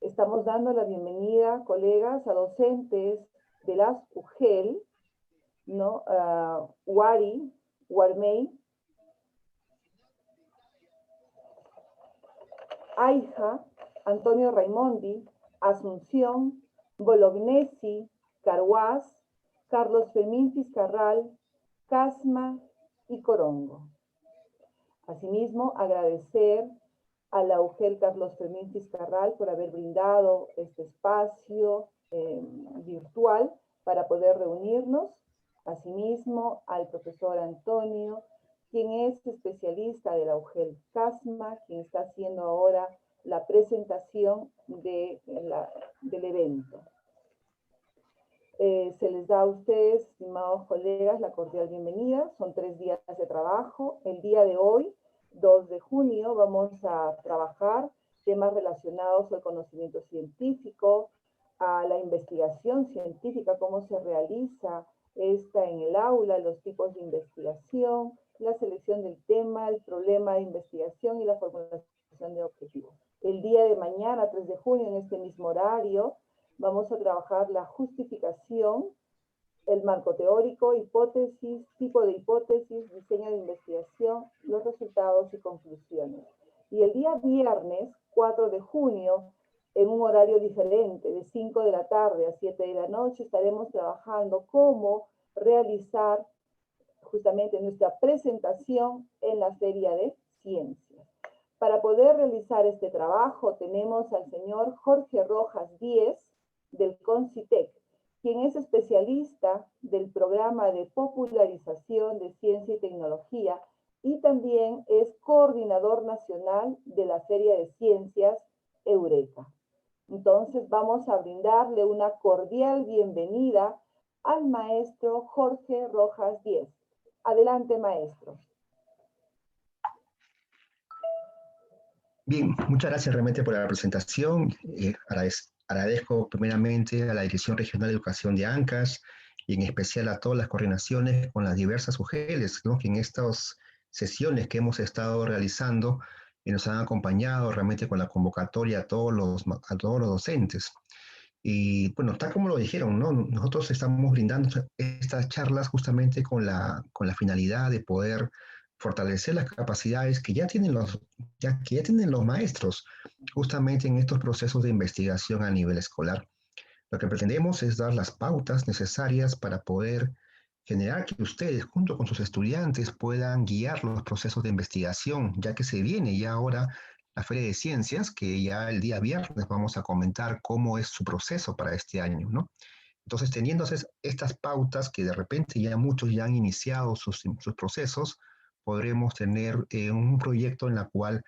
Estamos dando la bienvenida, colegas, a docentes de las UGEL, ¿no? Wari, Warmey, Aija, Antonio Raimondi, Asunción, Bolognesi, Carhuaz, Carlos Fermín Fiscarral, Casma y Corongo. Asimismo, agradecer a la UGEL Carlos Fermín Fiscarral por haber brindado este espacio virtual para poder reunirnos. Asimismo, al profesor Antonio, quien es especialista de la UGEL Casma, quien está haciendo ahora la presentación del evento. Se les da a ustedes, estimados colegas, la cordial bienvenida. Son 3 días de trabajo. El día de hoy, 2 de junio, vamos a trabajar temas relacionados al conocimiento científico, a la investigación científica, cómo se realiza esta en el aula, los tipos de investigación, la selección del tema, el problema de investigación y la formulación de objetivos. El día de mañana, 3 de junio, en este mismo horario, vamos a trabajar la justificación, el marco teórico, hipótesis, tipo de hipótesis, diseño de investigación, los resultados y conclusiones. Y el día viernes, 4 de junio, en un horario diferente, de 5 de la tarde a 7 de la noche, estaremos trabajando cómo realizar justamente nuestra presentación en la Feria de Ciencias. Para poder realizar este trabajo tenemos al señor Jorge Rojas Díez, del CONCITEC, quien es especialista del programa de popularización de ciencia y tecnología y también es coordinador nacional de la Feria de Ciencias Eureka. Entonces vamos a brindarle una cordial bienvenida al maestro Jorge Rojas Díez. Adelante, maestro. Bien, muchas gracias realmente por la presentación. Agradezco primeramente a la Dirección Regional de Educación de Ancash y en especial a todas las coordinaciones con las diversas UGELs, ¿no? Que en estas sesiones que hemos estado realizando nos han acompañado realmente con la convocatoria a todos los docentes. Y bueno, tal como lo dijeron, ¿no? Nosotros estamos brindando estas charlas justamente con la finalidad de poder fortalecer las capacidades que ya tienen los maestros justamente en estos procesos de investigación a nivel escolar. Lo que pretendemos es dar las pautas necesarias para poder generar que ustedes, junto con sus estudiantes, puedan guiar los procesos de investigación, ya que se viene ya ahora la Feria de Ciencias, que ya el día viernes vamos a comentar cómo es su proceso para este año, ¿no? Entonces, teniendo estas pautas que de repente ya muchos ya han iniciado sus procesos, podremos tener un proyecto en el cual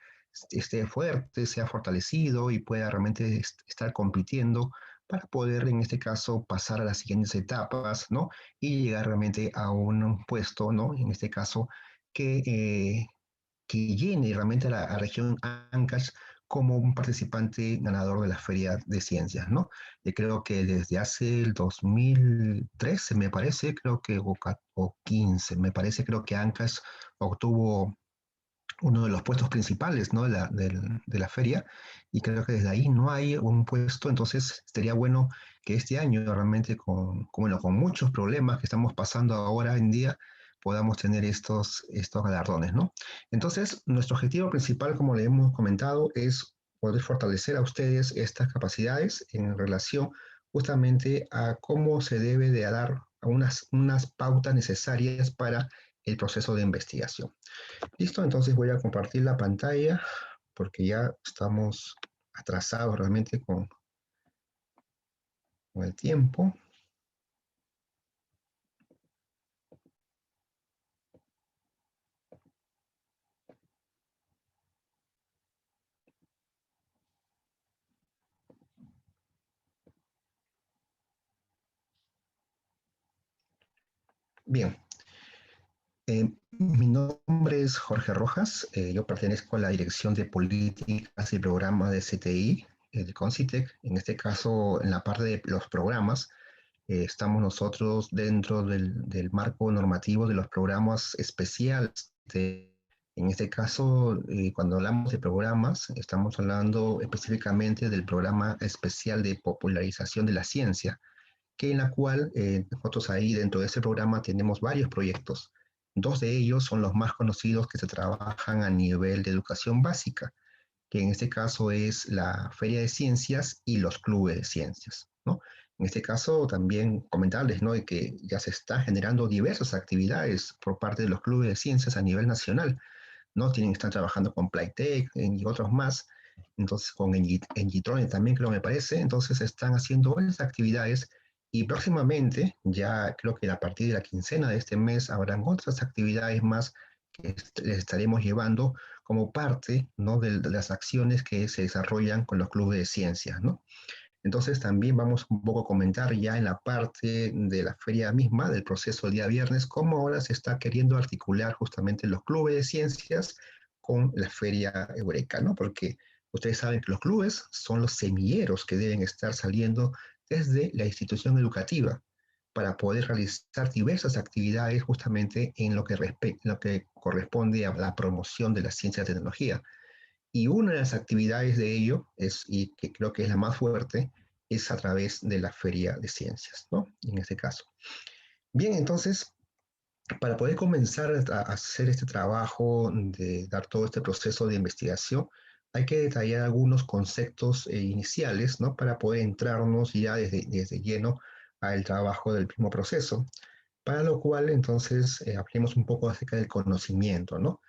esté fuerte, sea fortalecido y pueda realmente estar compitiendo para poder, en este caso, pasar a las siguientes etapas, ¿no? Y llegar realmente a un puesto, ¿no? En este caso, que llene realmente a la región Ancash como un participante ganador de la Feria de Ciencias, ¿no? Y creo que desde hace el 2013, me parece, creo que, o 15, me parece, creo que Ancash obtuvo uno de los puestos principales, ¿no? de la feria, y creo que desde ahí no hay un puesto, entonces sería bueno que este año realmente bueno, con muchos problemas que estamos pasando ahora en día, podamos tener estos galardones, ¿no? Entonces, nuestro objetivo principal, como le hemos comentado, es poder fortalecer a ustedes estas capacidades en relación justamente a cómo se debe de dar unas pautas necesarias para el proceso de investigación. Listo, entonces voy a compartir la pantalla porque ya estamos atrasados realmente con el tiempo. Bien, mi nombre es Jorge Rojas, yo pertenezco a la Dirección de Políticas y Programas de CTI, de CONCITEC. En este caso, en la parte de los programas, estamos nosotros dentro del marco normativo de los programas especiales de En este caso, cuando hablamos de programas, estamos hablando específicamente del programa especial de popularización de la ciencia, que en la cual nosotros ahí dentro de ese programa tenemos varios proyectos. Dos de ellos son los más conocidos que se trabajan a nivel de educación básica, que en este caso es la Feria de Ciencias y los clubes de ciencias, ¿no? En este caso también comentarles, ¿no?, de que ya se está generando diversas actividades por parte de los clubes de ciencias a nivel nacional, ¿no? Están trabajando con Playtech y otros más, entonces con Engitronic también creo me parece, entonces están haciendo varias actividades y próximamente, ya creo que a partir de la quincena de este mes, habrán otras actividades más que les estaremos llevando como parte, ¿no?, de las acciones que se desarrollan con los clubes de ciencias, ¿no? Entonces también vamos un poco a comentar ya en la parte de la feria misma, del proceso del día viernes, cómo ahora se está queriendo articular justamente los clubes de ciencias con la feria Eureka, ¿no? Porque ustedes saben que los clubes son los semilleros que deben estar saliendo desde la institución educativa para poder realizar diversas actividades justamente en lo que corresponde a la promoción de la ciencia y tecnología. Y una de las actividades de ello, y que creo que es la más fuerte, es a través de la Feria de Ciencias, ¿no? En este caso. Bien, entonces, para poder comenzar a hacer este trabajo de dar todo este proceso de investigación, hay que detallar algunos conceptos iniciales, ¿no?, para poder entrarnos ya desde lleno al trabajo del mismo proceso, para lo cual entonces hablemos un poco acerca del conocimiento, ¿no?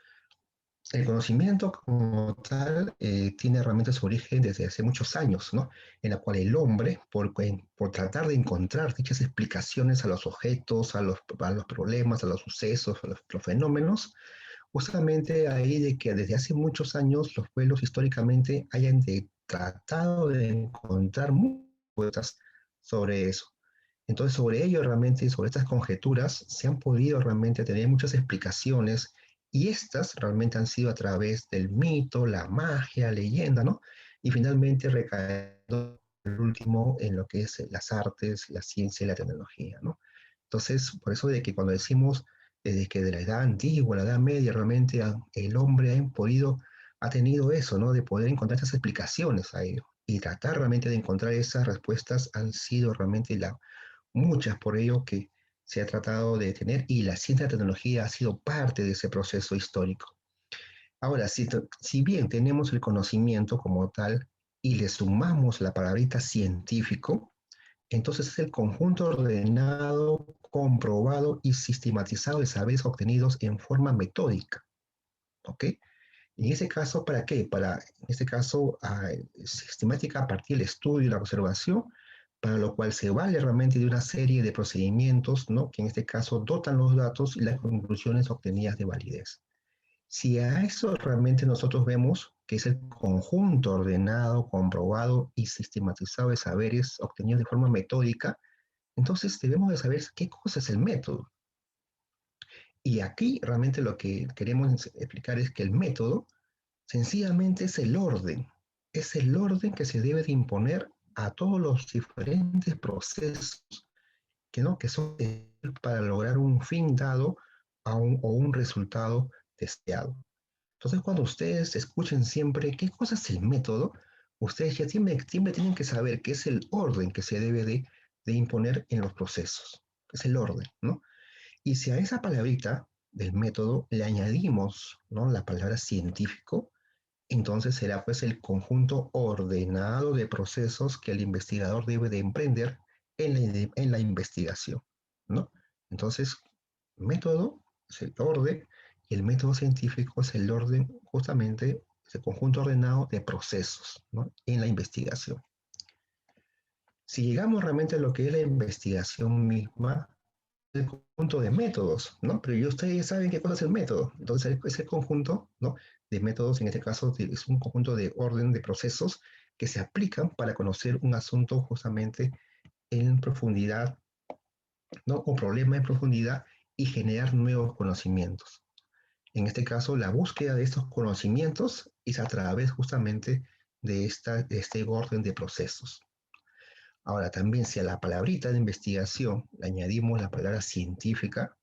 El conocimiento como tal tiene realmente su origen desde hace muchos años, ¿no? En la cual el hombre, por tratar de encontrar dichas explicaciones a los objetos, a los problemas, a los sucesos, a los fenómenos, justamente ahí de que desde hace muchos años los pueblos históricamente tratado de encontrar muchas respuestas sobre eso. Entonces, sobre ello realmente, sobre estas conjeturas, se han podido realmente tener muchas explicaciones y estas realmente han sido a través del mito, la magia, leyenda, ¿no? Y finalmente recayendo el último en lo que es las artes, la ciencia y la tecnología, ¿no? Entonces, por eso de que cuando decimos desde que de la edad antigua, la edad media, realmente el hombre ha tenido eso, ¿no? De poder encontrar esas explicaciones a ello. Y tratar realmente de encontrar esas respuestas han sido realmente muchas por ello que se ha tratado de tener y la ciencia y la tecnología ha sido parte de ese proceso histórico. Ahora, si bien tenemos el conocimiento como tal y le sumamos la palabrita científico, entonces es el conjunto ordenado, comprobado y sistematizado de saberes obtenidos en forma metódica, ¿ok? En ese caso, ¿para qué? En este caso, sistemática a partir del estudio y la observación, para lo cual se vale realmente de una serie de procedimientos, ¿no?, que en este caso dotan los datos y las conclusiones obtenidas de validez. Si a eso realmente nosotros vemos que es el conjunto ordenado, comprobado y sistematizado de saberes obtenidos de forma metódica, entonces debemos de saber qué cosa es el método. Y aquí realmente lo que queremos explicar es que el método sencillamente es el orden que se debe de imponer a todos los diferentes procesos ¿no?, que son para lograr un fin dado o un resultado deseado. Entonces, cuando ustedes escuchen siempre qué cosa es el método, ustedes ya siempre tienen que saber qué es el orden que se debe de imponer en los procesos. Es el orden, ¿no? Y si a esa palabrita del método le añadimos, ¿no?, la palabra científico, entonces será pues el conjunto ordenado de procesos que el investigador debe de emprender en la investigación, ¿no? Entonces, método es el orden y el método científico es el orden, justamente, ese conjunto ordenado de procesos, ¿no?, en la investigación. Si llegamos realmente a lo que es la investigación misma, el conjunto de métodos, ¿no? Pero ya ustedes saben qué cosa es el método. Entonces, ese conjunto, ¿no?, de métodos, en este caso, es un conjunto de orden de procesos que se aplican para conocer un asunto justamente en profundidad, ¿no?, un problema en profundidad y generar nuevos conocimientos. En este caso, la búsqueda de estos conocimientos es a través justamente de este orden de procesos. Ahora, también si a la palabrita de investigación le añadimos la palabra científica,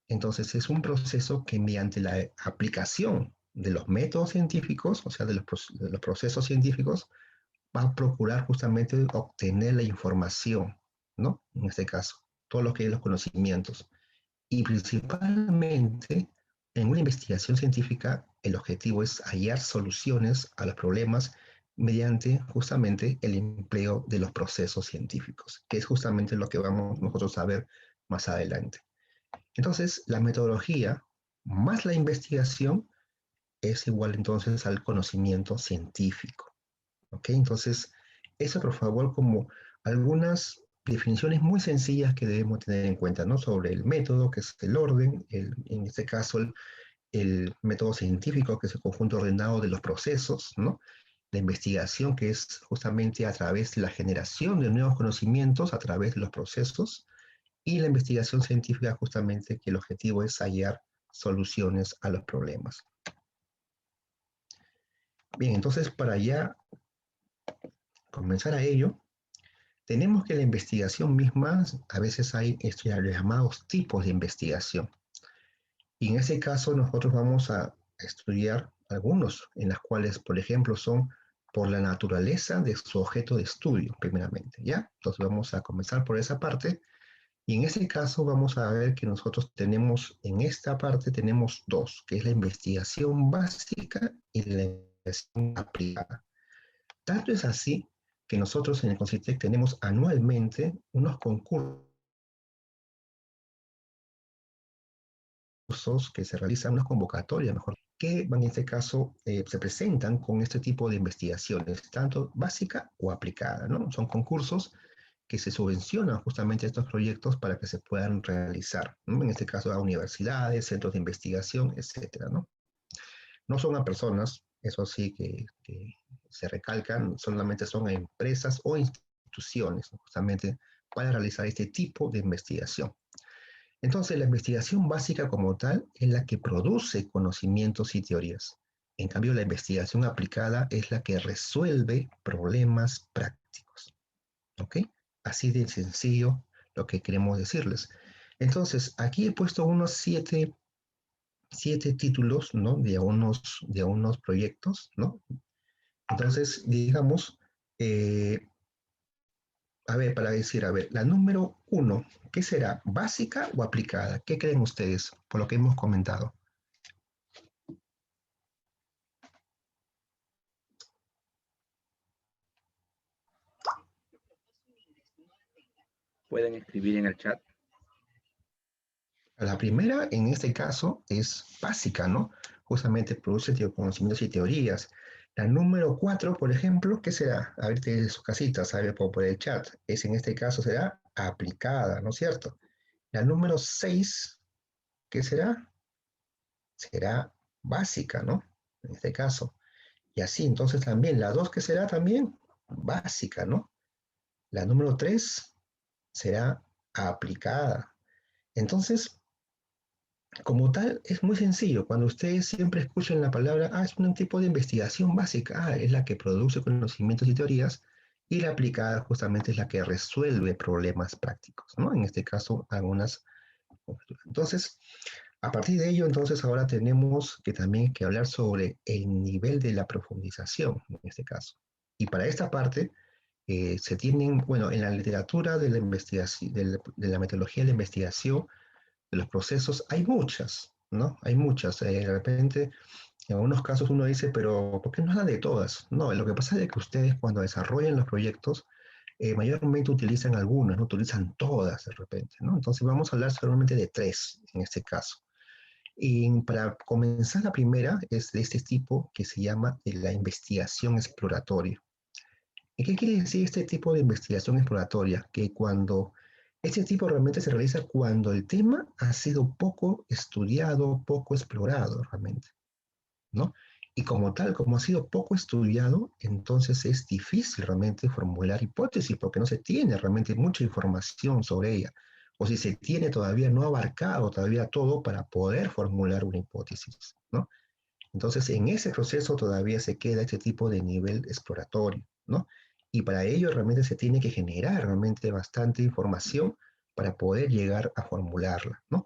Entonces es un proceso que mediante la aplicación de los métodos científicos, o sea, de los procesos científicos, va a procurar justamente obtener la información, ¿no? En este caso, todo lo que es los conocimientos. Y principalmente en una investigación científica, el objetivo es hallar soluciones a los problemas mediante justamente el empleo de los procesos científicos, que es justamente lo que vamos nosotros a ver más adelante. Entonces, la metodología más la investigación es igual entonces al conocimiento científico. ¿Ok? Entonces, eso por favor como algunas definiciones muy sencillas que debemos tener en cuenta, ¿no? Sobre el método, que es el orden, en este caso el método científico, que es el conjunto ordenado de los procesos, ¿no? La investigación, que es justamente a través de la generación de nuevos conocimientos, a través de los procesos, y la investigación científica justamente que el objetivo es hallar soluciones a los problemas. Bien, entonces para ya comenzar a ello, tenemos que la investigación misma, a veces hay llamados tipos de investigación. Y en ese caso nosotros vamos a estudiar algunos, en las cuales, por ejemplo, son por la naturaleza de su objeto de estudio, primeramente, ¿ya? Entonces vamos a comenzar por esa parte. Y en ese caso vamos a ver que nosotros tenemos, en esta parte tenemos dos, que es la investigación básica y la investigación aplicada. Tanto es así que nosotros en el CONCITEC tenemos anualmente unos concursos que se realizan, unas convocatorias, mejor, que en este caso se presentan con este tipo de investigaciones, tanto básica o aplicada, ¿no? Son concursos que se subvencionan justamente estos proyectos para que se puedan realizar, ¿no? En este caso a universidades, centros de investigación, etcétera, ¿no? No son a personas, eso sí que se recalcan, solamente son a empresas o instituciones, ¿no? Justamente para realizar este tipo de investigación. Entonces, la investigación básica como tal es la que produce conocimientos y teorías. En cambio, la investigación aplicada es la que resuelve problemas prácticos. ¿Ok? Así de sencillo lo que queremos decirles. Entonces, aquí he puesto unos siete títulos, ¿no? De unos proyectos, ¿no? Entonces, digamos, eh, a ver, para decir, a ver, la número uno, ¿qué será? ¿Básica o aplicada? ¿Qué creen ustedes por lo que hemos comentado? Pueden escribir en el chat. La primera, en este caso, es básica, ¿no? Justamente produce conocimientos y teorías. La número cuatro, por ejemplo, ¿qué será? A ver, desde sus casitas, a ver por el chat. Es en este caso será aplicada, ¿no es cierto? La número seis, ¿qué será? Será básica, ¿no? En este caso. Y así, entonces también, la dos, ¿qué será también? Básica, ¿no? La número tres será aplicada. Entonces, como tal, es muy sencillo. Cuando ustedes siempre escuchan la palabra, es un tipo de investigación básica, es la que produce conocimientos y teorías, y la aplicada justamente es la que resuelve problemas prácticos, ¿no? En este caso, algunas. Entonces, a partir de ello, entonces ahora tenemos que también que hablar sobre el nivel de la profundización, en este caso. Y para esta parte, se tienen, bueno, en la literatura de la investigación, de la metodología de la investigación, de los procesos, hay muchas, ¿no? Hay muchas. De repente, en algunos casos uno dice, pero ¿por qué no hablan de todas? No, lo que pasa es que ustedes cuando desarrollan los proyectos, mayormente utilizan algunas, no utilizan todas de repente, ¿no? Entonces vamos a hablar solamente de tres en este caso. Y para comenzar, la primera es de este tipo que se llama la investigación exploratoria. ¿Y qué quiere decir este tipo de investigación exploratoria? Que cuando este tipo realmente se realiza cuando el tema ha sido poco estudiado, poco explorado realmente, ¿no? Y como tal, como ha sido poco estudiado, entonces es difícil realmente formular hipótesis porque no se tiene realmente mucha información sobre ella. O si se tiene, todavía no ha abarcado todavía todo para poder formular una hipótesis, ¿no? Entonces, en ese proceso todavía se queda este tipo de nivel exploratorio, ¿no? Y para ello realmente se tiene que generar realmente bastante información para poder llegar a formularla, ¿no?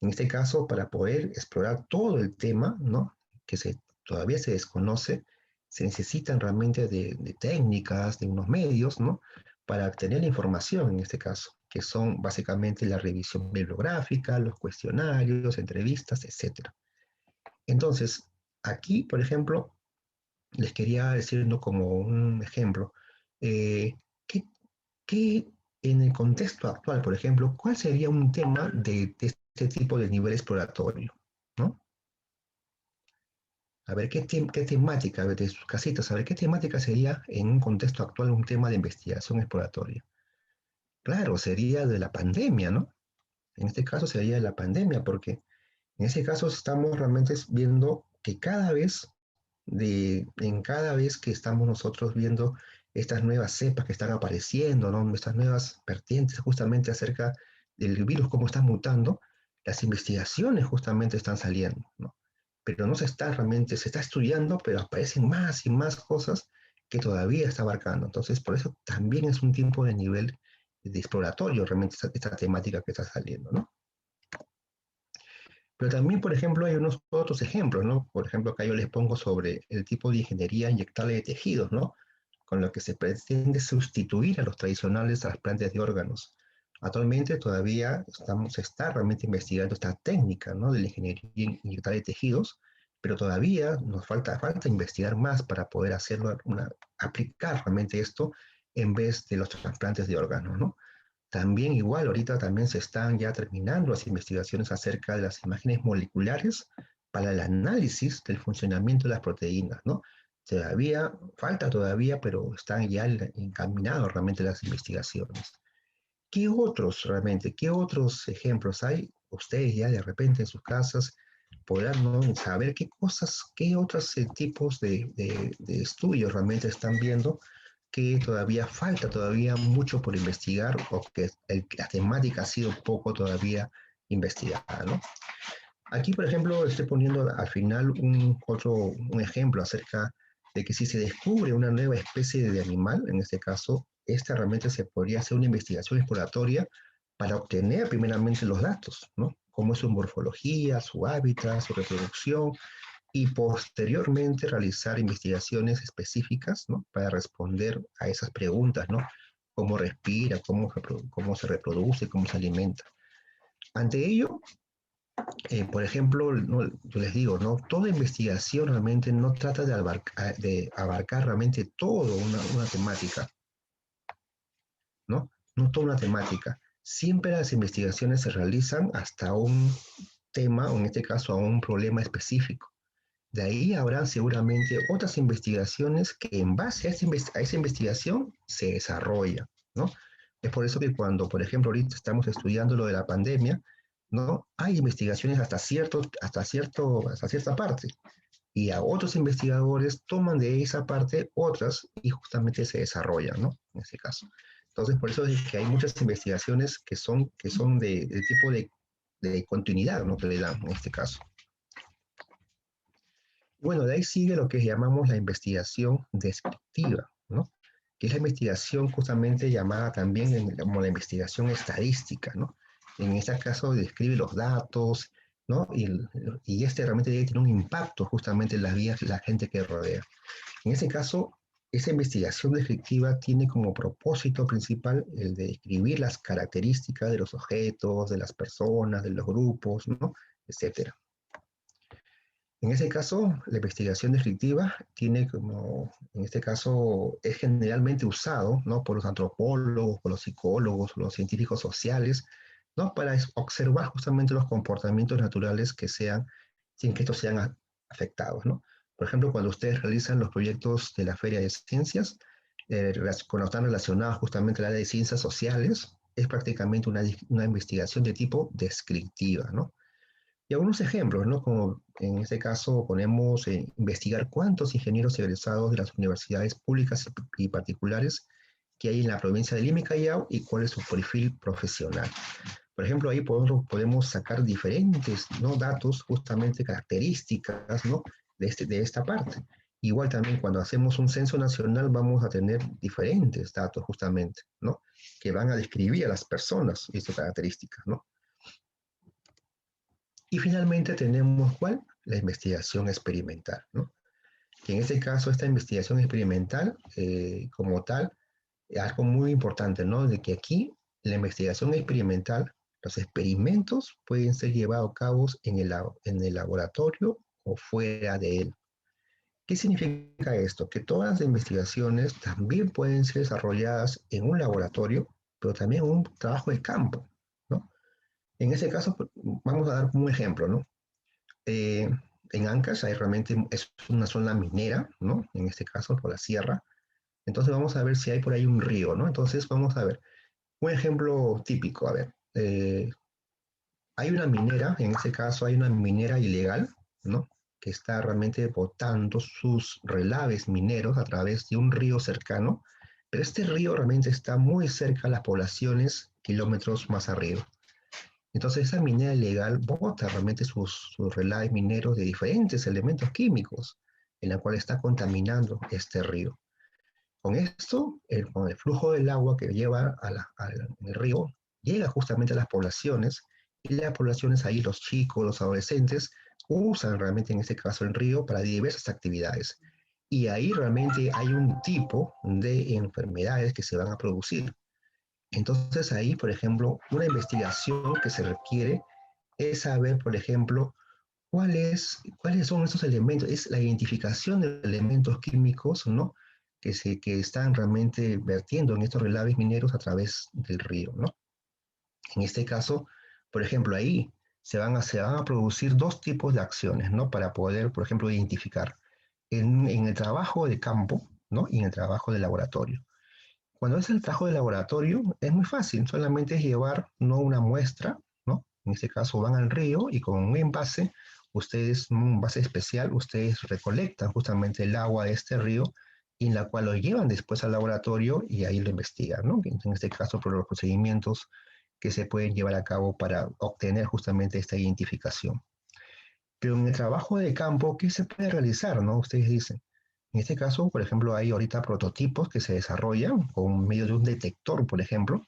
En este caso, para poder explorar todo el tema, ¿no? Que todavía se desconoce, se necesitan realmente de técnicas, de unos medios, ¿no? Para obtener la información en este caso, que son básicamente la revisión bibliográfica, los cuestionarios, entrevistas, etcétera. Entonces, aquí, por ejemplo, les quería decir, ¿no? Como un ejemplo, ¿qué, qué en el contexto actual, por ejemplo, cuál sería un tema de este tipo de nivel exploratorio, ¿no? A ver, qué temática, a ver, de sus casitas, a ver, qué temática sería en un contexto actual un tema de investigación exploratoria. Claro, sería de la pandemia, ¿no? En este caso sería de la pandemia, porque en ese caso estamos realmente viendo que en cada vez que estamos nosotros viendo estas nuevas cepas que están apareciendo, ¿no? Estas nuevas vertientes justamente acerca del virus, cómo está mutando, las investigaciones justamente están saliendo, ¿no? Pero no se está realmente, se está estudiando, pero aparecen más y más cosas que todavía está abarcando. Entonces, por eso también es un tipo de nivel de exploratorio realmente esta temática que está saliendo, ¿no? Pero también, por ejemplo, hay unos otros ejemplos, ¿no? Por ejemplo, acá yo les pongo sobre el tipo de ingeniería inyectable de tejidos, ¿no? Con lo que se pretende sustituir a los tradicionales trasplantes de órganos. Actualmente todavía se está realmente investigando esta técnica, ¿no? De la ingeniería inyectable de tejidos, pero todavía nos falta investigar más para poder hacerlo, aplicar realmente esto en vez de los trasplantes de órganos, ¿no? También igual, ahorita también se están ya terminando las investigaciones acerca de las imágenes moleculares para el análisis del funcionamiento de las proteínas, ¿no? Todavía, falta todavía, pero están ya encaminados realmente las investigaciones. ¿Qué otros realmente, qué otros ejemplos hay? Ustedes ya de repente en sus casas podrán, ¿no? Saber qué cosas, qué otros tipos de estudios realmente están viendo que todavía falta todavía mucho por investigar o que la temática ha sido poco todavía investigada, ¿no? Aquí, por ejemplo, estoy poniendo al final un ejemplo acerca de que si se descubre una nueva especie de animal, en este caso, esta realmente se podría hacer una investigación exploratoria para obtener primeramente los datos, ¿no? Cómo es su morfología, su hábitat, su reproducción, y posteriormente realizar investigaciones específicas, ¿no? Para responder a esas preguntas, ¿no? Cómo respira, cómo se reproduce, cómo se alimenta. Ante ello, por ejemplo, ¿no? Yo les digo, ¿no? Toda investigación realmente no trata de abarcar realmente toda una temática, ¿no? No toda una temática. Siempre las investigaciones se realizan hasta un tema, o en este caso a un problema específico. De ahí habrá seguramente otras investigaciones que en base a esa investigación se desarrolla, ¿no? Es por eso que cuando, por ejemplo, ahorita estamos estudiando lo de la pandemia, ¿no? Hay investigaciones hasta cierta parte. Y a otros investigadores toman de esa parte otras y justamente se desarrollan, ¿no? En ese caso. Entonces, por eso es que hay muchas investigaciones que son de tipo de continuidad, ¿no? Que le dan en este caso. Bueno, de ahí sigue lo que llamamos la investigación descriptiva, ¿no? Que es la investigación justamente llamada también como la investigación estadística, ¿no? En este caso describe los datos, ¿no? Y este realmente tiene un impacto justamente en las vidas de la gente que rodea. En ese caso, esa investigación descriptiva tiene como propósito principal el de describir las características de los objetos, de las personas, de los grupos, ¿no? Etcétera. En ese caso, la investigación descriptiva tiene como, en este caso, es generalmente usado, ¿no? Por los antropólogos, por los psicólogos, los científicos sociales, ¿no? Para observar justamente los comportamientos naturales que sean, sin que estos sean afectados, ¿no? Por ejemplo, cuando ustedes realizan los proyectos de la Feria de Ciencias, cuando están relacionados justamente al área de ciencias sociales, es prácticamente una investigación de tipo descriptiva, ¿no? Y algunos ejemplos, ¿no? Como en este caso ponemos investigar cuántos ingenieros egresados de las universidades públicas y particulares que hay en la provincia de Lima y Callao y cuál es su perfil profesional. Por ejemplo, ahí podemos sacar diferentes, ¿no? Datos, justamente características, ¿no? De esta parte. Igual también cuando hacemos un censo nacional vamos a tener diferentes datos justamente, ¿no? Que van a describir a las personas y sus características, ¿no? Y finalmente tenemos, ¿cuál? La investigación experimental, ¿no? Que en este caso, esta investigación experimental, como tal, es algo muy importante, ¿no? De que aquí, la investigación experimental, los experimentos pueden ser llevados a cabo en el laboratorio o fuera de él. ¿Qué significa esto? Que todas las investigaciones también pueden ser desarrolladas en un laboratorio, pero también en un trabajo de campo, ¿no? En ese caso, pues, vamos a dar un ejemplo, ¿no? Eh, en Ancash hay realmente, es una zona minera, ¿no? En este caso, por la sierra. Entonces vamos a ver si hay por ahí un río, ¿no? Entonces vamos a ver, un ejemplo típico, a ver, hay una minera, en este caso hay una minera ilegal, ¿no? Que está realmente botando sus relaves mineros a través de un río cercano, pero este río realmente está muy cerca a las poblaciones, kilómetros más arriba. Entonces esa minera ilegal bota realmente sus relaves mineros de diferentes elementos químicos, en la cual está contaminando este río. Con esto, con el flujo del agua que lleva al río, llega justamente a las poblaciones y las poblaciones ahí, los chicos, los adolescentes, usan realmente en este caso el río para diversas actividades. Y ahí realmente hay un tipo de enfermedades que se van a producir. Entonces ahí, por ejemplo, una investigación que se requiere es saber, por ejemplo, cuáles son esos elementos, es la identificación de elementos químicos, ¿no? Que están realmente vertiendo en estos relaves mineros a través del río, ¿no? En este caso, por ejemplo, ahí se van a producir dos tipos de acciones, ¿no? Para poder, por ejemplo, identificar en el trabajo de campo, ¿no? Y en el trabajo de laboratorio. Cuando es el trabajo de laboratorio, es muy fácil, solamente es llevar no una muestra, ¿no? En este caso van al río y con un envase, ustedes, un envase especial, ustedes recolectan justamente el agua de este río y en la cual lo llevan después al laboratorio y ahí lo investigan, ¿no? En este caso por los procedimientos que se pueden llevar a cabo para obtener justamente esta identificación. Pero en el trabajo de campo, ¿qué se puede realizar, no? Ustedes dicen. En este caso, por ejemplo, hay ahorita prototipos que se desarrollan con medio de un detector, por ejemplo,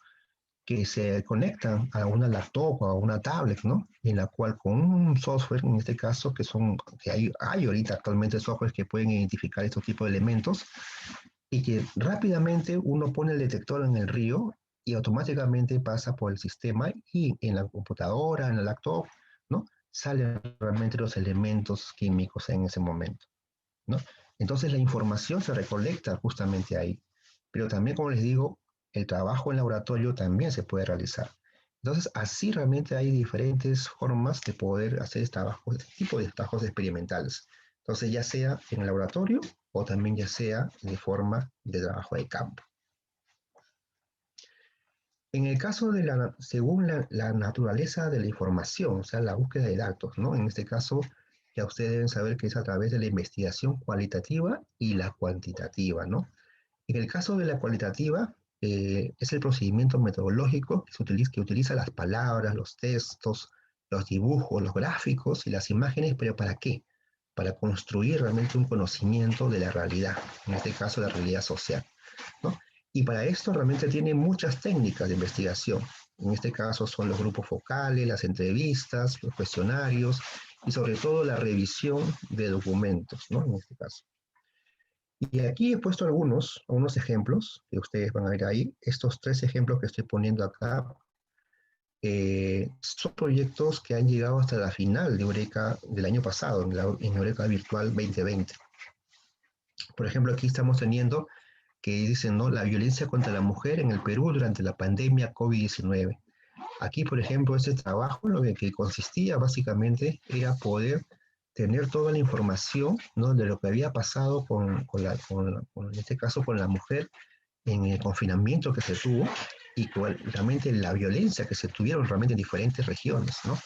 que se conectan a una laptop o a una tablet, ¿no? En la cual con un software, en este caso, que hay ahorita actualmente softwares que pueden identificar estos tipos de elementos y que rápidamente uno pone el detector en el río y automáticamente pasa por el sistema y en la computadora, en la laptop, ¿no? Salen realmente los elementos químicos en ese momento, ¿no? Entonces la información se recolecta justamente ahí. Pero también, como les digo, el trabajo en laboratorio también se puede realizar. Entonces, así realmente hay diferentes formas de poder hacer este tipo de trabajos experimentales. Entonces, ya sea en el laboratorio o también ya sea de forma de trabajo de campo. En el caso de según la naturaleza de la información, o sea, la búsqueda de datos, ¿no? En este caso, ya ustedes deben saber que es a través de la investigación cualitativa y la cuantitativa, ¿no? En el caso de la cualitativa, es el procedimiento metodológico que utiliza las palabras, los textos, los dibujos, los gráficos y las imágenes, pero ¿para qué? Para construir realmente un conocimiento de la realidad, en este caso la realidad social, ¿no? Y para esto realmente tiene muchas técnicas de investigación. En este caso son los grupos focales, las entrevistas, los cuestionarios y sobre todo la revisión de documentos, ¿no? En este caso. Y aquí he puesto algunos ejemplos que ustedes van a ver ahí. Estos tres ejemplos que estoy poniendo acá son proyectos que han llegado hasta la final de Eureka del año pasado, en Eureka Virtual 2020. Por ejemplo, aquí estamos teniendo que dicen, ¿no? La violencia contra la mujer en el Perú durante la pandemia COVID-19. Aquí, por ejemplo, este trabajo lo que consistía básicamente era poder tener toda la información, ¿no? De lo que había pasado en este caso, con la mujer en el confinamiento que se tuvo y realmente la violencia que se tuvieron realmente en diferentes regiones, ¿no?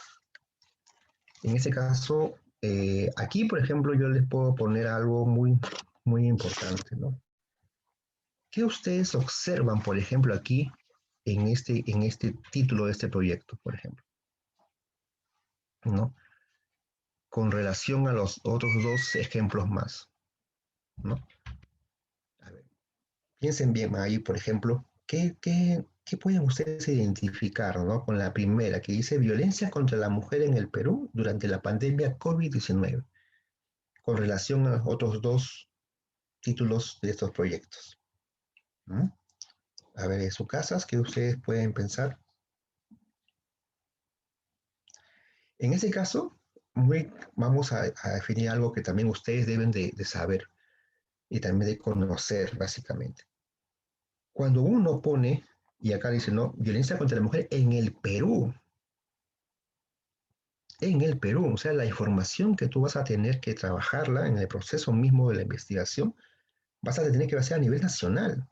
En este caso, aquí, por ejemplo, yo les puedo poner algo muy, muy importante, ¿no? ¿Qué ustedes observan, por ejemplo, aquí en este título de este proyecto, por ejemplo? ¿No? Con relación a los otros dos ejemplos más, ¿no? A ver, piensen bien ahí, por ejemplo, ¿qué pueden ustedes identificar, ¿no? Con la primera, que dice violencia contra la mujer en el Perú durante la pandemia COVID-19, con relación a los otros dos títulos de estos proyectos? ¿Mm? A ver, en sus casas, ¿qué ustedes pueden pensar? En ese caso, vamos a definir algo que también ustedes deben de saber y también de conocer, básicamente. Cuando uno pone, y acá dice, no, violencia contra la mujer en el Perú, o sea, la información que tú vas a tener que trabajarla en el proceso mismo de la investigación, vas a tener que hacer a nivel nacional.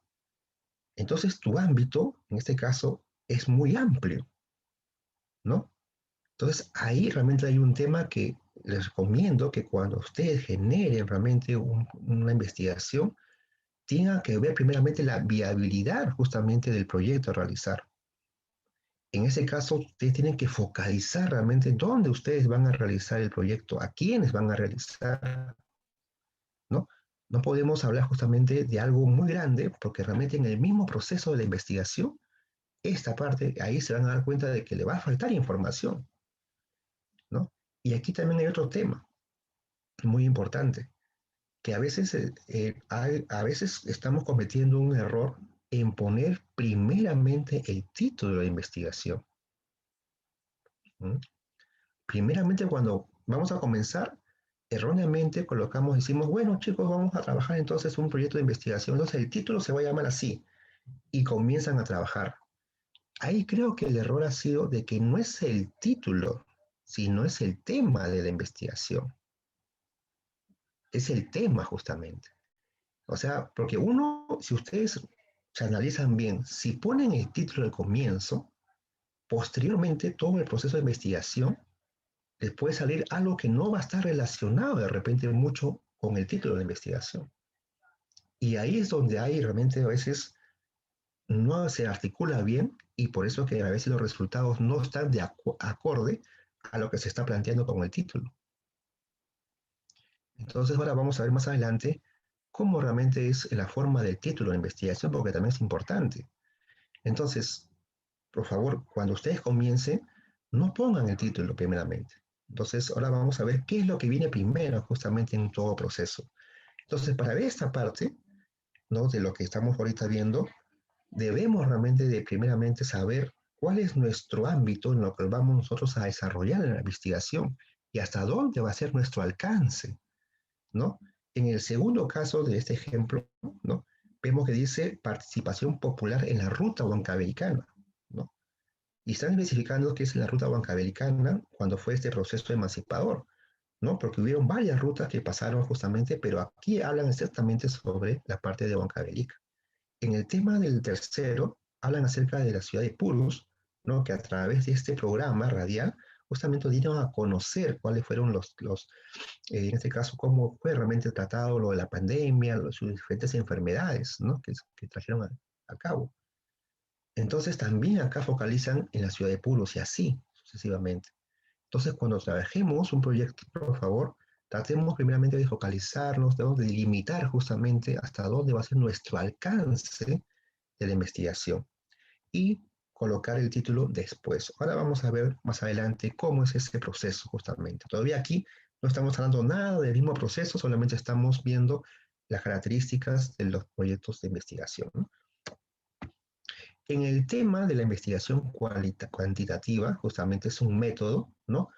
Entonces, tu ámbito, en este caso, es muy amplio, ¿no? Entonces, ahí realmente hay un tema que les recomiendo que cuando ustedes generen realmente una investigación, tengan que ver primeramente la viabilidad justamente del proyecto a realizar. En ese caso, ustedes tienen que focalizar realmente dónde ustedes van a realizar el proyecto, a quiénes van a realizar, ¿no? No podemos hablar justamente de algo muy grande porque realmente en el mismo proceso de la investigación, esta parte, ahí se van a dar cuenta de que le va a faltar información, ¿no? Y aquí también hay otro tema muy importante, que a veces estamos cometiendo un error en poner primeramente el título de la investigación. ¿Mm? Primeramente, cuando vamos a comenzar, erróneamente colocamos, decimos, bueno, chicos, vamos a trabajar entonces un proyecto de investigación, entonces el título se va a llamar así, y comienzan a trabajar. Ahí creo que el error ha sido de que no es el título, sino es el tema de la investigación. Es el tema justamente. O sea, porque uno, si ustedes se analizan bien, si ponen el título al comienzo, posteriormente todo el proceso de investigación les puede salir algo que no va a estar relacionado de repente mucho con el título de investigación. Y ahí es donde hay realmente a veces no se articula bien y por eso que a veces los resultados no están de acorde a lo que se está planteando con el título. Entonces ahora vamos a ver más adelante cómo realmente es la forma del título de investigación, porque también es importante. Entonces, por favor, cuando ustedes comiencen, no pongan el título primeramente. Entonces, ahora vamos a ver qué es lo que viene primero justamente en todo proceso. Entonces, para ver esta parte, ¿no? De lo que estamos ahorita viendo, debemos realmente de primeramente saber cuál es nuestro ámbito en lo que vamos nosotros a desarrollar en la investigación y hasta dónde va a ser nuestro alcance, ¿no? En el segundo caso de este ejemplo, ¿no? Vemos que dice participación popular en la ruta huancabelicana, ¿no? Y están especificando qué es la ruta huancabelicana cuando fue este proceso emancipador, ¿no? Porque hubieron varias rutas que pasaron justamente, pero aquí hablan exactamente sobre la parte de Huancavelica. En el tema del tercero, hablan acerca de la ciudad de Purus, ¿no? Que a través de este programa radial justamente dieron a conocer cuáles fueron en este caso, cómo fue realmente tratado lo de la pandemia, sus diferentes enfermedades, ¿no? Que trajeron a cabo. Entonces también acá focalizan en la ciudad de Puros y así sucesivamente. Entonces cuando trabajemos un proyecto, por favor, tratemos primeramente de focalizarnos, de delimitar justamente hasta dónde va a ser nuestro alcance de la investigación y colocar el título después. Ahora vamos a ver más adelante cómo es ese proceso justamente. Todavía aquí no estamos hablando nada del mismo proceso, solamente estamos viendo las características de los proyectos de investigación, ¿no? En el tema de la investigación cuantitativa, justamente es un método, ¿no?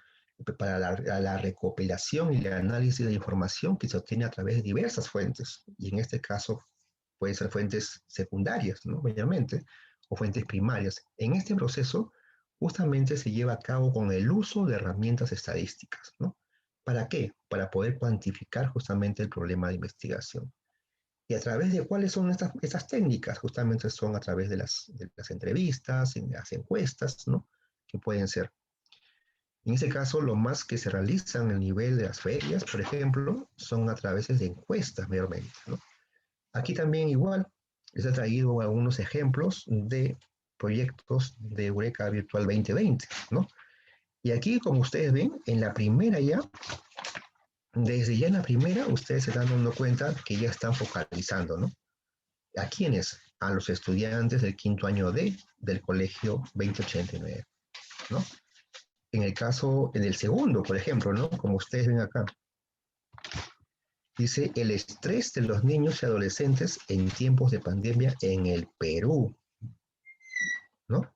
Para la recopilación y el análisis de la información que se obtiene a través de diversas fuentes. Y en este caso pueden ser fuentes secundarias, ¿no? Obviamente, o fuentes primarias. En este proceso, justamente se lleva a cabo con el uso de herramientas estadísticas, ¿no? ¿Para qué? Para poder cuantificar justamente el problema de investigación. ¿Y a través de cuáles son estas técnicas? Justamente son a través de las entrevistas, en las encuestas, ¿no? Que pueden ser. En ese caso, lo más que se realizan a nivel de las ferias, por ejemplo, son a través de encuestas mayormente, ¿no? Aquí también igual, les he traído algunos ejemplos de proyectos de Eureka Virtual 2020, ¿no? Y aquí, como ustedes ven, en la primera ya, desde ya en la primera, ustedes se están dando cuenta que ya están focalizando, ¿no? ¿A quiénes? a los estudiantes del quinto año D del colegio 2089, ¿no? En el caso, en el segundo, por ejemplo, ¿no? Como ustedes ven acá, dice el estrés de los niños y adolescentes en tiempos de pandemia en el Perú, ¿no?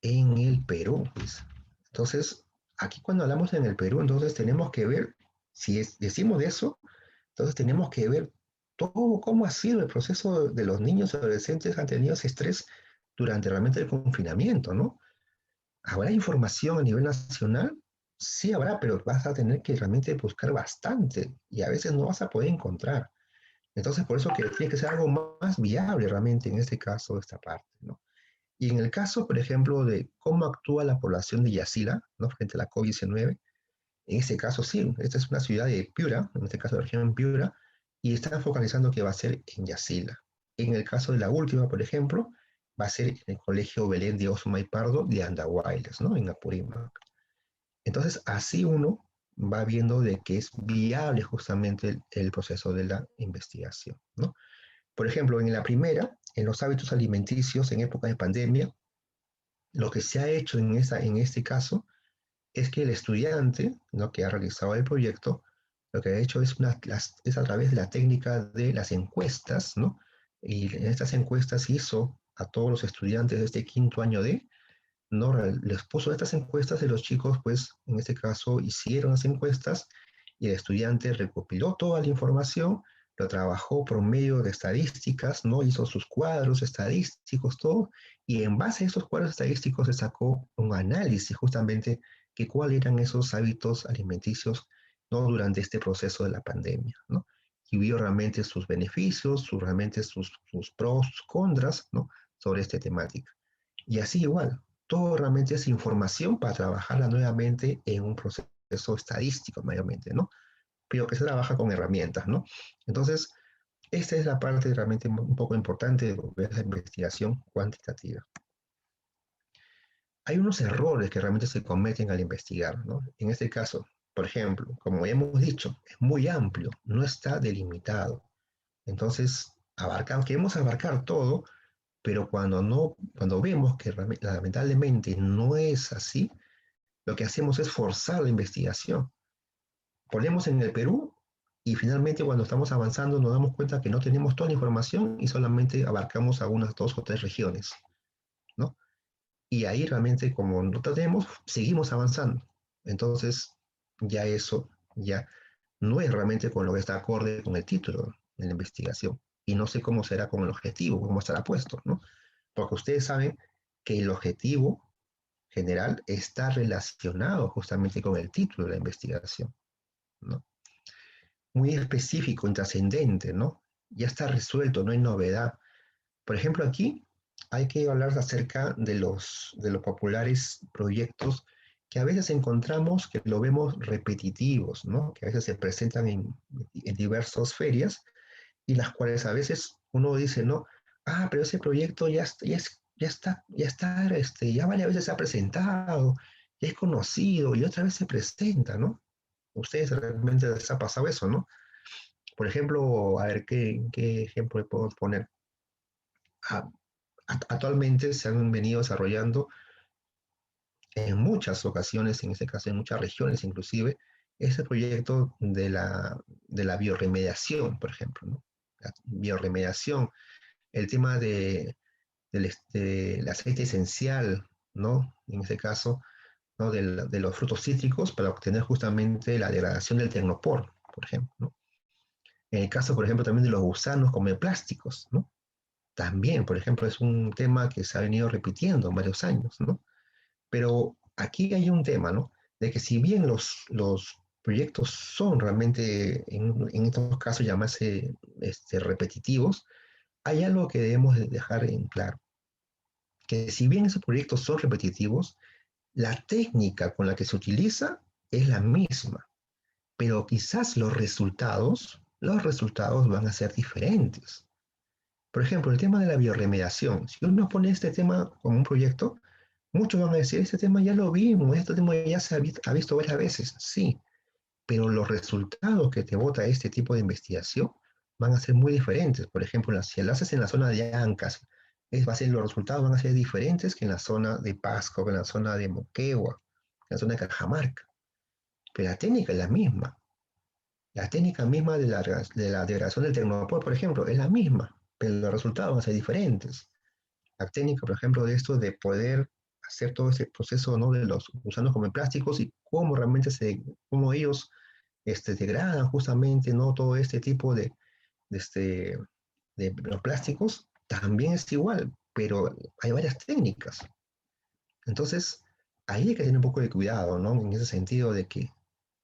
En el Perú, pues. Entonces, aquí cuando hablamos en el Perú, entonces tenemos que ver, si decimos eso, entonces tenemos que ver todo cómo ha sido el proceso de los niños y adolescentes que han tenido ese estrés durante realmente el confinamiento, ¿no? ¿Habrá información a nivel nacional? Sí habrá, pero vas a tener que realmente buscar bastante y a veces no vas a poder encontrar. Entonces, por eso que tiene que ser algo más viable realmente en este caso, esta parte, ¿no? Y en el caso, por ejemplo, de cómo actúa la población de Yacila, ¿no? Frente a la COVID-19, en este caso sí, esta es una ciudad de Piura, en este caso de la región Piura, y están focalizando que va a ser en Yacila. En el caso de la última, por ejemplo, va a ser en el Colegio Belén de Osma y Pardo de Andahuaylas, ¿no? En Apurímac. Entonces, así uno va viendo de que es viable justamente el proceso de la investigación, ¿no? Por ejemplo, en la primera, en los hábitos alimenticios en época de pandemia, lo que se ha hecho en este caso es que el estudiante, ¿no? Que ha realizado el proyecto, lo que ha hecho es a través de la técnica de las encuestas, ¿no? Y en estas encuestas hizo a todos los estudiantes de este quinto año de, ¿no? Les puso estas encuestas de los chicos, pues en este caso hicieron las encuestas y el estudiante recopiló toda la información, lo trabajó por medio de estadísticas, ¿no? Hizo sus cuadros estadísticos, todo, y en base a estos cuadros estadísticos se sacó un análisis justamente que cuáles eran esos hábitos alimenticios, ¿no? Durante este proceso de la pandemia, ¿no? Y vio realmente sus beneficios, realmente sus pros, sus contras, ¿no? Sobre esta temática. Y así igual, todo realmente es información para trabajarla nuevamente en un proceso estadístico mayormente, ¿no? Pero que se trabaja con herramientas, ¿no? Entonces, esta es la parte realmente un poco importante de lo que es la investigación cuantitativa. Hay unos errores que realmente se cometen al investigar, ¿no? En este caso, por ejemplo, como hemos dicho, es muy amplio, no está delimitado. Entonces, queremos abarcar todo, pero cuando vemos que lamentablemente no es así, lo que hacemos es forzar la investigación. Ponemos en el Perú y finalmente cuando estamos avanzando nos damos cuenta que no tenemos toda la información y solamente abarcamos a unas dos o tres regiones, ¿no? Y ahí realmente como no tenemos, seguimos avanzando. Entonces ya eso ya no es realmente con lo que está acorde con el título de la investigación. Y no sé cómo será con el objetivo, cómo estará puesto, ¿no? Porque ustedes saben que el objetivo general está relacionado justamente con el título de la investigación, ¿no? Muy específico, intrascendente, ¿no? Ya está resuelto, no hay novedad. Por ejemplo, aquí hay que hablar acerca de los populares proyectos que a veces encontramos que lo vemos repetitivos, ¿no? Que a veces se presentan en diversas ferias y las cuales a veces uno dice, no, pero ese proyecto ya varias veces se ha presentado, ya es conocido y otra vez se presenta, ¿no? Ustedes realmente les ha pasado eso, ¿no? Por ejemplo, a ver qué ejemplo podemos poner. Ah, Actualmente se han venido desarrollando en muchas ocasiones, en este caso en muchas regiones inclusive, ese proyecto de la bioremediación, por ejemplo, ¿no? La bioremediación, el tema del aceite esencial, ¿no? En este caso, ¿no? De los frutos cítricos para obtener justamente la degradación del tecnopor, por ejemplo, ¿no? En el caso, por ejemplo, también de los gusanos como plásticos, ¿no? También, por ejemplo, es un tema que se ha venido repitiendo en varios años, ¿no? Pero aquí hay un tema, ¿no? De que si bien los proyectos son realmente, en estos casos, llamarse repetitivos, hay algo que debemos dejar en claro, que si bien esos proyectos son repetitivos, la técnica con la que se utiliza es la misma, pero quizás los resultados van a ser diferentes. Por ejemplo, el tema de la bioremediación. Si uno pone este tema como un proyecto, muchos van a decir, este tema ya lo vimos, este tema ya se ha visto varias veces. Sí, pero los resultados que te bota este tipo de investigación van a ser muy diferentes. Por ejemplo, si lo haces en la zona de Ancash, los resultados van a ser diferentes que en la zona de Pasco, que en la zona de Moquegua, en la zona de Cajamarca. Pero la técnica es la misma. La técnica misma de la degradación del Tecnopor, por ejemplo, es la misma, pero los resultados van a ser diferentes. La técnica, por ejemplo, de esto de poder hacer todo ese proceso, ¿no? De los gusanos como plásticos y cómo realmente cómo ellos degradan justamente, ¿no? Todo este tipo este, de los plásticos, también es igual, pero hay varias técnicas. Entonces, ahí hay que tener un poco de cuidado, ¿no? En ese sentido de que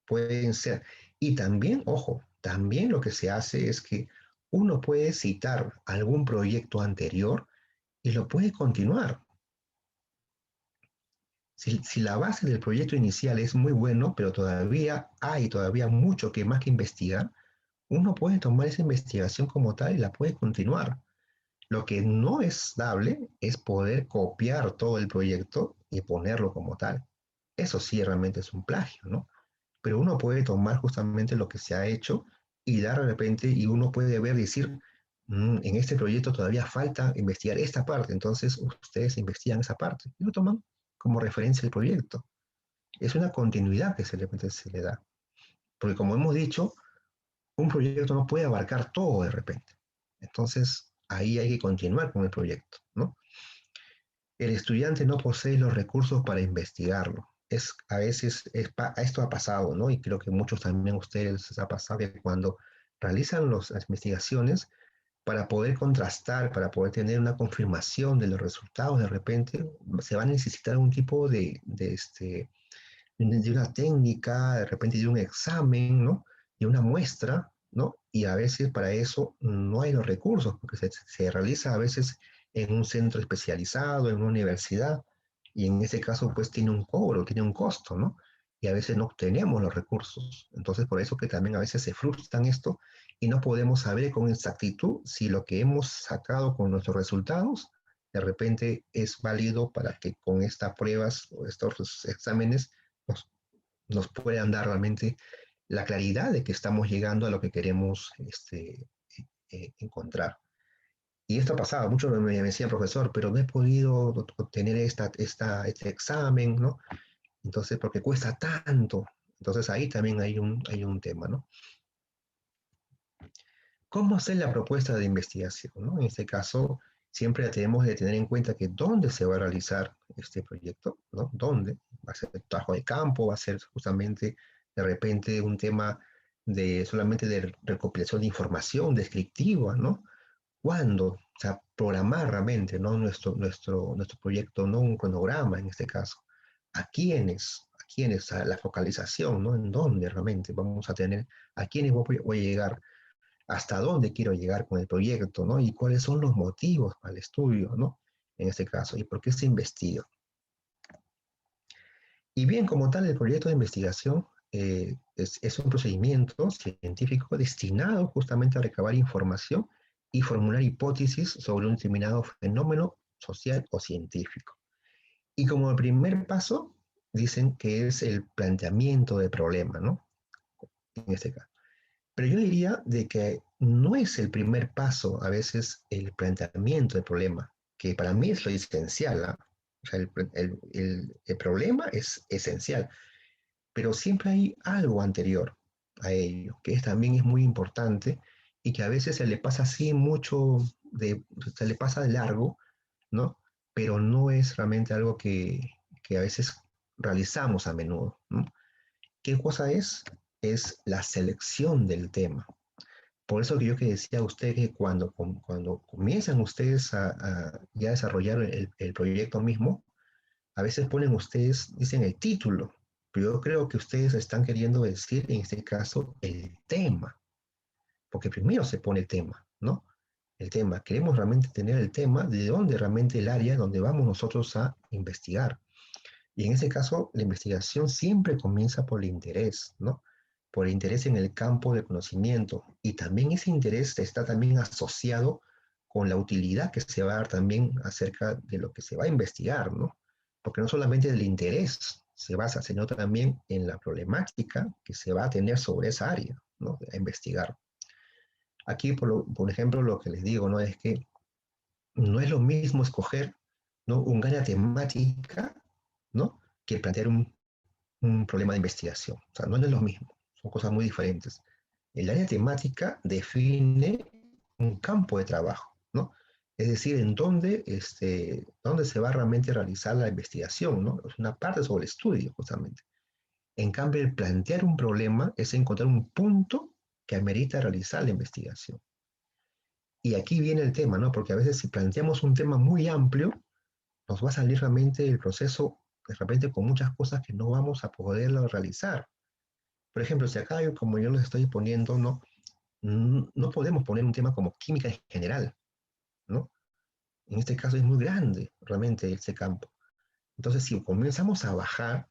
pueden ser. Y también, ojo, también lo que se hace es que uno puede citar algún proyecto anterior y lo puede continuar. Si la base del proyecto inicial es muy bueno, pero todavía mucho que más que investigar, uno puede tomar esa investigación como tal y la puede continuar. Lo que no es dable es poder copiar todo el proyecto y ponerlo como tal. Eso sí realmente es un plagio, ¿no? Pero uno puede tomar justamente lo que se ha hecho y dar de repente, y uno puede ver y decir, en este proyecto todavía falta investigar esta parte, entonces ustedes investigan esa parte y lo toman como referencia al proyecto. Es una continuidad que se le da. Porque como hemos dicho, un proyecto no puede abarcar todo de repente. Entonces, ahí hay que continuar con el proyecto, ¿no? El estudiante no posee los recursos para investigarlo. A veces esto ha pasado, ¿no? Y creo que muchos también a ustedes les ha pasado que cuando realizan las investigaciones, para poder contrastar, para poder tener una confirmación de los resultados, de repente se va a necesitar un tipo de una técnica, de repente de un examen, ¿no? De una muestra, ¿no? Y a veces para eso no hay los recursos, porque se realiza a veces en un centro especializado, en una universidad, y en ese caso pues tiene un cobro, tiene un costo, ¿no? Y a veces no obtenemos los recursos. Entonces por eso que también a veces se frustran esto y no podemos saber con exactitud si lo que hemos sacado con nuestros resultados de repente es válido para que con estas pruebas o estos exámenes nos, nos puedan dar realmente la claridad de que estamos llegando a lo que queremos encontrar. Y esto ha pasado, muchos me decían, profesor, pero no he podido obtener este examen, ¿no? Entonces, porque cuesta tanto. Entonces ahí también hay un tema, ¿no? ¿Cómo hacer la propuesta de investigación, ¿no? En este caso, siempre tenemos de tener en cuenta que dónde se va a realizar este proyecto, ¿no? ¿Dónde? ¿Va a ser trabajo de campo? ¿Va a ser justamente de repente un tema solamente de recopilación de información descriptiva, ¿no? ¿Cuándo? O sea, programar realmente, ¿no? Nuestro proyecto, no un cronograma en este caso. ¿A quiénes? ¿A quiénes? A la focalización, ¿no? ¿En dónde realmente vamos a tener? ¿A quiénes voy a llegar? ¿Hasta dónde quiero llegar con el proyecto, ¿no? Y cuáles son los motivos para el estudio, ¿no? En este caso, y por qué se investiga. Y bien, como tal, el proyecto de investigación es un procedimiento científico destinado justamente a recabar información y formular hipótesis sobre un determinado fenómeno social o científico. Y como el primer paso, dicen que es el planteamiento del problema, ¿no? En este caso. Pero yo diría de que no es el primer paso a veces el planteamiento del problema, que para mí es lo esencial, ¿ah? O sea, el problema es esencial, pero siempre hay algo anterior a ello, que también es muy importante y que a veces se le pasa así mucho, se le pasa de largo, ¿no? Pero no es realmente algo que a veces realizamos a menudo, ¿no? ¿Qué cosa es? Es la selección del tema. Por eso que yo que decía a usted que cuando comienzan ustedes a ya desarrollar el proyecto mismo, a veces ponen ustedes, dicen el título, pero yo creo que ustedes están queriendo decir en este caso el tema, porque primero se pone el tema, ¿no? El tema, queremos realmente tener el tema de dónde realmente el área donde vamos nosotros a investigar. Y en ese caso, la investigación siempre comienza por el interés, ¿no? Por el interés en el campo de conocimiento. Y también ese interés está también asociado con la utilidad que se va a dar también acerca de lo que se va a investigar, ¿no? Porque no solamente el interés se basa, sino también en la problemática que se va a tener sobre esa área, ¿no? A investigar. Aquí, por ejemplo, lo que les digo, ¿no? Es que no es lo mismo escoger, ¿no? Un área temática, ¿no? Que plantear un problema de investigación. O sea, no es lo mismo, son cosas muy diferentes. El área temática define un campo de trabajo, ¿no? Es decir, en dónde se va realmente a realizar la investigación, ¿no? Es una parte sobre el estudio, justamente. En cambio, el plantear un problema es encontrar un punto que amerita realizar la investigación. Y aquí viene el tema, ¿no? Porque a veces si planteamos un tema muy amplio, nos va a salir realmente el proceso de repente con muchas cosas que no vamos a poderlo realizar. Por ejemplo, si acá, como yo les estoy poniendo, ¿no? No podemos poner un tema como química en general, ¿no? En este caso es muy grande realmente ese campo. Entonces, si comenzamos a bajar,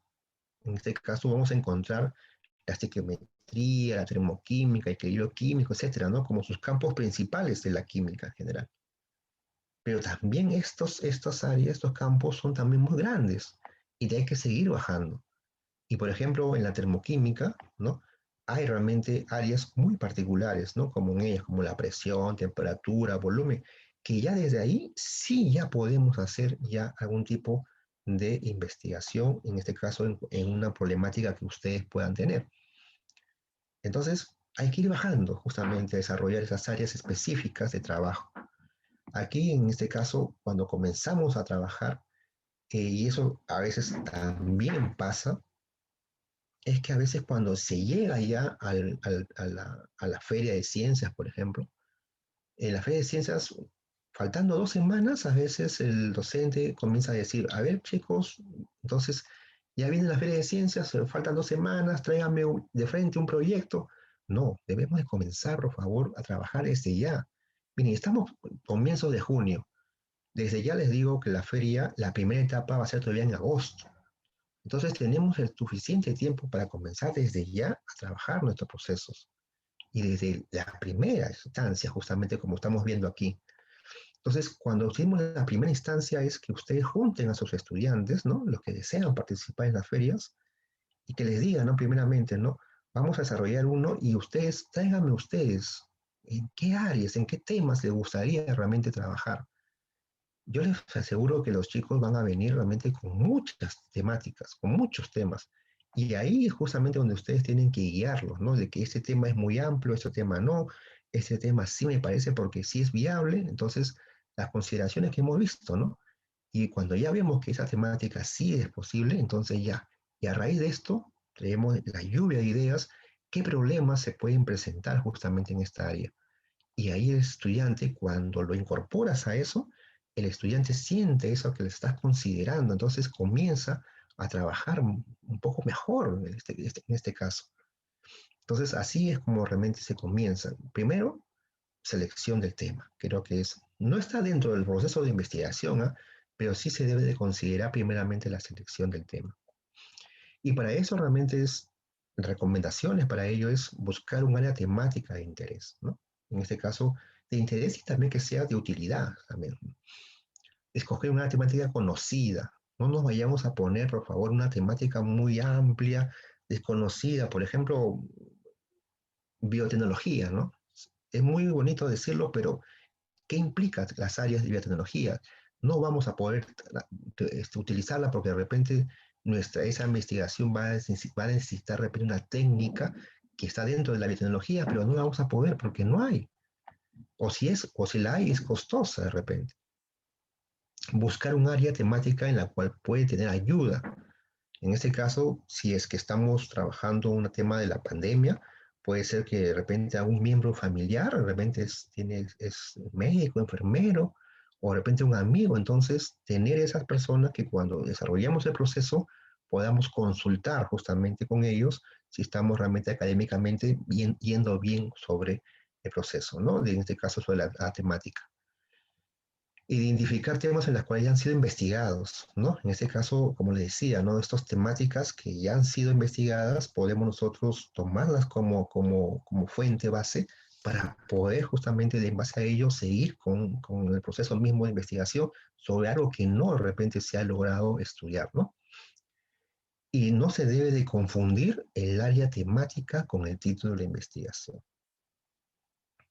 en este caso vamos a encontrar la estequiometría, la termoquímica, el equilibrio químico, etcétera, ¿no? Como sus campos principales de la química en general. Pero también estas áreas, estos campos son también muy grandes y hay que seguir bajando. Y por ejemplo, en la termoquímica, ¿no? Hay realmente áreas muy particulares, ¿no? Como en ellas, como la presión, temperatura, volumen, que ya desde ahí sí ya podemos hacer ya algún tipo de investigación, en este caso en una problemática que ustedes puedan tener. Entonces, hay que ir bajando justamente a desarrollar esas áreas específicas de trabajo. Aquí, en este caso, cuando comenzamos a trabajar, y eso a veces también pasa, es que a veces cuando se llega ya a la feria de ciencias, por ejemplo, en la feria de ciencias, faltando 2 semanas, a veces el docente comienza a decir, a ver chicos, entonces ya viene la feria de ciencias, faltan 2 semanas, tráigame de frente un proyecto. No, debemos de comenzar, por favor, a trabajar desde ya. Miren, estamos comienzos de junio. Desde ya les digo que la feria, la primera etapa va a ser todavía en agosto. Entonces tenemos el suficiente tiempo para comenzar desde ya a trabajar nuestros procesos. Y desde la primera instancia, justamente como estamos viendo aquí. Entonces, cuando decimos la primera instancia es que ustedes junten a sus estudiantes, ¿no? Los que desean participar en las ferias, y que les digan, ¿no? Primeramente, ¿no? Vamos a desarrollar uno y ustedes, tráiganme ustedes en qué áreas, en qué temas les gustaría realmente trabajar. Yo les aseguro que los chicos van a venir realmente con muchas temáticas, con muchos temas. Y ahí es justamente donde ustedes tienen que guiarlos, ¿no? De que este tema es muy amplio, este tema no, este tema sí me parece porque sí es viable. Entonces, las consideraciones que hemos visto, ¿no? Y cuando ya vemos que esa temática sí es posible, entonces ya, y a raíz de esto, tenemos la lluvia de ideas, qué problemas se pueden presentar justamente en esta área. Y ahí el estudiante, cuando lo incorporas a eso, el estudiante siente eso que le estás considerando, entonces comienza a trabajar un poco mejor en este caso. Entonces, así es como realmente se comienza. Primero, selección del tema. Creo que no está dentro del proceso de investigación, ¿eh? Pero sí se debe de considerar primeramente la selección del tema. Y para eso realmente recomendaciones para ello es buscar un área temática de interés, ¿no? En este caso, de interés y también que sea de utilidad también. Escoger una temática conocida. No nos vayamos a poner, por favor, una temática muy amplia, desconocida. Por ejemplo, biotecnología, ¿no? Es muy bonito decirlo, pero ¿qué implica las áreas de biotecnología? No vamos a poder utilizarla porque de repente esa investigación va a necesitar de repente una técnica que está dentro de la biotecnología, pero no la vamos a poder porque no hay. O si la hay, es costosa de repente. Buscar un área temática en la cual puede tener ayuda. En este caso, si es que estamos trabajando un tema de la pandemia, puede ser que de repente a un miembro familiar, de repente es médico, enfermero, o de repente un amigo. Entonces, tener esas personas que cuando desarrollamos el proceso podamos consultar justamente con ellos si estamos realmente académicamente yendo bien sobre el proceso, ¿no? En este caso, sobre la temática. Identificar temas en los cuales ya han sido investigados, ¿no? En este caso, como les decía, ¿no? Estas temáticas que ya han sido investigadas, podemos nosotros tomarlas como fuente base para poder justamente en base a ello seguir con el proceso mismo de investigación sobre algo que no de repente se ha logrado estudiar, ¿no? Y no se debe de confundir el área temática con el título de la investigación,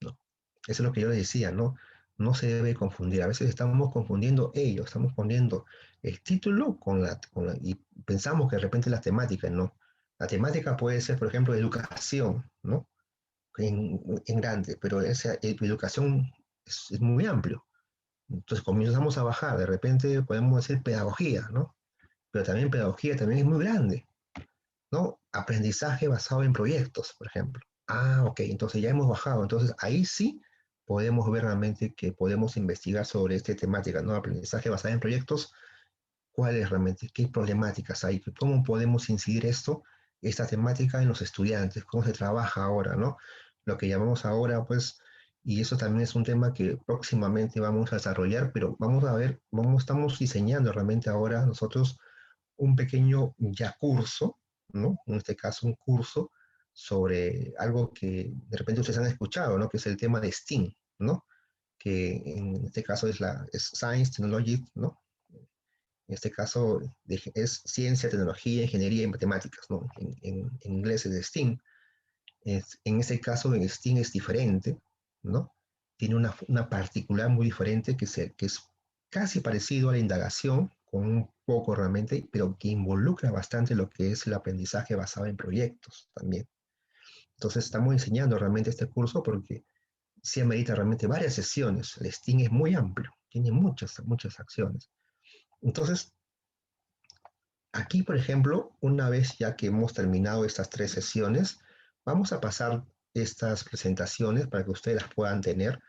¿no? Eso es lo que yo les decía, ¿no? No se debe confundir. A veces estamos confundiendo ellos, estamos confundiendo el título y pensamos que de repente la temática, ¿no? La temática puede ser, por ejemplo, educación, ¿no? En grande, pero esa educación es muy amplio. Entonces comenzamos a bajar, de repente podemos decir pedagogía, ¿no? Pero también pedagogía también es muy grande, ¿no? Aprendizaje basado en proyectos, por ejemplo. Ah, ok, entonces ya hemos bajado. Entonces ahí sí podemos ver realmente que podemos investigar sobre esta temática, ¿no? Aprendizaje basado en proyectos, cuáles realmente, qué problemáticas hay, cómo podemos incidir esta temática en los estudiantes, cómo se trabaja ahora, ¿no? Lo que llamamos ahora, pues, y eso también es un tema que próximamente vamos a desarrollar, pero vamos a ver, estamos diseñando realmente ahora nosotros un pequeño ya curso, ¿no? En este caso, un curso sobre algo que de repente ustedes han escuchado, ¿no? Que es el tema de STEAM, ¿no? Que en este caso es Science, Technology, ¿no? En este caso es ciencia, tecnología, ingeniería y matemáticas, ¿no? En inglés es STEAM. En este caso, en STEAM es diferente, ¿no? Tiene una particular muy diferente que es casi parecido a la indagación, con un poco realmente, pero que involucra bastante lo que es el aprendizaje basado en proyectos también. Entonces, estamos enseñando realmente este curso porque sí amerita realmente varias sesiones. El STEAM es muy amplio, tiene muchas acciones. Entonces, aquí, por ejemplo, una vez ya que hemos terminado estas 3 sesiones, vamos a pasar estas presentaciones para que ustedes las puedan tener.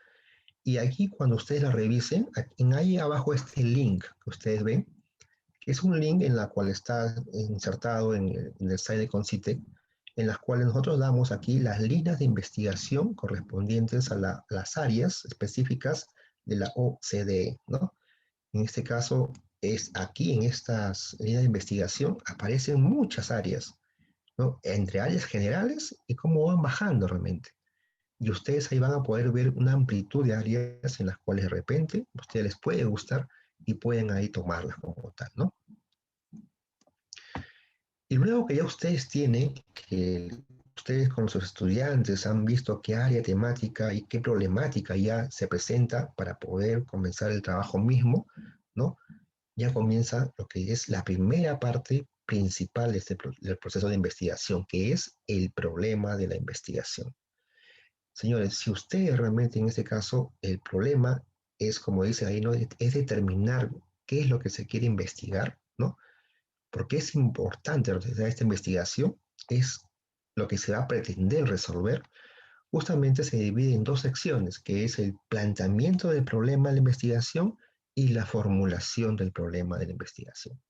Y aquí, cuando ustedes las revisen, ahí abajo este link que ustedes ven, que es un link en la cual está insertado en el site de Concitec, en las cuales nosotros damos aquí las líneas de investigación correspondientes a las áreas específicas de la OCDE, ¿no? En este caso, es aquí en estas líneas de investigación aparecen muchas áreas, ¿no? Entre áreas generales y cómo van bajando realmente. Y ustedes ahí van a poder ver una amplitud de áreas en las cuales de repente a ustedes les puede gustar y pueden ahí tomarlas como tal, ¿no? Y luego que ya ustedes tienen, que ustedes con sus estudiantes han visto qué área temática y qué problemática ya se presenta para poder comenzar el trabajo mismo, ¿no? Ya comienza lo que es la primera parte principal del proceso de investigación, que es el problema de la investigación. Señores, si ustedes realmente en este caso, el problema es, como dice ahí, ¿no? Es determinar qué es lo que se quiere investigar, ¿no? Porque es importante realizar esta investigación, es lo que se va a pretender resolver. Justamente se divide en 2 secciones, que es el planteamiento del problema de la investigación y la formulación del problema de la investigación.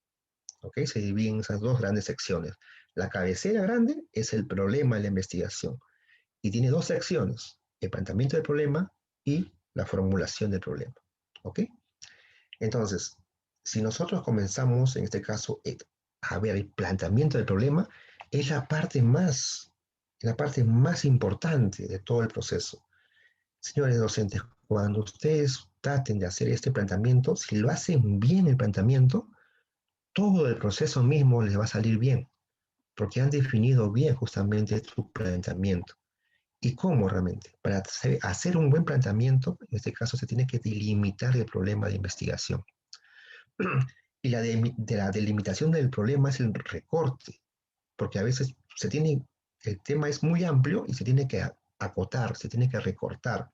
¿Ok? Se dividen en esas 2 grandes secciones. La cabecera grande es el problema de la investigación y tiene 2 secciones, el planteamiento del problema y la formulación del problema. ¿Ok? Entonces, si nosotros comenzamos, en este caso, a ver el planteamiento del problema, es la parte más importante de todo el proceso. Señores docentes, cuando ustedes traten de hacer este planteamiento, si lo hacen bien el planteamiento, todo el proceso mismo les va a salir bien, porque han definido bien justamente su planteamiento. ¿Y cómo realmente? Para hacer un buen planteamiento, en este caso se tiene que delimitar el problema de investigación. Y de la delimitación del problema es el recorte, porque a veces el tema es muy amplio y se tiene que acotar, se tiene que recortar.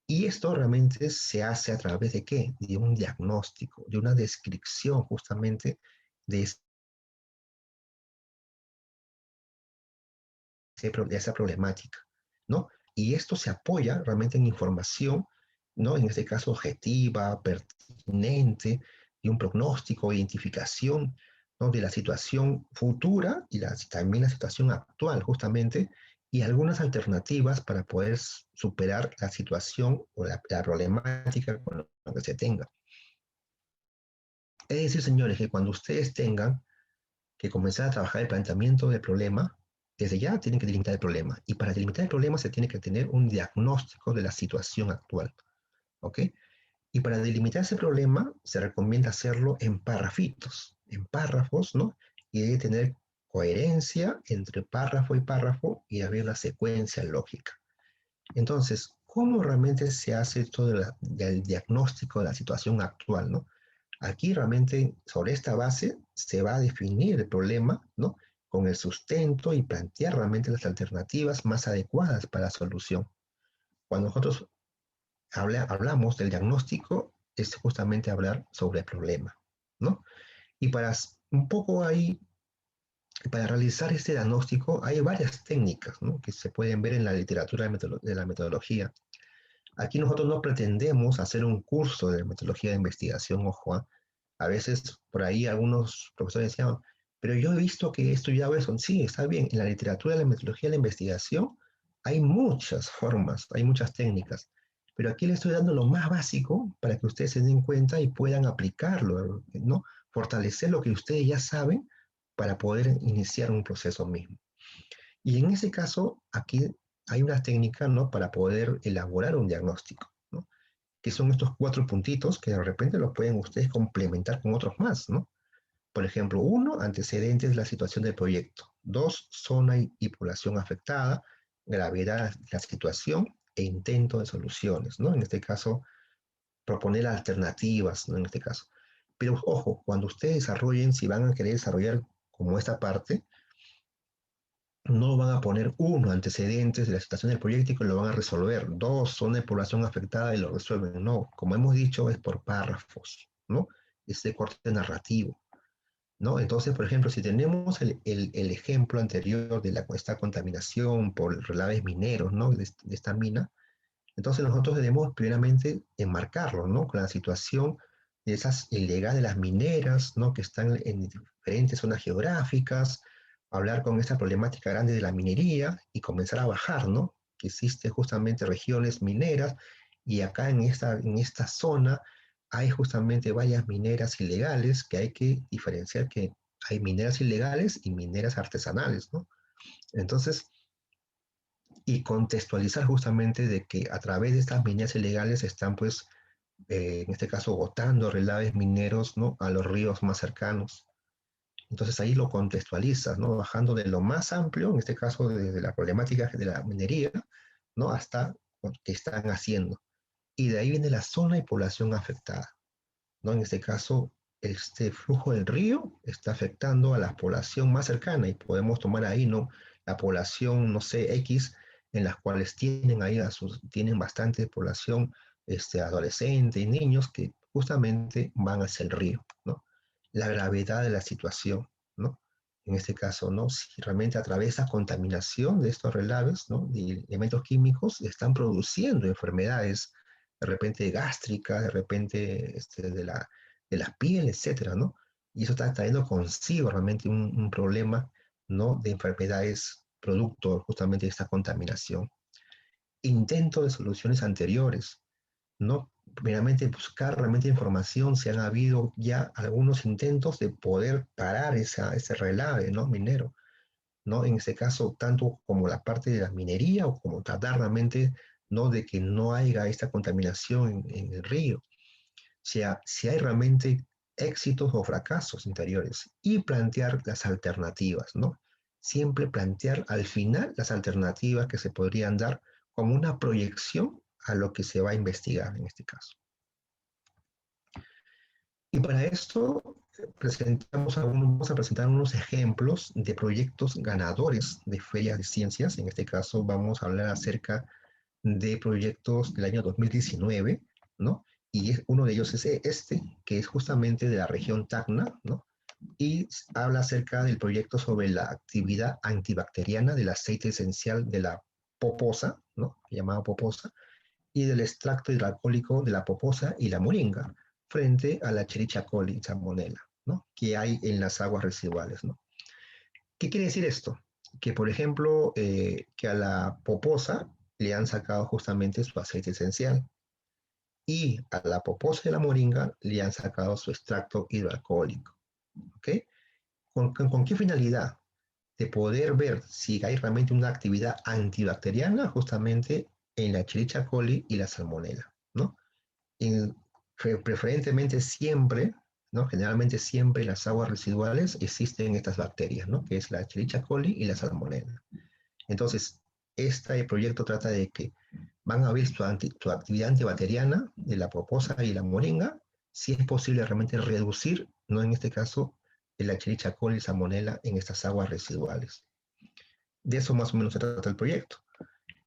Y esto realmente se hace a través de ¿qué? De un diagnóstico, de una descripción justamente de de esa problemática, ¿no? Y esto se apoya realmente en información, ¿no? En este caso objetiva, pertinente, y un pronóstico, identificación, ¿no? De la situación futura y también la situación actual, justamente, y algunas alternativas para poder superar la situación o la problemática con la que se tenga. Es decir, señores, que cuando ustedes tengan que comenzar a trabajar el planteamiento del problema, desde ya tienen que delimitar el problema. Y para delimitar el problema se tiene que tener un diagnóstico de la situación actual. ¿Ok? Y para delimitar ese problema se recomienda hacerlo en párrafitos, en párrafos, ¿no? Y debe tener coherencia entre párrafo y haber una secuencia lógica. Entonces, ¿cómo realmente se hace todo el diagnóstico de la situación actual, ¿no? Aquí realmente sobre esta base se va a definir el problema, ¿no? Con el sustento y plantear realmente las alternativas más adecuadas para la solución. Cuando nosotros hablamos del diagnóstico, es justamente hablar sobre el problema, ¿no? Y para un poco ahí, para realizar este diagnóstico, hay varias técnicas, ¿no? Que se pueden ver en la literatura de la metodología. Aquí nosotros no pretendemos hacer un curso de metodología de investigación, ojo, ¿ah? A veces por ahí algunos profesores decían, pero yo he visto que he estudiado eso. Sí, está bien, en la literatura de la metodología de la investigación hay muchas formas, hay muchas técnicas, pero aquí le estoy dando lo más básico para que ustedes se den cuenta y puedan aplicarlo, ¿no? Fortalecer lo que ustedes ya saben para poder iniciar un proceso mismo. Y en ese caso, aquí hay una técnica, ¿no? Para poder elaborar un diagnóstico, ¿no? Que son estos 4 puntitos que de repente los pueden ustedes complementar con otros más, ¿no? Por ejemplo, 1, antecedentes de la situación del proyecto. 2, zona y población afectada, gravedad de la situación e intento de soluciones, ¿no? En este caso, proponer alternativas, ¿no? En este caso. Pero ojo, cuando ustedes desarrollen, si van a querer desarrollar como esta parte, no van a poner 1, antecedentes de la situación del proyecto y que lo van a resolver. 2, zona de población afectada y lo resuelven. No, como hemos dicho, es por párrafos, ¿no? Es de corte narrativo, ¿no? Entonces, por ejemplo, si tenemos el ejemplo anterior de esta contaminación por relaves mineros, ¿no? De esta mina, entonces nosotros debemos primeramente enmarcarlo, ¿no? Con la situación de esas ilegales, de las mineras, ¿no? Que están en diferentes zonas geográficas, hablar con esta problemática grande de la minería y comenzar a bajar, ¿no? Que existen justamente regiones mineras y acá en esta zona hay justamente varias mineras ilegales que hay que diferenciar que hay mineras ilegales y mineras artesanales, ¿no? Entonces, y contextualizar justamente de que a través de estas mineras ilegales están, pues, en este caso, botando relaves mineros, ¿no? A los ríos más cercanos. Entonces ahí lo contextualizas, ¿no? Bajando de lo más amplio, en este caso desde la problemática de la minería, ¿no? Hasta lo que están haciendo. Y de ahí viene la zona y población afectada, ¿no? En este caso, este flujo del río está afectando a la población más cercana y podemos tomar ahí, ¿no? La población, no sé, X, en las cuales tienen ahí tienen bastante población adolescente y niños que justamente van hacia el río, ¿no? La gravedad de la situación, ¿no? En este caso, ¿no? Si realmente a través de esa contaminación de estos relaves, ¿no? De elementos químicos, están produciendo enfermedades de repente gástrica, de repente de la piel, etcétera, ¿no? Y eso está trayendo consigo realmente un problema, ¿no? De enfermedades producto justamente de esta contaminación. Intento de soluciones anteriores, ¿no? Primeramente buscar realmente información, si han habido ya algunos intentos de poder parar ese relave, ¿no? Minero, ¿no? En este caso, tanto como la parte de la minería o como tratar realmente, ¿no? De que no haya esta contaminación en el río. O sea, si hay realmente éxitos o fracasos interiores y plantear las alternativas, ¿no? Siempre plantear al final las alternativas que se podrían dar como una proyección a lo que se va a investigar en este caso. Y para esto vamos a presentar unos ejemplos de proyectos ganadores de ferias de ciencias. En este caso vamos a hablar acerca de proyectos del año 2019, ¿no? Y uno de ellos es este, que es justamente de la región Tacna, ¿no? Y habla acerca del proyecto sobre la actividad antibacteriana del aceite esencial de la poposa, ¿no? Llamada poposa, y del extracto hidroalcohólico de la poposa y la moringa, frente a la Escherichia coli salmonella, ¿no? Que hay en las aguas residuales, ¿no? ¿Qué quiere decir esto? Que, por ejemplo, que a la poposa le han sacado justamente su aceite esencial y a la poposa y la moringa le han sacado su extracto hidroalcohólico. ¿Ok? ¿Con qué finalidad? De poder ver si hay realmente una actividad antibacteriana justamente en la Escherichia coli y la salmonella, ¿no? En, preferentemente siempre, ¿no? Generalmente siempre en las aguas residuales existen estas bacterias, ¿no? Que es la Escherichia coli y la salmonella. Entonces, este proyecto trata de que van a ver su actividad antibacteriana de la poposa y la moringa, si es posible realmente reducir, no en este caso, el Escherichia coli y Salmonella en estas aguas residuales. De eso más o menos se trata el proyecto.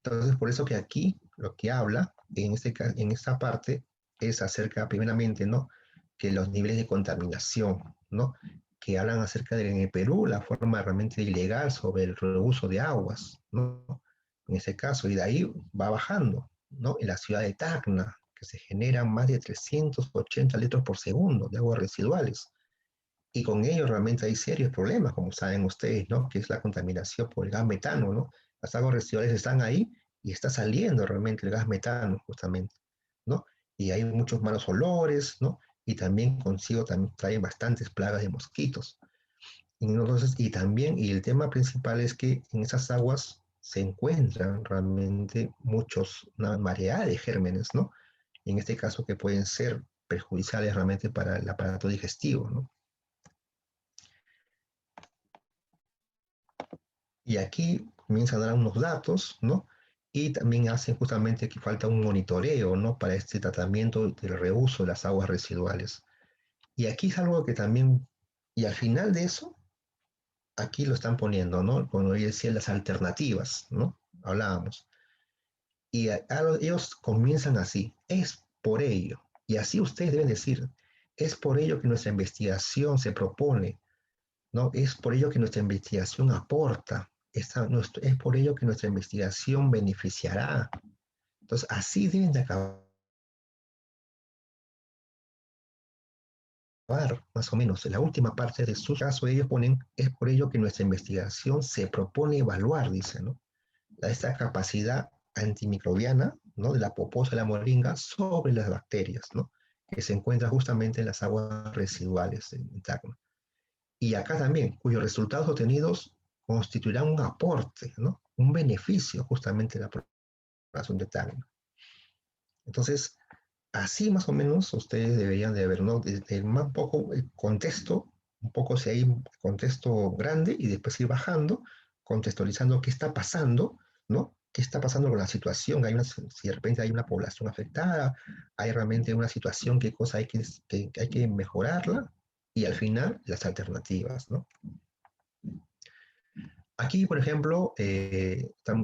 Entonces, por eso que aquí lo que habla en esta parte es acerca, primeramente, ¿no? Que los niveles de contaminación, ¿no? Que hablan acerca de en el Perú la forma realmente ilegal sobre el reuso de aguas, ¿no? En ese caso, y de ahí va bajando, ¿no? En la ciudad de Tacna, que se generan más de 380 litros por segundo de aguas residuales. Y con ello realmente hay serios problemas, como saben ustedes, ¿no? Que es la contaminación por el gas metano, ¿no? Las aguas residuales están ahí y está saliendo realmente el gas metano, justamente, ¿no? Y hay muchos malos olores, ¿no? Y también consigo también trae bastantes plagas de mosquitos. Y entonces, y también, y el tema principal es que en esas aguas se encuentran realmente una variedad de gérmenes, ¿no? En este caso que pueden ser perjudiciales realmente para el aparato digestivo, ¿no? Y aquí comienzan a dar unos datos, ¿no? Y también hacen justamente que falta un monitoreo, ¿no? Para este tratamiento del reuso de las aguas residuales. Y aquí es algo que también, y al final de eso, aquí lo están poniendo, ¿no? Cuando yo decía las alternativas, ¿no? Hablábamos. Y ellos comienzan así, es por ello, y así ustedes deben decir, es por ello que nuestra investigación se propone, ¿no? Es por ello que nuestra investigación aporta, es por ello que nuestra investigación beneficiará. Entonces, así deben de acabar, más o menos. En la última parte de su caso, ellos ponen, es por ello que nuestra investigación se propone evaluar, dice, ¿no? Esta capacidad antimicrobiana, ¿no? De la poposa y la moringa sobre las bacterias, ¿no? Que se encuentra justamente en las aguas residuales en Tacna. Y acá también, cuyos resultados obtenidos constituirán un aporte, ¿no? Un beneficio justamente de la población de Tacna. Entonces, así más o menos ustedes deberían de ver, ¿no? Desde el más poco el contexto, un poco si hay un contexto grande y después ir bajando, contextualizando qué está pasando, ¿no? ¿Qué está pasando con la situación? Si de repente hay una población afectada, hay realmente una situación, qué cosa que hay que mejorarla y al final las alternativas, ¿no? Aquí, por ejemplo,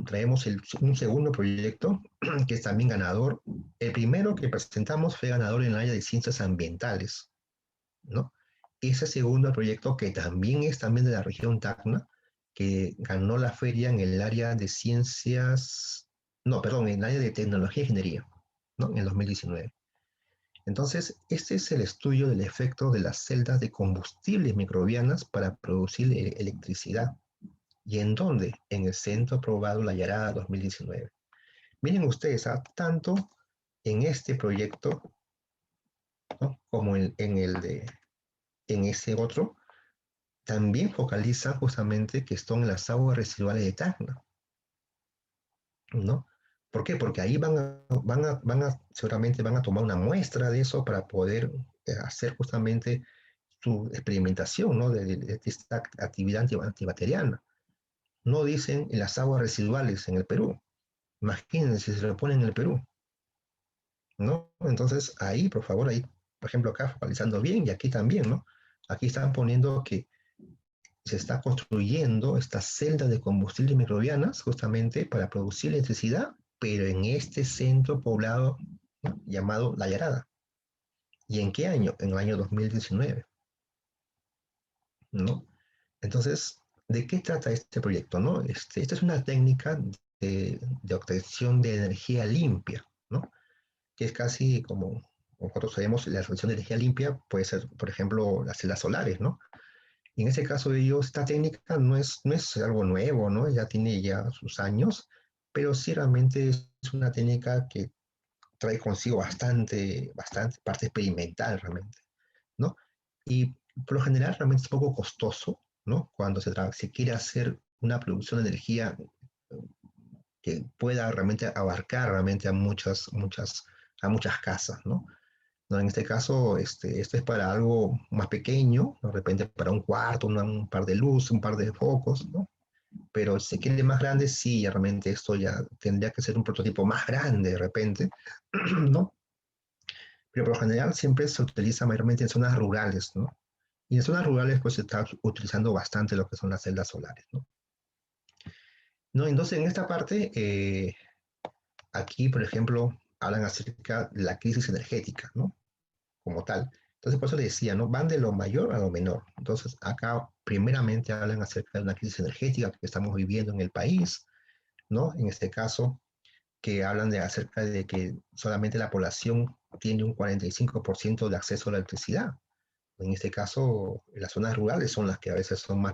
traemos un segundo proyecto que es también ganador. El primero que presentamos fue ganador en el área de ciencias ambientales, ¿no? Ese segundo proyecto que también es también de la región Tacna, que ganó la feria en el área de ciencias, no, perdón, en el área de tecnología e ingeniería, ¿no? En el 2019. Entonces, este es el estudio del efecto de las celdas de combustibles microbianas para producir electricidad. ¿Y en dónde? En el Centro Aprobado La Yarada 2019. Miren ustedes, tanto en este proyecto, ¿no? Como en ese otro, también focalizan justamente que están en las aguas residuales de Tacna, ¿no? ¿Por qué? Porque ahí seguramente van a tomar una muestra de eso para poder hacer justamente su experimentación, ¿no? De esta actividad antibacteriana. No dicen en las aguas residuales en el Perú. Imagínense si se lo ponen en el Perú, ¿no? Entonces ahí, por favor, ahí, por ejemplo, acá focalizando bien y aquí también, ¿no? Aquí están poniendo que se está construyendo estas celdas de combustibles microbianas justamente para producir electricidad, pero en este centro poblado, ¿no? Llamado La Yarada. ¿Y en qué año? En el año 2019, ¿no? Entonces, ¿de qué trata este proyecto, no? Esta es una técnica de obtención de energía limpia, ¿no? Que es casi como nosotros sabemos, la obtención de energía limpia puede ser, por ejemplo, las celdas solares, ¿no? Y en ese caso de ellos, esta técnica no es algo nuevo, ¿no? Ya tiene ya sus años, pero sí realmente es una técnica que trae consigo bastante parte experimental realmente, ¿no? Y por lo general realmente es poco costoso, ¿no? Cuando se quiere hacer una producción de energía que pueda realmente abarcar realmente a muchas casas, ¿no? No, en este caso, esto es para algo más pequeño, ¿no? De repente para un cuarto, un par de luces, un par de focos, ¿no? pero si se quiere más grande, sí, realmente esto ya tendría que ser un prototipo más grande de repente, ¿no? Pero por lo general siempre se utiliza mayormente en zonas rurales, ¿no? Y en zonas rurales pues se está utilizando bastante lo que son las celdas solares, ¿no? ¿No? Entonces en esta parte, aquí por ejemplo, hablan acerca de la crisis energética, ¿no? Como tal. Entonces por eso le decía, ¿no? Van de lo mayor a lo menor. Entonces acá primeramente hablan acerca de una crisis energética que estamos viviendo en el país, ¿no? En este caso, que hablan de acerca de que solamente la población tiene un 45% de acceso a la electricidad. En este caso, las zonas rurales son las que a veces son más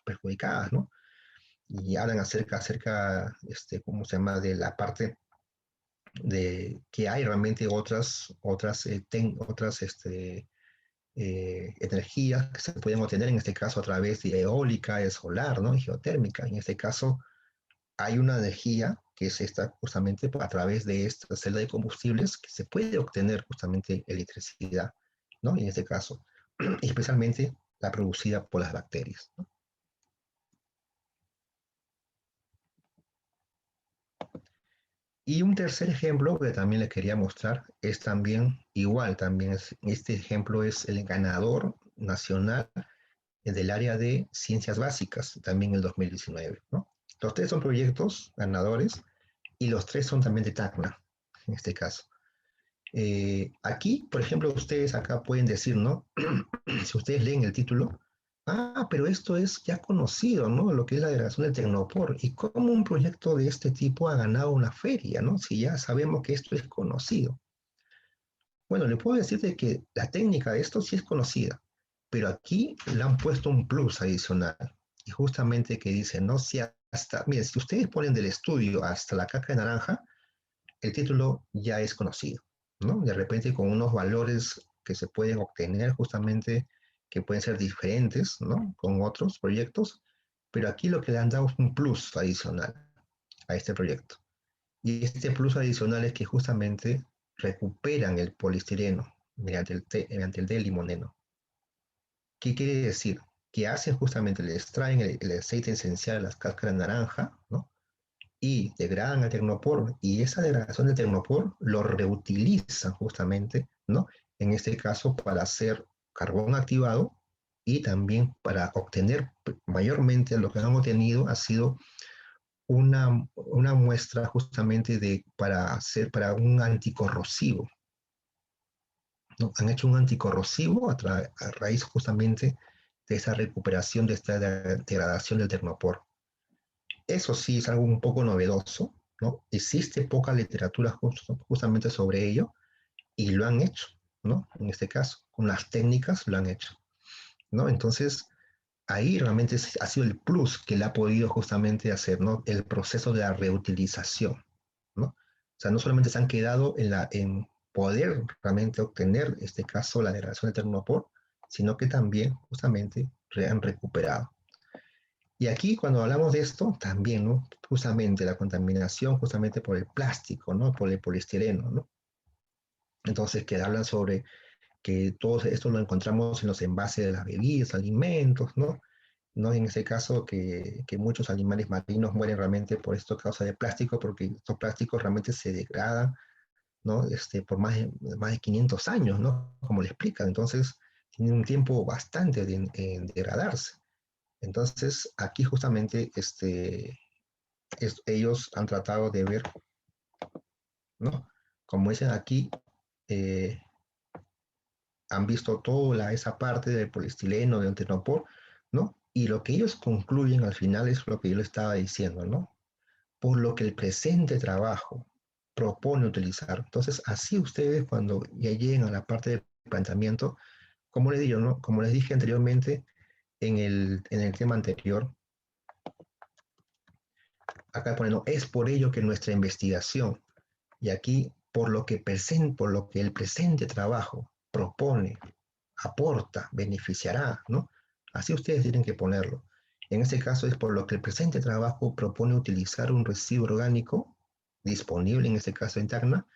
perjudicadas, ¿no? Y hablan ¿cómo se llama?, de la parte de que hay realmente otras energías que se pueden obtener, en este caso a través de eólica, de solar, ¿no? Y geotérmica. En este caso, hay una energía que es esta justamente a través de esta celda de combustibles que se puede obtener justamente electricidad, ¿no? Y en este caso, especialmente la producida por las bacterias, ¿no? Y un tercer ejemplo que también le quería mostrar es también igual, este ejemplo es el ganador nacional del área de ciencias básicas, también en el 2019, ¿no? Los tres son proyectos ganadores y los tres son también de Tacna, en este caso. Aquí, por ejemplo, ustedes acá pueden decir, ¿no? Si ustedes leen el título, pero esto es ya conocido, ¿no? Lo que es la delegación del Tecnopor. ¿Y cómo un proyecto de este tipo ha ganado una feria, ¿no? Si ya sabemos que esto es conocido. Bueno, le puedo decir de que la técnica de esto sí es conocida, pero aquí le han puesto un plus adicional. Y justamente que dice, ¿no? Si hasta, miren, si ustedes ponen del estudio hasta la caca de naranja, el título ya es conocido, ¿no? De repente con unos valores que se pueden obtener justamente, que pueden ser diferentes, ¿no? Con otros proyectos, pero aquí lo que le han dado es un plus adicional a este proyecto. Y este plus adicional es que justamente recuperan el polistireno mediante el D-limoneno. ¿Qué quiere decir? Que hacen justamente, le extraen el aceite esencial de las cáscaras de naranja, ¿no? Y degradan el tecnopor y esa degradación del tecnopor lo reutilizan justamente, ¿no? En este caso para hacer carbón activado y también para obtener, mayormente lo que han obtenido ha sido una muestra justamente para un anticorrosivo, ¿no? Han hecho un anticorrosivo a raíz justamente de esa recuperación de esta degradación del tecnopor. Eso sí es algo un poco novedoso, ¿no? Existe poca literatura justamente sobre ello y lo han hecho, ¿no? En este caso, con las técnicas lo han hecho, ¿no? Entonces, ahí realmente ha sido el plus que le ha podido justamente hacer, ¿no? El proceso de la reutilización, ¿no? O sea, no solamente se han quedado en poder realmente obtener, en este caso, la degradación del tecnopor, sino que también justamente han recuperado. Y aquí cuando hablamos de esto, también, ¿no? Justamente la contaminación, justamente por el plástico, ¿no? Por el poliestireno, ¿no? Entonces, que hablan sobre que todo esto lo encontramos en los envases de las bebidas, alimentos, ¿no? No en ese caso que muchos animales marinos mueren realmente por esto causa de plástico, porque estos plásticos realmente se degradan, ¿no? Por más de 500 años, ¿no? Como le explican. Entonces, tienen un tiempo bastante en degradarse. Entonces, aquí justamente ellos han tratado de ver, ¿no? Como dicen aquí, eh, han visto toda esa parte del poliestireno, del tenopor, ¿no? Y lo que ellos concluyen al final es lo que yo le estaba diciendo, ¿no? Por lo que el presente trabajo propone utilizar. Entonces, así ustedes cuando ya lleguen a la parte del planteamiento, como les digo, ¿no? Como les dije anteriormente en el tema anterior, acá pone, no, es por ello que nuestra investigación, y aquí, por lo que el presente trabajo propone, aporta, beneficiará, ¿no? Así ustedes tienen que ponerlo. En este caso es por lo que el presente trabajo propone utilizar un residuo orgánico disponible, en este caso en Tacna,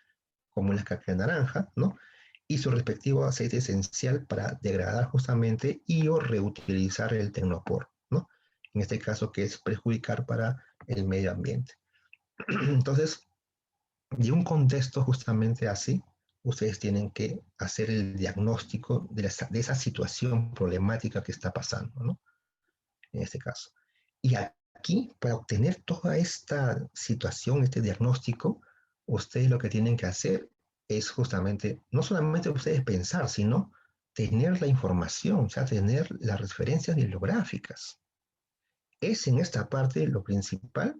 como la caca de naranja, ¿no? Y su respectivo aceite esencial para degradar justamente y o reutilizar el tecnopor, ¿no? en este caso que es perjudicar para el medio ambiente. Entonces, de un contexto justamente así, ustedes tienen que hacer el diagnóstico de esa situación problemática que está pasando, ¿no? En este caso. Y aquí, para obtener toda esta situación, este diagnóstico, ustedes lo que tienen que hacer es justamente, no solamente ustedes pensar, sino tener la información, o sea, tener las referencias bibliográficas. Es en esta parte lo principal,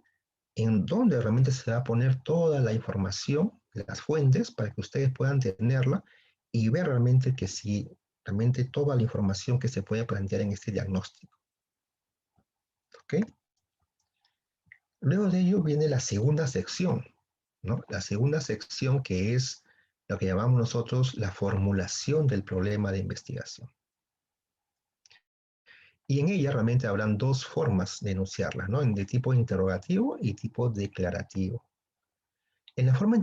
en donde realmente se va a poner toda la información, las fuentes, para que ustedes puedan tenerla y ver realmente que si realmente toda la información que se puede plantear en este diagnóstico. ¿Ok? Luego de ello viene la segunda sección, ¿no? La segunda sección que es lo que llamamos nosotros la formulación del problema de investigación. Y en ella realmente habrán dos formas de enunciarla, ¿no? De tipo interrogativo y tipo declarativo. En la forma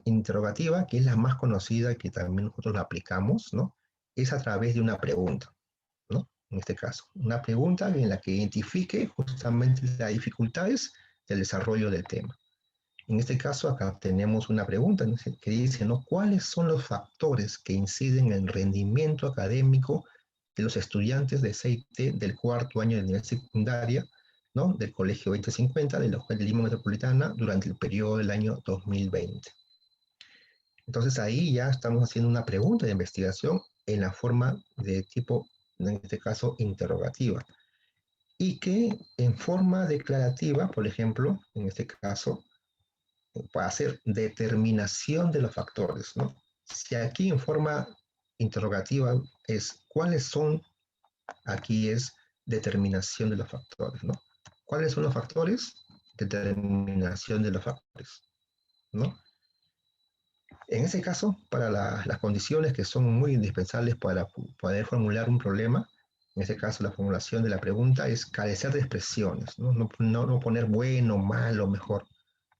interrogativa, que es la más conocida y que también nosotros la aplicamos, ¿no? Es a través de una pregunta, ¿no? En este caso, una pregunta en la que identifique justamente las dificultades del desarrollo del tema. En este caso, acá tenemos una pregunta que dice, ¿no? ¿Cuáles son los factores que inciden en el rendimiento académico de los estudiantes de CIT del cuarto año de nivel secundaria, ¿no? Del Colegio 2050 de la Escuela de Lima Metropolitana durante el periodo del año 2020? Entonces ahí ya estamos haciendo una pregunta de investigación en la forma de tipo, en este caso, interrogativa. Y que en forma declarativa, por ejemplo, en este caso, para hacer determinación de los factores, ¿no? Si aquí en forma interrogativa es cuáles son, aquí es determinación de los factores, ¿no? ¿Cuáles son los factores? Determinación de los factores, ¿no? En ese caso, para las condiciones que son muy indispensables para poder formular un problema, en este caso la formulación de la pregunta es carecer de expresiones, ¿no? No poner bueno, malo, mejor,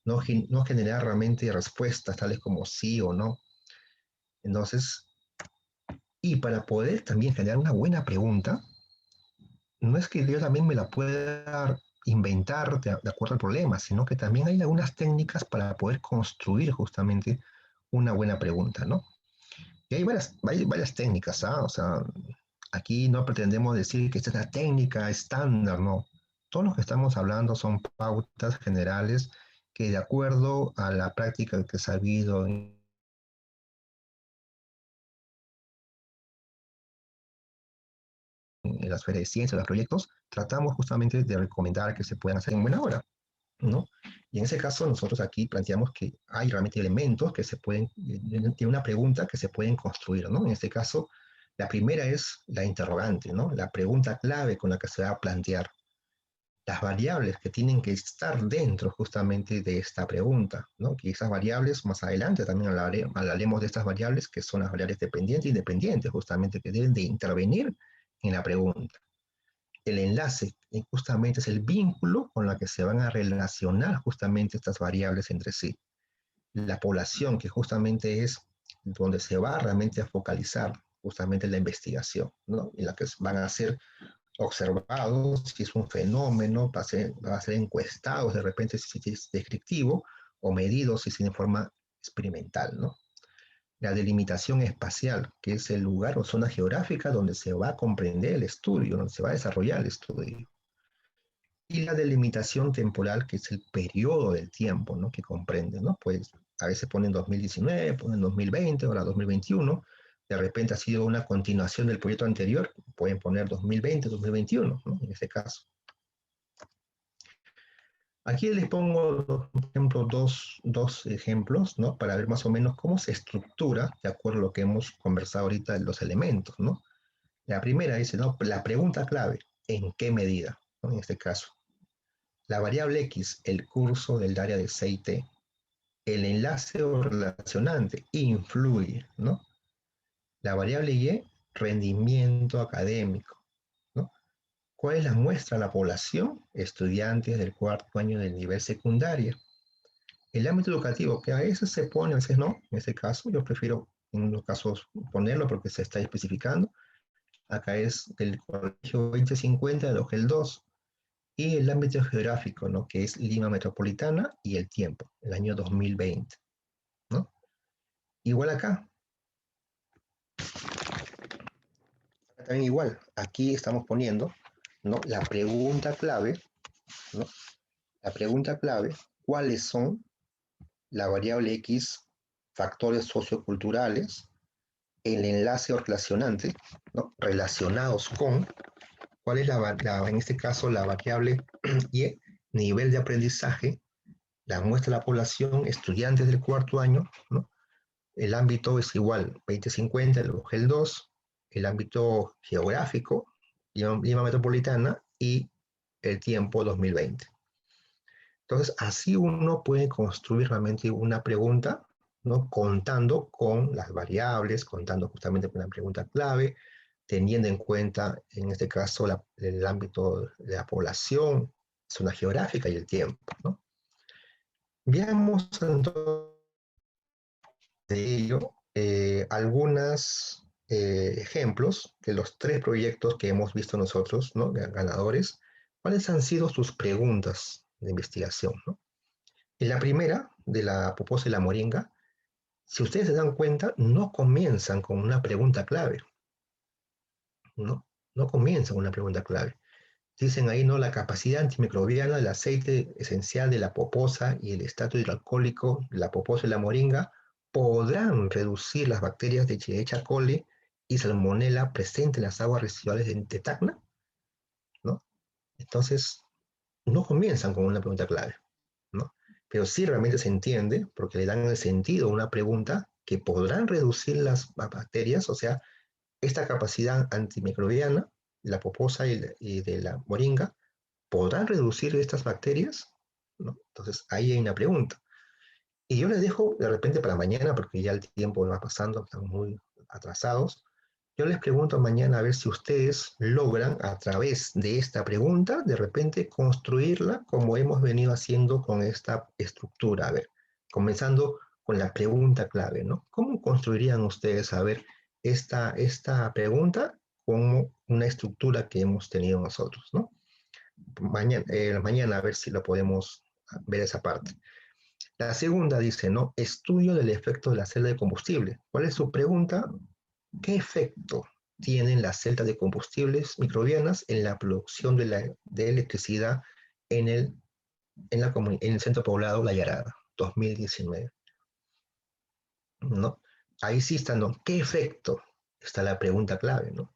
no generar realmente respuestas tales como sí o no. Entonces, y para poder también generar una buena pregunta, no es que yo también me la pueda inventar de acuerdo al problema, sino que también hay algunas técnicas para poder construir justamente una buena pregunta, ¿no? Y hay varias técnicas, ¿ah? O sea, aquí no pretendemos decir que esta es la técnica estándar, no. Todo lo que estamos hablando son pautas generales que de acuerdo a la práctica que se ha habido en la esfera de ciencia, los proyectos, tratamos justamente de recomendar que se puedan hacer en buena hora, ¿no? Y en ese caso nosotros aquí planteamos que hay realmente elementos que se pueden, tiene una pregunta que se pueden construir, ¿no? En este caso, la primera es la interrogante, ¿no? La pregunta clave con la que se va a plantear las variables que tienen que estar dentro justamente de esta pregunta, ¿no? Que esas variables, más adelante también hablaremos de estas variables que son las variables dependientes e independientes, justamente que deben de intervenir en la pregunta. El enlace justamente es el vínculo con la que se van a relacionar justamente estas variables entre sí. La población, que justamente es donde se va realmente a focalizar justamente la investigación, ¿no? En la que van a ser observados si es un fenómeno, va a ser encuestados de repente si es descriptivo o medidos si es en forma experimental, ¿no? La delimitación espacial, que es el lugar o zona geográfica donde se va a comprender el estudio, donde se va a desarrollar el estudio. Y la delimitación temporal, que es el periodo del tiempo, ¿no? Que comprende, ¿no? Pues a veces ponen 2019, ponen 2020, ahora 2021. De repente ha sido una continuación del proyecto anterior, pueden poner 2020, 2021, ¿no? En este caso. Aquí les pongo, por ejemplo, dos ejemplos, ¿no? Para ver más o menos cómo se estructura, de acuerdo a lo que hemos conversado ahorita, los elementos, ¿no? La primera dice, ¿no? La pregunta clave, ¿en qué medida? ¿No? En este caso. La variable X, el curso del área de CIT, el enlace o relacionante, influye, ¿no? La variable Y, rendimiento académico, ¿no? ¿Cuál es la muestra a la población? Estudiantes del cuarto año del nivel secundario. El ámbito educativo, que a veces se pone, a veces no. En este caso, yo prefiero en unos casos ponerlo porque se está especificando. Acá es del colegio 2050 de OGEL 2. y el ámbito geográfico, ¿no? Que es Lima Metropolitana y el tiempo, el año 2020, ¿no? Igual acá, también igual, aquí estamos poniendo, ¿no? La pregunta clave, ¿no? La pregunta clave, ¿cuáles son la variable X, factores socioculturales, el enlace o relacionante, ¿no? Relacionados con, ¿cuál es en este caso la variable Y, nivel de aprendizaje, la muestra de la población, estudiantes del cuarto año, ¿no? El ámbito es igual, 2050, el OGEL 2, el ámbito geográfico, Lima Metropolitana y el tiempo 2020. Entonces, así uno puede construir realmente una pregunta, ¿no? Contando con las variables, contando justamente con la pregunta clave, teniendo en cuenta, en este caso, el ámbito de la población, zona geográfica y el tiempo, ¿no? Veamos entonces de ello algunos ejemplos de los tres proyectos que hemos visto nosotros, ¿no? Ganadores. ¿Cuáles han sido sus preguntas de investigación, ¿no? En la primera, de la poposa y la moringa, si ustedes se dan cuenta, no comienzan con una pregunta clave, ¿no? No comienzan con una pregunta clave. Dicen ahí, ¿no? La capacidad antimicrobiana del aceite esencial de la poposa y el estatus hidroalcohólico de la poposa y la moringa podrán reducir las bacterias de Escherichia coli y Salmonella presentes en las aguas residuales de Tacna, ¿no? Entonces, no comienzan con una pregunta clave, ¿no? Pero sí realmente se entiende, porque le dan el sentido a una pregunta, que podrán reducir las bacterias, o sea, esta capacidad antimicrobiana, la poposa y de la moringa, ¿podrán reducir estas bacterias? ¿No? Entonces, ahí hay una pregunta. Y yo les dejo de repente para mañana, porque ya el tiempo va pasando, estamos muy atrasados. Yo les pregunto mañana a ver si ustedes logran, a través de esta pregunta, de repente construirla como hemos venido haciendo con esta estructura. A ver, comenzando con la pregunta clave, ¿no? ¿Cómo construirían ustedes, a ver, esta pregunta como una estructura que hemos tenido nosotros, ¿no? Mañana a ver si lo podemos ver esa parte. La segunda dice, ¿no? Estudio del efecto de la celda de combustible. ¿Cuál es su pregunta? ¿Qué efecto tienen las celdas de combustibles microbianas en la producción de electricidad en en el centro poblado La Yarada, 2019? ¿No? Ahí sí está, ¿no? ¿Qué efecto? Está la pregunta clave, ¿no?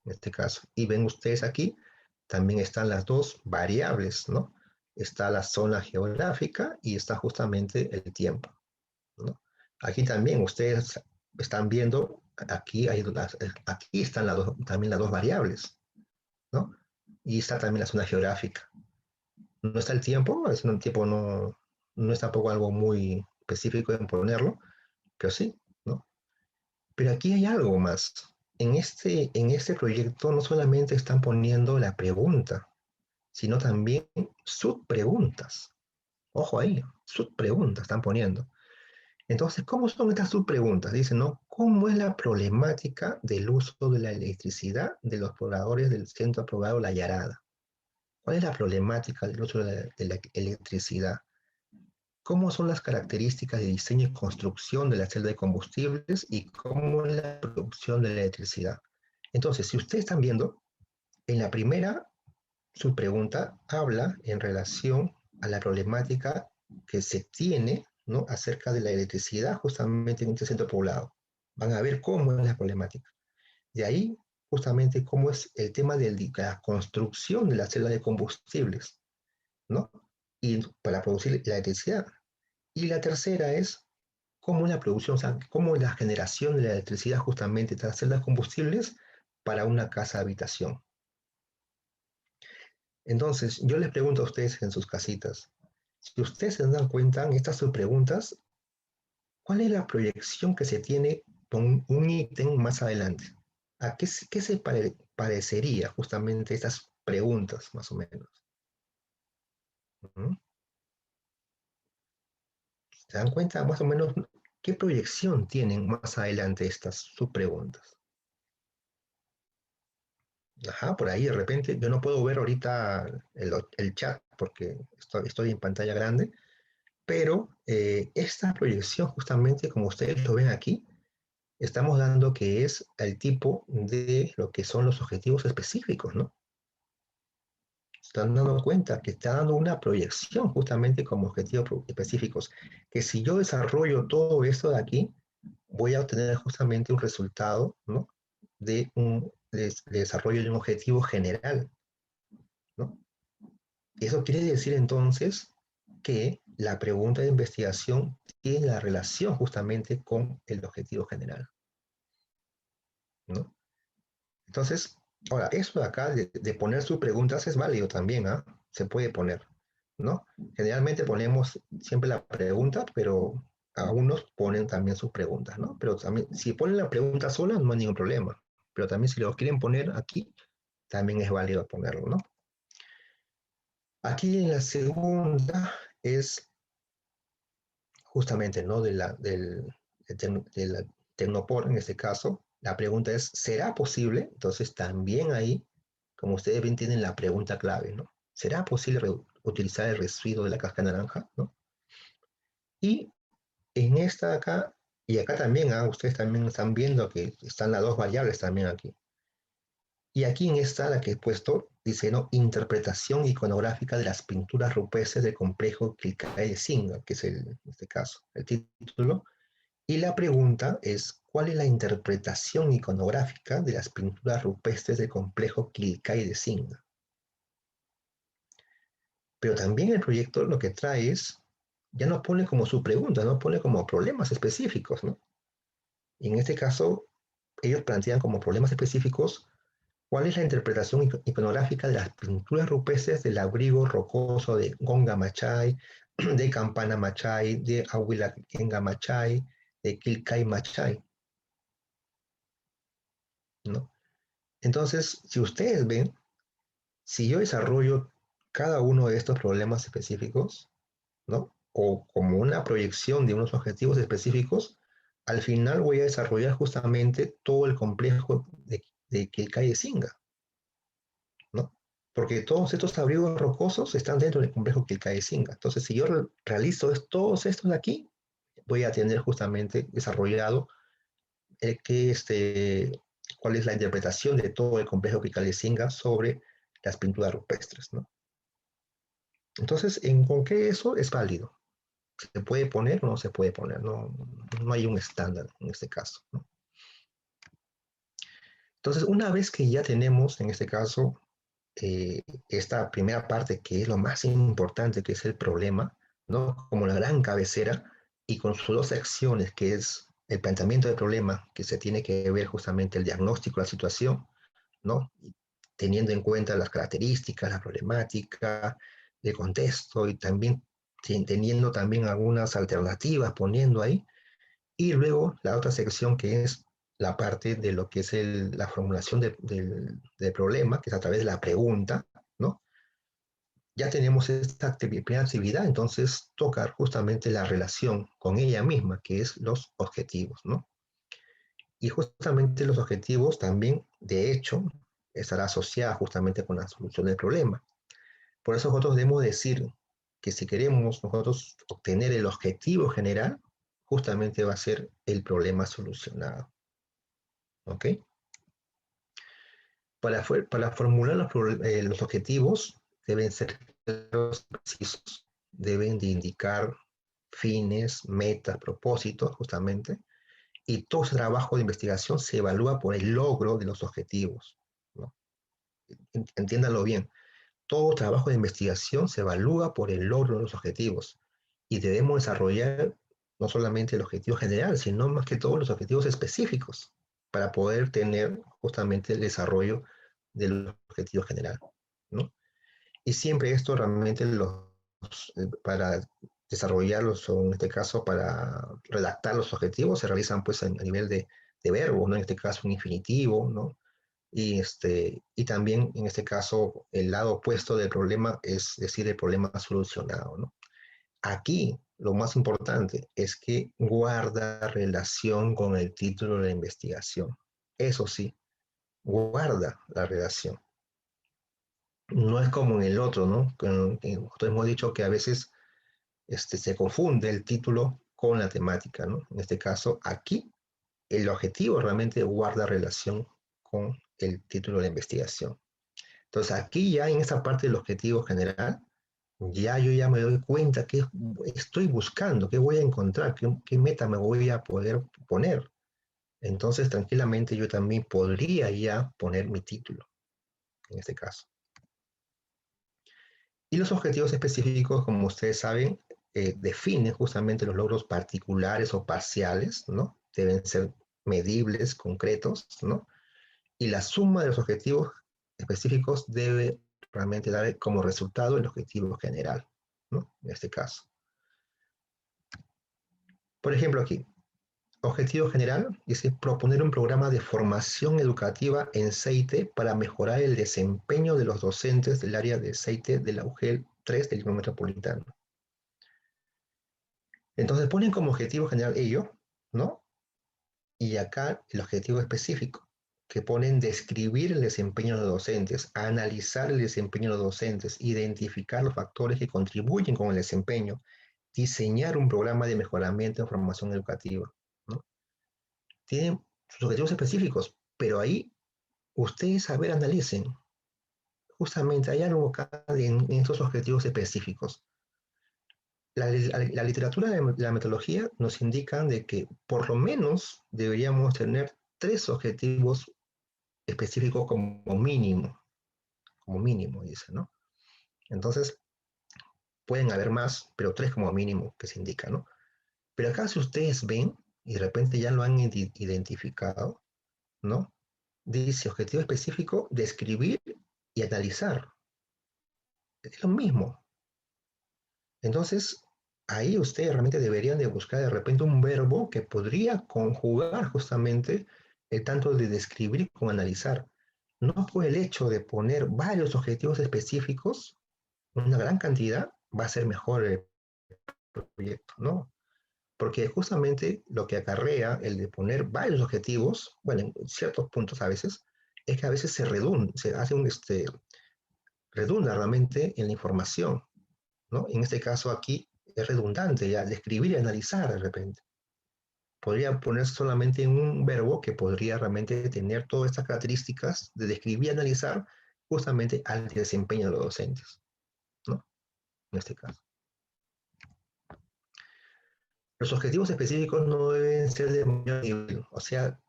En este caso. Y ven ustedes aquí, también están las dos variables, ¿no? Está la zona geográfica y está justamente el tiempo, ¿no? Aquí también ustedes están viendo, aquí están también las dos variables, ¿no? Y está también la zona geográfica. No está el tiempo, es un tiempo no es tampoco algo muy específico en ponerlo, pero sí, ¿no? Pero aquí hay algo más. En este proyecto no solamente están poniendo la pregunta, sino también subpreguntas. Ojo ahí, subpreguntas están poniendo. Entonces, ¿cómo son estas subpreguntas? Dicen, ¿no? ¿Cómo es la problemática del uso de la electricidad de los pobladores del centro poblado La Yarada? ¿Cuál es la problemática del uso de la electricidad? ¿Cómo son las características de diseño y construcción de la celda de combustibles y cómo es la producción de la electricidad? Entonces, si ustedes están viendo, en la primera, su pregunta habla en relación a la problemática que se tiene, ¿no? Acerca de la electricidad justamente en este centro poblado. Van a ver cómo es la problemática. De ahí, justamente, cómo es el tema de la construcción de la celda de combustibles, ¿no? Y para producir la electricidad. Y la tercera es cómo la producción, o sea, cómo la generación de la electricidad justamente de las celdas combustibles para una casa habitación. Entonces, yo les pregunto a ustedes en sus casitas, si ustedes se dan cuenta en estas subpreguntas, ¿cuál es la proyección que se tiene con un ítem más adelante? ¿A qué se parecería justamente estas preguntas, más o menos? ¿Mm? ¿Se dan cuenta más o menos qué proyección tienen más adelante estas subpreguntas? Ajá, por ahí de repente, yo no puedo ver ahorita el chat porque estoy en pantalla grande, pero esta proyección justamente, como ustedes lo ven aquí, estamos dando que es el tipo de lo que son los objetivos específicos, ¿no? Están dando cuenta que está dando una proyección justamente como objetivos específicos, que si yo desarrollo todo esto de aquí, voy a obtener justamente un resultado, ¿no? De desarrollo de un objetivo general, ¿no? Eso quiere decir entonces que la pregunta de investigación tiene la relación justamente con el objetivo general, ¿no? Entonces, ahora, eso de acá de poner sus preguntas es válido también, ¿ah? Se puede poner, ¿no? Generalmente ponemos siempre la pregunta, pero algunos ponen también sus preguntas, ¿no? Pero también, si ponen la pregunta sola, no hay ningún problema. Pero también si lo quieren poner aquí, también es válido ponerlo, ¿no? Aquí en la segunda es justamente, ¿no? De la Tecnopor, en este caso, la pregunta es, ¿será posible? Entonces, también ahí, como ustedes ven, tienen la pregunta clave, ¿no? ¿Será posible utilizar el residuo de la cáscara naranja? ¿No? Y en esta acá, y acá también, ustedes también están viendo que están las dos variables también aquí. Y aquí en esta, la que he puesto, dice, ¿no? Interpretación iconográfica de las pinturas rupestres del complejo Quilcaé de Singa, que es en este caso, el título. Y la pregunta es, ¿cuál es la interpretación iconográfica de las pinturas rupestres del complejo Quilcay de Singa? Pero también el proyecto lo que trae es, ya no pone como su pregunta, no pone como problemas específicos, ¿no? Y en este caso, ellos plantean como problemas específicos, ¿cuál es la interpretación iconográfica de las pinturas rupestres del abrigo rocoso de Gonga Machay, de Campana Machay, de Ahuila Kenga Machay, de Quilcay Machay, ¿no? Entonces, si ustedes ven, si yo desarrollo cada uno de estos problemas específicos, ¿no? O como una proyección de unos objetivos específicos, al final voy a desarrollar justamente todo el complejo de Quilcay de Singa, ¿no? Porque todos estos abrigos rocosos están dentro del complejo Quilcay de Singa. Entonces, si yo realizo todos estos de aquí, voy a tener justamente desarrollado que cuál es la interpretación de todo el complejo Quilcay sobre las pinturas rupestres, ¿no? Entonces, ¿con qué eso es válido? ¿Se puede poner o no se puede poner? No, no hay un estándar en este caso, ¿no? Entonces, una vez que ya tenemos, en este caso, esta primera parte que es lo más importante, que es el problema, ¿no? Como la gran cabecera, y con sus dos secciones, que es el planteamiento del problema, que se tiene que ver justamente el diagnóstico de la situación, ¿no? Teniendo en cuenta las características, la problemática, el contexto y también teniendo también algunas alternativas poniendo ahí. Y luego la otra sección que es la parte de lo que es la formulación del problema, que es a través de la pregunta, ¿no? Ya tenemos esta primera actividad, entonces tocar justamente la relación con ella misma, que es los objetivos, ¿no? Y justamente los objetivos también, de hecho, estará asociada justamente con la solución del problema. Por eso nosotros debemos decir que si queremos nosotros obtener el objetivo general, justamente va a ser el problema solucionado. ¿Ok? Para formular los objetivos deben ser precisos, deben de indicar fines, metas, propósitos, justamente, y todo ese trabajo de investigación se evalúa por el logro de los objetivos, ¿no? Entiéndanlo bien, todo trabajo de investigación se evalúa por el logro de los objetivos y debemos desarrollar no solamente el objetivo general, sino más que todos los objetivos específicos para poder tener justamente el desarrollo del objetivo general, ¿no? Y siempre esto realmente para desarrollarlos, o en este caso para redactar los objetivos, se realizan pues a nivel de verbo, ¿no? En este caso un infinitivo, ¿no? Y también en este caso el lado opuesto del problema es decir el problema solucionado, ¿no? Aquí lo más importante es que guarda relación con el título de la investigación. Eso sí, guarda la relación. No es como en el otro, ¿no? Nosotros hemos dicho que a veces se confunde el título con la temática, ¿no? En este caso, aquí, el objetivo realmente guarda relación con el título de investigación. Entonces, aquí ya en esta parte del objetivo general, ya yo ya me doy cuenta qué estoy buscando, qué voy a encontrar, qué meta me voy a poder poner. Entonces, tranquilamente yo también podría ya poner mi título, en este caso. Y los objetivos específicos, como ustedes saben, definen justamente los logros particulares o parciales, ¿no? Deben ser medibles, concretos, ¿no? Y la suma de los objetivos específicos debe realmente dar como resultado el objetivo general, ¿no? En este caso. Por ejemplo, aquí, objetivo general dice proponer un programa de formación educativa en CIT para mejorar el desempeño de los docentes del área de CIT de la UGEL 3 del Lima Metropolitano. Entonces ponen como objetivo general ello, ¿no? Y acá el objetivo específico, que ponen describir el desempeño de los docentes, analizar el desempeño de los docentes, identificar los factores que contribuyen con el desempeño, diseñar un programa de mejoramiento en formación educativa, ¿no? Tienen sus objetivos específicos, pero ahí ustedes a ver analicen. Justamente hay algo acá en estos objetivos específicos. La literatura de la metodología nos indica de que por lo menos deberíamos tener 3 objetivos específicos como mínimo, dice, ¿no? Entonces, pueden haber más, pero 3 como mínimo que se indica, ¿no? Pero acá si ustedes ven, y de repente ya lo han identificado, ¿no? Dice objetivo específico, describir y analizar. Es lo mismo. Entonces, ahí ustedes realmente deberían de buscar de repente un verbo que podría conjugar justamente el tanto de describir como analizar. No por el hecho de poner varios objetivos específicos, una gran cantidad, va a ser mejor el proyecto, ¿no? Porque justamente lo que acarrea el de poner varios objetivos, bueno, en ciertos puntos a veces, es que a veces se hace redunda realmente en la información, ¿no? En este caso aquí es redundante ya, describir y analizar de repente. Podría poner solamente un verbo que podría realmente tener todas estas características de describir y analizar justamente al desempeño de los docentes, ¿no? En este caso. Los objetivos específicos no deben ser de mayor nivel, o sea,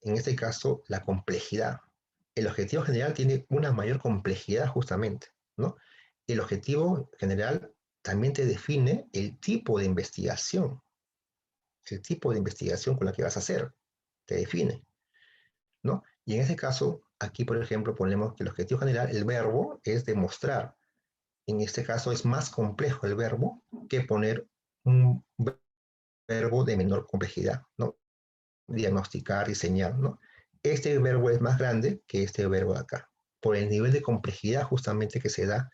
en este caso, la complejidad. El objetivo general tiene una mayor complejidad justamente, ¿no? El objetivo general también te define el tipo de investigación con la que vas a hacer, te define, ¿no? Y en ese caso, aquí, por ejemplo, ponemos que el objetivo general, el verbo, es demostrar. En este caso es más complejo el verbo que poner un verbo de menor complejidad, ¿no? Diagnosticar, diseñar, ¿no? Este verbo es más grande que este verbo de acá, por el nivel de complejidad justamente que se da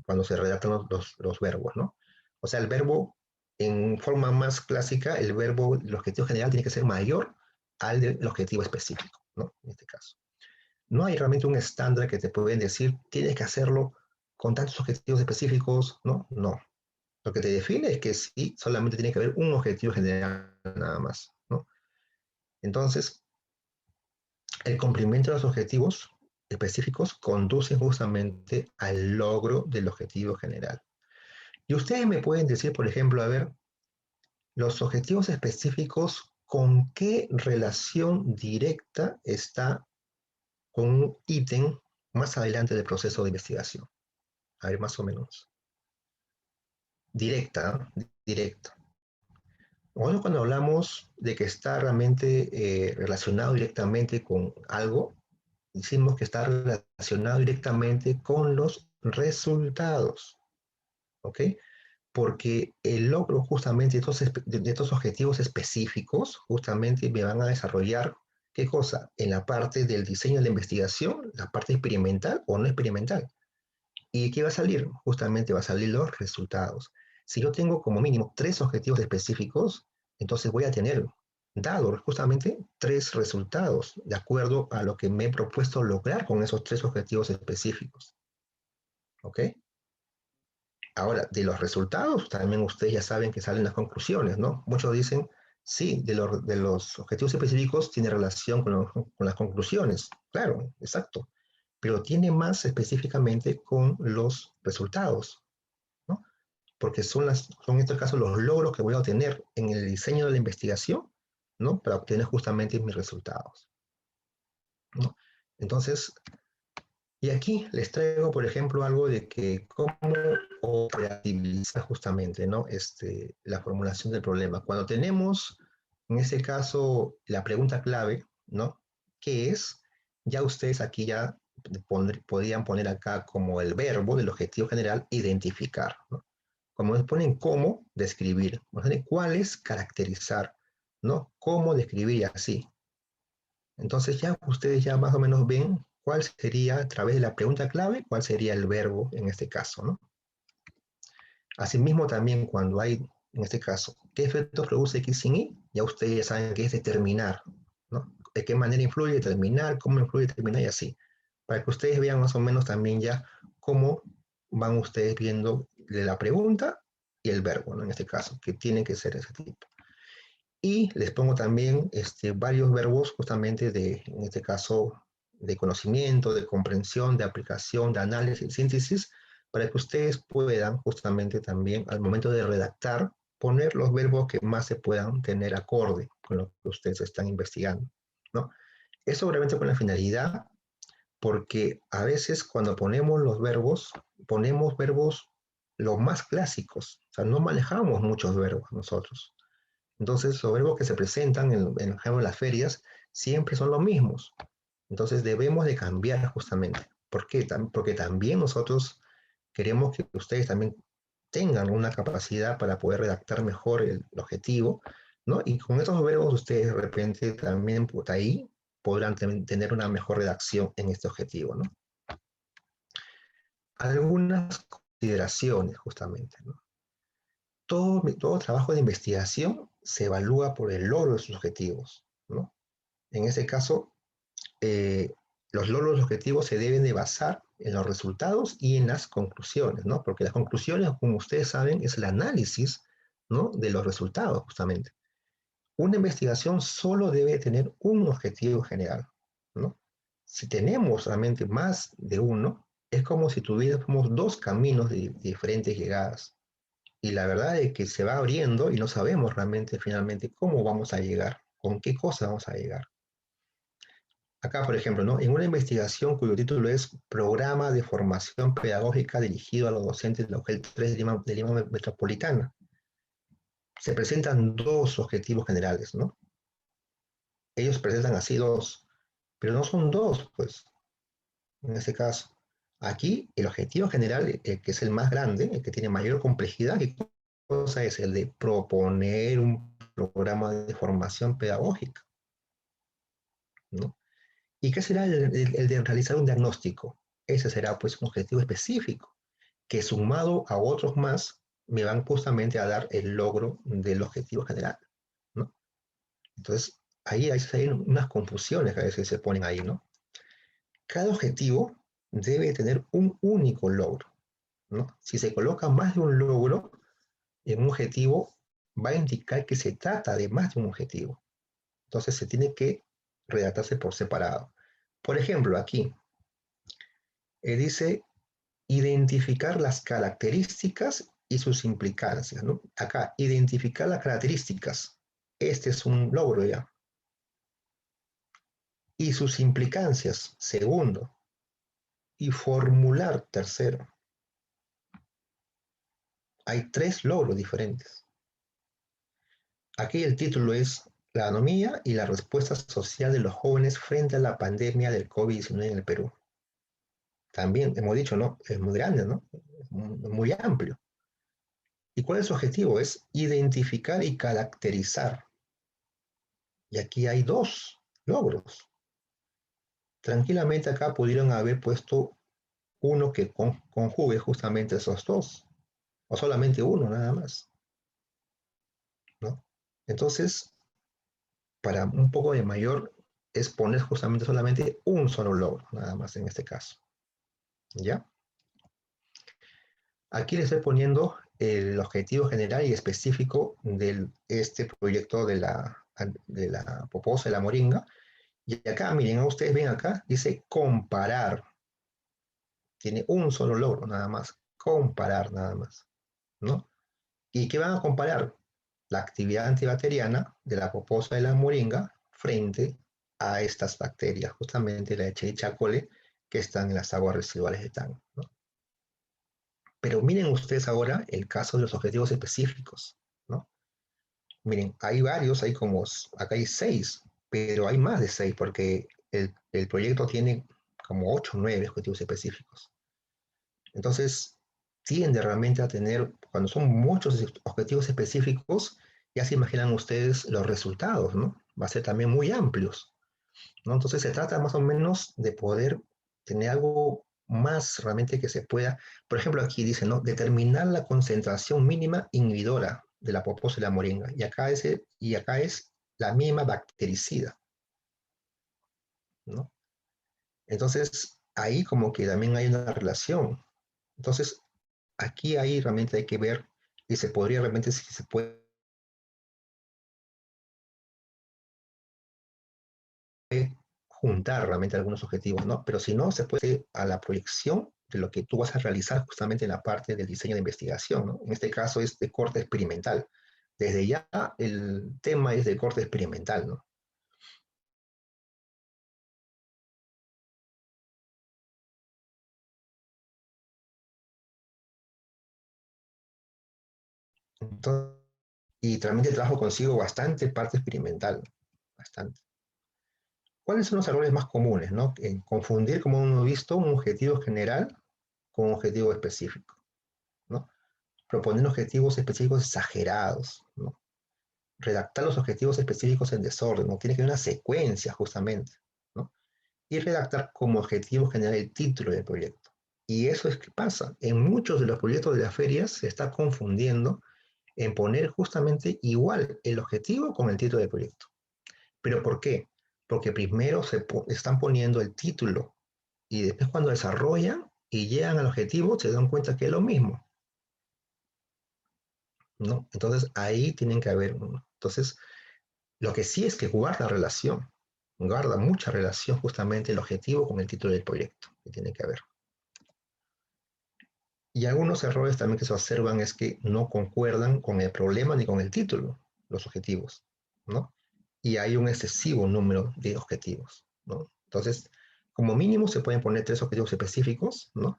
cuando se redactan los verbos, ¿no? O sea, el verbo, en forma más clásica, el objetivo general tiene que ser mayor al del objetivo específico, ¿no? En este caso. No hay realmente un estándar que te pueden decir, tienes que hacerlo con tantos objetivos específicos, ¿no? No. Lo que te define es que sí, solamente tiene que haber un objetivo general nada más, ¿no? Entonces, el cumplimiento de los objetivos específicos conduce justamente al logro del objetivo general. Y ustedes me pueden decir, por ejemplo, a ver, los objetivos específicos, ¿con qué relación directa está con un ítem más adelante del proceso de investigación? A ver, más o menos. Directa, directa. Bueno, cuando hablamos de que está realmente relacionado directamente con algo, decimos que está relacionado directamente con los resultados, ¿ok? Porque el logro justamente de estos objetivos específicos justamente me van a desarrollar, ¿qué cosa? En la parte del diseño de la investigación, la parte experimental o no experimental. ¿Y qué va a salir? Justamente va a salir los resultados. Si yo tengo como mínimo 3 objetivos específicos, entonces voy a tener dado justamente 3 resultados, de acuerdo a lo que me he propuesto lograr con esos 3 objetivos específicos. ¿Ok? Ahora, de los resultados, también ustedes ya saben que salen las conclusiones, ¿no? Muchos dicen, sí, de los objetivos específicos tiene relación con las conclusiones. Claro, exacto. Pero tiene más específicamente con los resultados, ¿no? Porque son en este caso los logros que voy a obtener en el diseño de la investigación, ¿no? Para obtener justamente mis resultados, ¿no? Entonces, y aquí les traigo, por ejemplo, algo de que cómo operativizar justamente, ¿no? La formulación del problema. Cuando tenemos, en este caso, la pregunta clave, ¿no? ¿Qué es? Ya ustedes aquí ya podrían poner acá como el verbo del objetivo general, identificar, ¿no? Como ponen cómo, describir. ¿Cuál es? Caracterizar, ¿no? Cómo describir y así. Entonces ya ustedes ya más o menos ven cuál sería, a través de la pregunta clave, cuál sería el verbo en este caso, ¿no? Asimismo también cuando hay, en este caso, ¿qué efectos produce X sin Y? Ya ustedes ya saben que es determinar, ¿no? De qué manera influye determinar, cómo influye determinar y así. Para que ustedes vean más o menos también ya cómo van ustedes viendo de la pregunta y el verbo, ¿no? En este caso, que tienen que ser ese tipo. Y les pongo también varios verbos justamente en este caso, de conocimiento, de comprensión, de aplicación, de análisis, síntesis, para que ustedes puedan justamente también al momento de redactar, poner los verbos que más se puedan tener acorde con lo que ustedes están investigando, ¿no? Eso obviamente con la finalidad, porque a veces cuando ponemos verbos los más clásicos, o sea, no manejamos muchos verbos nosotros. Entonces, los verbos que se presentan en las ferias siempre son los mismos. Entonces, debemos de cambiar justamente. ¿Por qué? Porque también nosotros queremos que ustedes también tengan una capacidad para poder redactar mejor el objetivo, ¿no? Y con esos verbos ustedes de repente también por ahí podrán tener una mejor redacción en este objetivo, ¿no? Algunas consideraciones justamente, ¿no? Todo trabajo de investigación se evalúa por el logro de sus objetivos, ¿no? En ese caso, eh, los logros de los objetivos se deben de basar en los resultados y en las conclusiones, ¿no? Porque las conclusiones, como ustedes saben, es el análisis, ¿no? De los resultados, justamente. Una investigación solo debe tener un objetivo general, ¿no? Si tenemos realmente más de uno, es como si tuviéramos dos caminos de diferentes llegadas. Y la verdad es que se va abriendo y no sabemos realmente finalmente cómo vamos a llegar, con qué cosa vamos a llegar. Acá, por ejemplo, ¿no? En una investigación cuyo título es Programa de Formación Pedagógica dirigido a los docentes de la UGEL 3 de Lima Metropolitana, se presentan dos objetivos generales, ¿no? Ellos presentan así dos, pero no son dos, pues, en este caso. Aquí el objetivo general, que es el más grande, el que tiene mayor complejidad, ¿qué cosa es? El de proponer un programa de formación pedagógica, ¿no? ¿Y qué será el de realizar un diagnóstico? Ese será pues un objetivo específico, que sumado a otros más, me van justamente a dar el logro del objetivo general, ¿no? Entonces, ahí hay unas confusiones que a veces se ponen ahí, ¿no? Cada objetivo debe tener un único logro, ¿no? Si se coloca más de un logro en un objetivo, va a indicar que se trata de más de un objetivo. Entonces se tiene que redactarse por separado. Por ejemplo, aquí dice identificar las características y sus implicancias, ¿no? Acá, identificar las características. Este es un logro ya. Y sus implicancias, segundo. Y formular, tercero. Hay tres logros diferentes. Aquí el título es La anomía y la respuesta social de los jóvenes frente a la pandemia del COVID-19 en el Perú. También hemos dicho, ¿no? Es muy grande, ¿no? Es muy amplio. ¿Y cuál es su objetivo? Es identificar y caracterizar. Y aquí hay dos logros. Tranquilamente acá pudieron haber puesto uno que conjugue justamente esos dos, o solamente uno nada más, ¿no? Entonces, para un poco de mayor, es poner justamente solamente un solo logro, nada más en este caso. ¿Ya? Aquí le estoy poniendo el objetivo general y específico de este proyecto de la poposa de la moringa. Y acá, miren, ustedes ven acá, dice comparar. Tiene un solo logro, nada más. Comparar, nada más. ¿No? ¿Y qué van a comparar? La actividad antibacteriana de la poposa de la moringa frente a estas bacterias, justamente la Escherichia coli, que están en las aguas residuales de tango, ¿no? Pero miren ustedes ahora el caso de los objetivos específicos, ¿no? Miren, hay varios, acá hay 6, pero hay más de 6 porque el proyecto tiene como 8 o 9 objetivos específicos. Entonces, tiende realmente a tener, cuando son muchos objetivos específicos, ya se imaginan ustedes los resultados, ¿no? Va a ser también muy amplios, ¿no? Entonces, se trata más o menos de poder tener algo más realmente que se pueda, por ejemplo, aquí dice, ¿no? Determinar la concentración mínima inhibidora de la poposa y la moringa. Y acá es la misma bactericida, ¿no? Entonces, ahí como que también hay una relación. Entonces, aquí ahí realmente hay que ver y se podría realmente, si se puede juntar realmente algunos objetivos, ¿no? Pero si no, se puede a la proyección de lo que tú vas a realizar justamente en la parte del diseño de investigación, ¿no? En este caso es de corte experimental. Desde ya el tema es de corte experimental, ¿no? Entonces, y realmente trabajo consigo bastante parte experimental, bastante. ¿Cuáles son los errores más comunes, no? En confundir, como hemos visto, un objetivo general con un objetivo específico, ¿no? Proponer objetivos específicos exagerados, ¿no? Redactar los objetivos específicos en desorden, ¿no? Tiene que haber una secuencia justamente, ¿no? Y redactar como objetivo general el título del proyecto. Y eso es que pasa. En muchos de los proyectos de las ferias se está confundiendo en poner justamente igual el objetivo con el título del proyecto. ¿Pero por qué? Porque primero están poniendo el título y después cuando desarrollan y llegan al objetivo se dan cuenta que es lo mismo, ¿no? Entonces ahí tienen que haber uno. Entonces, lo que sí es que guarda mucha relación justamente el objetivo con el título del proyecto, que tiene que haber. Y algunos errores también que se observan es que no concuerdan con el problema ni con el título, los objetivos, ¿no? Y hay un excesivo número de objetivos, ¿no? Entonces, como mínimo se pueden poner 3 objetivos específicos, ¿no?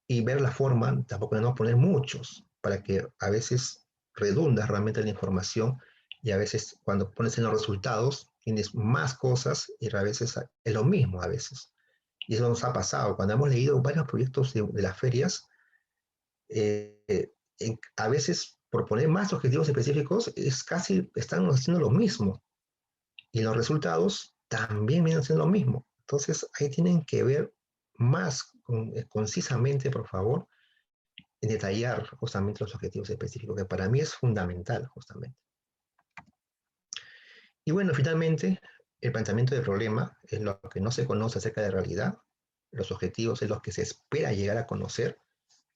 Y ver la forma, tampoco de no poner muchos, para que a veces redunda realmente la información y a veces cuando pones en los resultados tienes más cosas y a veces es lo mismo a veces. Y eso nos ha pasado. Cuando hemos leído varios proyectos de las ferias, a veces por poner más objetivos específicos es casi, están haciendo lo mismo y los resultados también vienen siendo lo mismo. Entonces ahí tienen que ver más concisamente, por favor, detallar justamente los objetivos específicos, que para mí es fundamental justamente. Y bueno, finalmente, el planteamiento del problema es lo que no se conoce acerca de la realidad, los objetivos es lo que se espera llegar a conocer,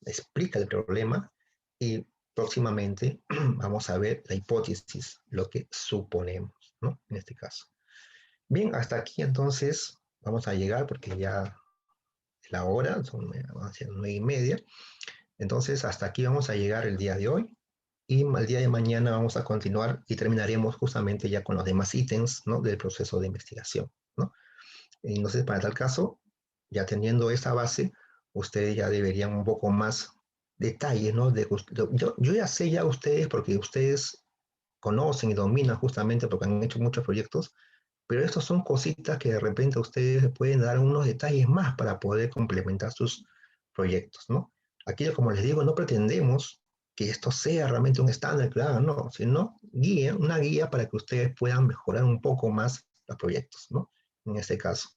explica el problema y próximamente vamos a ver la hipótesis, lo que suponemos, ¿no? En este caso. Bien, hasta aquí entonces vamos a llegar porque ya es la hora, son 9:30. Entonces, hasta aquí vamos a llegar el día de hoy y el día de mañana vamos a continuar y terminaremos justamente ya con los demás ítems, ¿no? Del proceso de investigación, ¿no? Entonces, para tal caso, ya teniendo esa base, ustedes ya deberían un poco más detalles, ¿no? Yo ya sé ya ustedes, porque ustedes conocen y dominan justamente porque han hecho muchos proyectos, pero estos son cositas que de repente ustedes pueden dar unos detalles más para poder complementar sus proyectos, ¿no? Aquí, como les digo, no pretendemos que esto sea realmente un estándar, claro, no, sino una guía para que ustedes puedan mejorar un poco más los proyectos, ¿no? En este caso.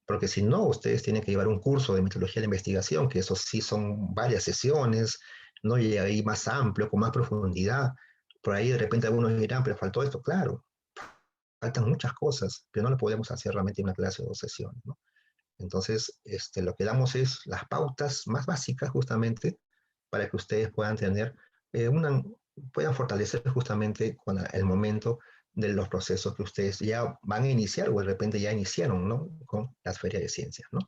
Porque si no, ustedes tienen que llevar un curso de metodología de investigación, que eso sí son varias sesiones, ¿no? Y ahí más amplio, con más profundidad. Por ahí de repente algunos dirán, pero faltó esto, claro, faltan muchas cosas, pero no lo podemos hacer realmente en una clase de 2 sesiones, ¿no? Entonces, lo que damos es las pautas más básicas justamente para que ustedes puedan tener, puedan fortalecer justamente con el momento de los procesos que ustedes ya van a iniciar o de repente ya iniciaron, ¿no? Con las ferias de ciencias, ¿no?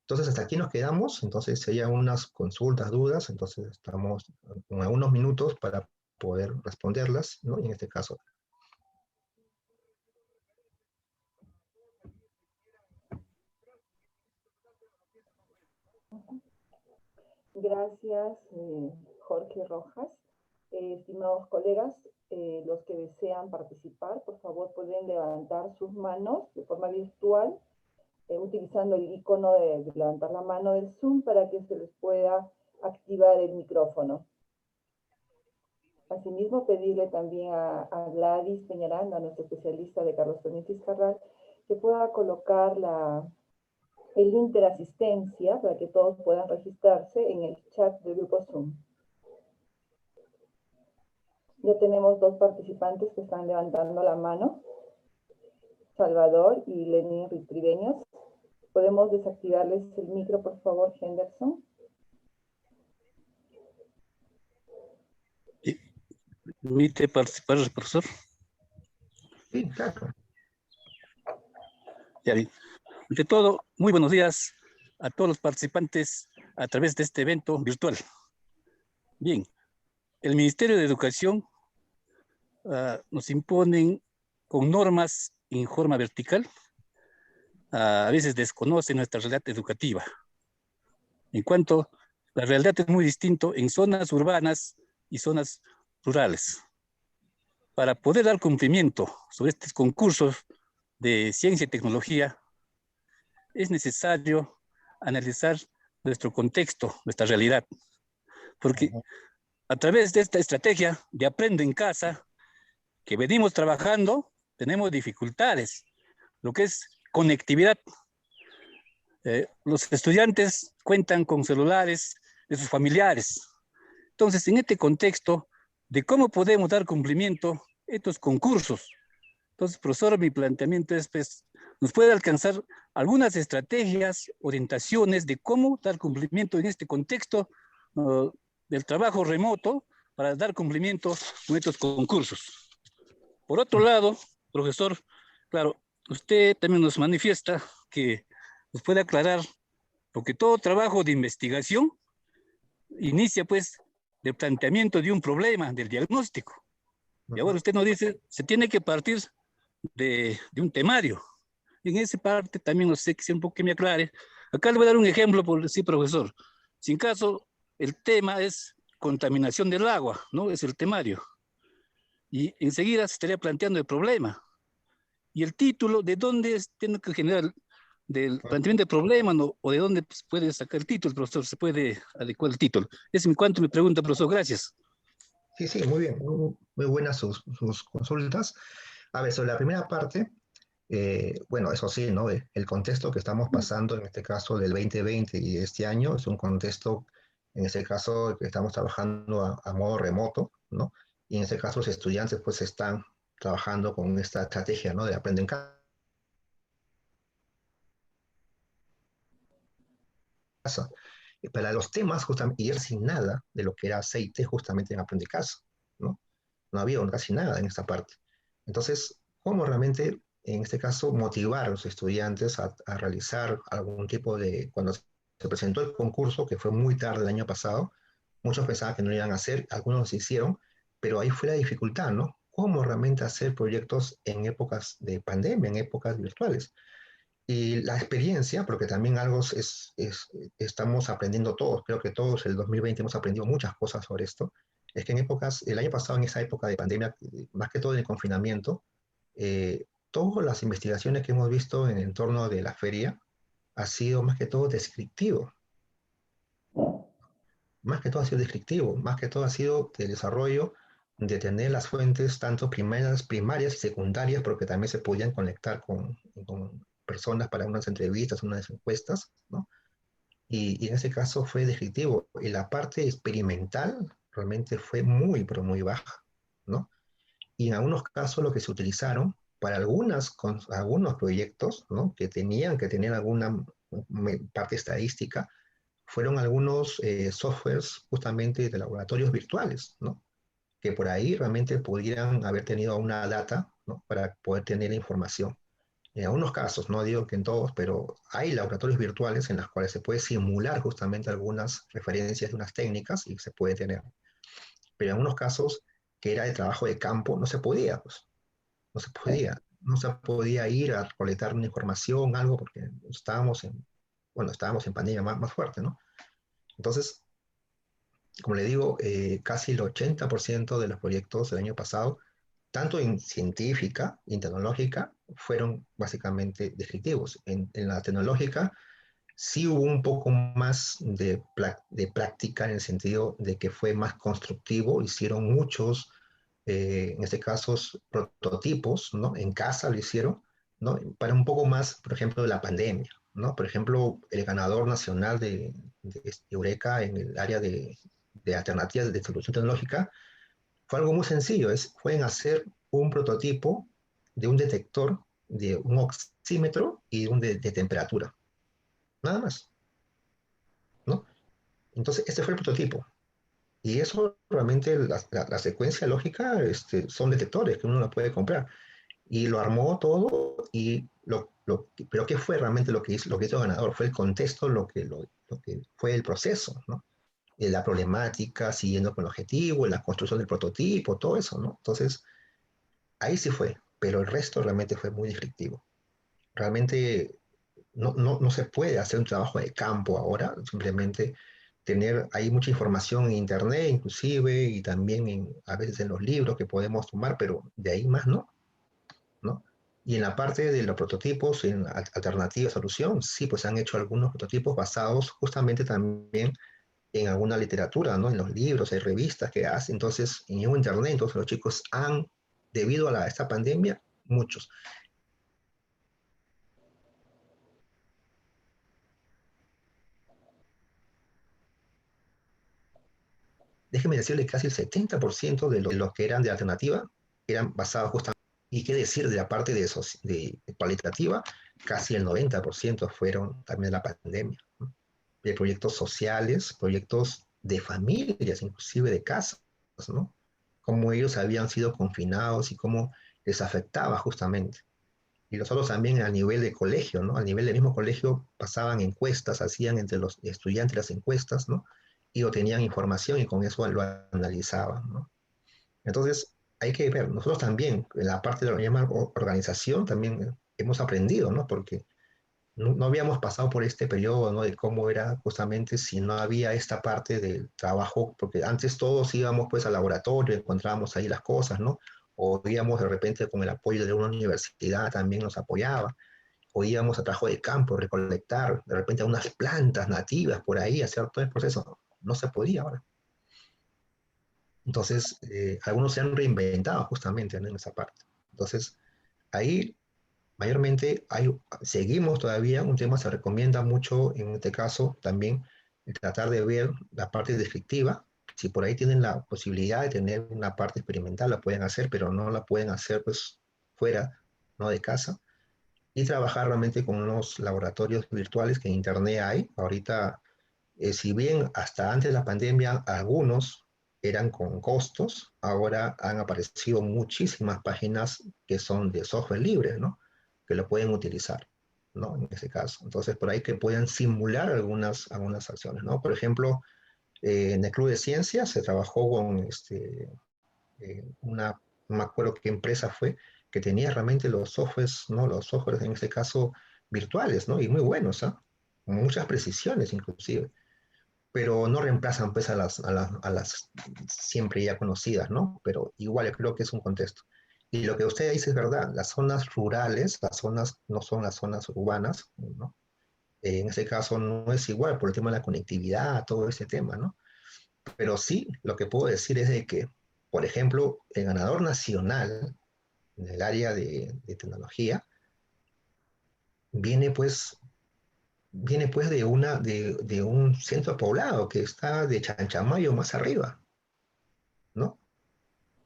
Entonces, hasta aquí nos quedamos. Entonces, si hay unas consultas, dudas, entonces estamos con algunos minutos para poder responderlas, ¿no? Y en este caso. Gracias, Jorge Rojas. Estimados colegas, los que desean participar, por favor pueden levantar sus manos de forma virtual, utilizando el icono de levantar la mano del Zoom para que se les pueda activar el micrófono. Asimismo, pedirle también a Gladys Peñaranda, nuestra especialista de Carlos Fernández Fiscarral, que pueda colocar el link de la asistencia para que todos puedan registrarse en el chat del grupo Zoom. Ya tenemos 2 participantes que están levantando la mano, Salvador y Lenín Ritribeños. ¿Podemos desactivarles el micro, por favor, Henderson? ¿Permite participar el profesor? Sí, claro. Ya bien. Ante todo, muy buenos días a todos los participantes a través de este evento virtual. Bien, el Ministerio de Educación nos imponen con normas en forma vertical, a veces desconoce nuestra realidad educativa. En cuanto, la realidad es muy distinta en zonas urbanas y zonas rurales. Para poder dar cumplimiento sobre estos concursos de ciencia y tecnología, es necesario analizar nuestro contexto, nuestra realidad. Porque a través de esta estrategia de aprende en casa, que venimos trabajando, tenemos dificultades, lo que es conectividad. Los estudiantes cuentan con celulares de sus familiares. Entonces, en este contexto de cómo podemos dar cumplimiento a estos concursos. Entonces, profesor, mi planteamiento es, pues, nos puede alcanzar algunas estrategias, orientaciones de cómo dar cumplimiento en este contexto del trabajo remoto para dar cumplimiento a estos concursos. Por otro lado, profesor, claro, usted también nos manifiesta que nos puede aclarar, porque todo trabajo de investigación inicia pues del planteamiento de un problema, del diagnóstico. Y ahora usted nos dice, se tiene que partir de un temario. En esa parte también no sé que sea un poco que me aclare. Acá le voy a dar un ejemplo, por sí, profesor. Si en caso el tema es contaminación del agua, ¿no? Es el temario. Y enseguida se estaría planteando el problema. Y el título, ¿de dónde tiene que generar? ¿Del planteamiento del problema, no? ¿O de dónde pues, puede sacar el título, profesor? ¿Se puede adecuar el título? Es en cuanto me pregunta, profesor. Gracias. Sí, sí, muy bien. Muy buenas sus consultas. A ver, sobre la primera parte, bueno, eso sí, ¿no? El contexto que estamos pasando, en este caso del 2020 y este año, es un contexto, en este caso, que estamos trabajando a modo remoto, ¿no? Y en este caso los estudiantes pues están trabajando con esta estrategia, ¿no? De aprender en casa. Y para los temas, justamente, ir sin nada de lo que era aceite, justamente en aprender en casa, ¿no? No había casi nada en esta parte. Entonces, ¿cómo realmente, en este caso, motivar a los estudiantes a realizar algún tipo de, cuando se presentó el concurso, que fue muy tarde el año pasado, muchos pensaban que no lo iban a hacer, algunos lo hicieron, pero ahí fue la dificultad, ¿no? ¿Cómo realmente hacer proyectos en épocas de pandemia, en épocas virtuales? Y la experiencia, porque también algo estamos aprendiendo todos, creo que todos el 2020 hemos aprendido muchas cosas sobre esto, es que en épocas, el año pasado, en esa época de pandemia, más que todo en el confinamiento, todas las investigaciones que hemos visto en el entorno de la feria ha sido más que todo descriptivo, más que todo ha sido descriptivo, más que todo ha sido de desarrollo de tener las fuentes tanto primarias y secundarias, porque también se podían conectar con personas para unas entrevistas, unas encuestas, ¿no? Y en ese caso fue descriptivo. Y la parte experimental realmente fue muy, pero muy baja, ¿no? Y en algunos casos lo que se utilizaron para algunos proyectos, ¿no? Que tenían que tener alguna parte estadística, fueron algunos softwares justamente de laboratorios virtuales, ¿no? Que por ahí realmente pudieran haber tenido una data, ¿no? Para poder tener información. En algunos casos, no digo que en todos, pero hay laboratorios virtuales en los cuales se puede simular justamente algunas referencias de unas técnicas y se puede tener. Pero en algunos casos, que era de trabajo de campo, no se podía, pues, no se podía ir a colectar una información, algo, porque estábamos en pandemia más fuerte, ¿no? Entonces, como le digo, casi el 80% de los proyectos del año pasado, tanto en científica y en tecnológica, fueron básicamente descriptivos. En la tecnológica sí hubo un poco más de práctica en el sentido de que fue más constructivo, hicieron muchos, en este caso, prototipos, ¿no? En casa lo hicieron, ¿no? Para un poco más, por ejemplo, de la pandemia, ¿no? Por ejemplo, el ganador nacional de Eureka en el área de alternativas de solución tecnológica fue algo muy sencillo, pueden hacer un prototipo de un detector, de un oxímetro y de temperatura, nada más, ¿no? Entonces, este fue el prototipo. Y eso realmente, la secuencia lógica, son detectores que uno la puede comprar. Y lo armó todo pero ¿qué fue realmente lo que hizo ganador? Fue el contexto, lo que fue el proceso, ¿no? La problemática, siguiendo con el objetivo, la construcción del prototipo, todo eso, ¿no? Entonces, ahí sí fue, pero el resto realmente fue muy descriptivo. Realmente no se puede hacer un trabajo de campo ahora, simplemente hay mucha información en internet inclusive y también a veces en los libros que podemos tomar, pero de ahí más no, ¿no? Y en la parte de los prototipos, en alternativa solución, sí, pues han hecho algunos prototipos basados justamente también en alguna literatura, ¿no? En los libros, hay revistas que hacen, entonces, en internet, entonces los chicos debido a esta pandemia, muchos. Déjeme decirle, casi el 70% de los que eran de alternativa eran basados justamente, y qué decir de la parte de cualitativa, casi el 90% fueron también de la pandemia, ¿no? De proyectos sociales, proyectos de familias, inclusive de casas, ¿no? Cómo ellos habían sido confinados y cómo les afectaba justamente. Y nosotros también a nivel de colegio, ¿no? A nivel del mismo colegio pasaban encuestas, hacían entre los estudiantes las encuestas, ¿no? Y obtenían información y con eso lo analizaban, ¿no? Entonces, hay que ver, nosotros también, en la parte de la llama organización, también hemos aprendido, ¿no? Porque no habíamos pasado por este periodo, ¿no? De cómo era justamente si no había esta parte del trabajo, porque antes todos íbamos pues al laboratorio, encontrábamos ahí las cosas, ¿no? O íbamos de repente con el apoyo de una universidad, también nos apoyaba, o íbamos a trabajo de campo, recolectar de repente unas plantas nativas por ahí, hacer todo el proceso. No se podía ahora. Entonces, algunos se han reinventado justamente, ¿no? En esa parte. Entonces, ahí mayormente seguimos todavía, un tema se recomienda mucho en este caso también tratar de ver la parte descriptiva. Si por ahí tienen la posibilidad de tener una parte experimental, la pueden hacer, pero no la pueden hacer pues fuera, no de casa. Y trabajar realmente con unos laboratorios virtuales que en Internet hay. Ahorita, si bien hasta antes de la pandemia algunos eran con costos, ahora han aparecido muchísimas páginas que son de software libre, ¿no? Que lo pueden utilizar, ¿no? En ese caso. Entonces, por ahí que puedan simular algunas acciones, ¿no? Por ejemplo, en el Club de Ciencias se trabajó con no me acuerdo qué empresa fue, que tenía realmente los softwares, ¿no? Los softwares en este caso virtuales, ¿no? Y muy buenos, ¿ah? Con muchas precisiones inclusive, pero no reemplazan pues a las siempre ya conocidas, ¿no? Pero igual creo que es un contexto. Y lo que usted dice es verdad, las zonas rurales, las zonas no son las zonas urbanas, ¿no? En ese caso no es igual por el tema de la conectividad, todo ese tema, ¿no? Pero sí, lo que puedo decir es de que, por ejemplo, el ganador nacional en el área de tecnología viene pues, viene pues de un centro poblado que está de Chanchamayo más arriba, ¿no?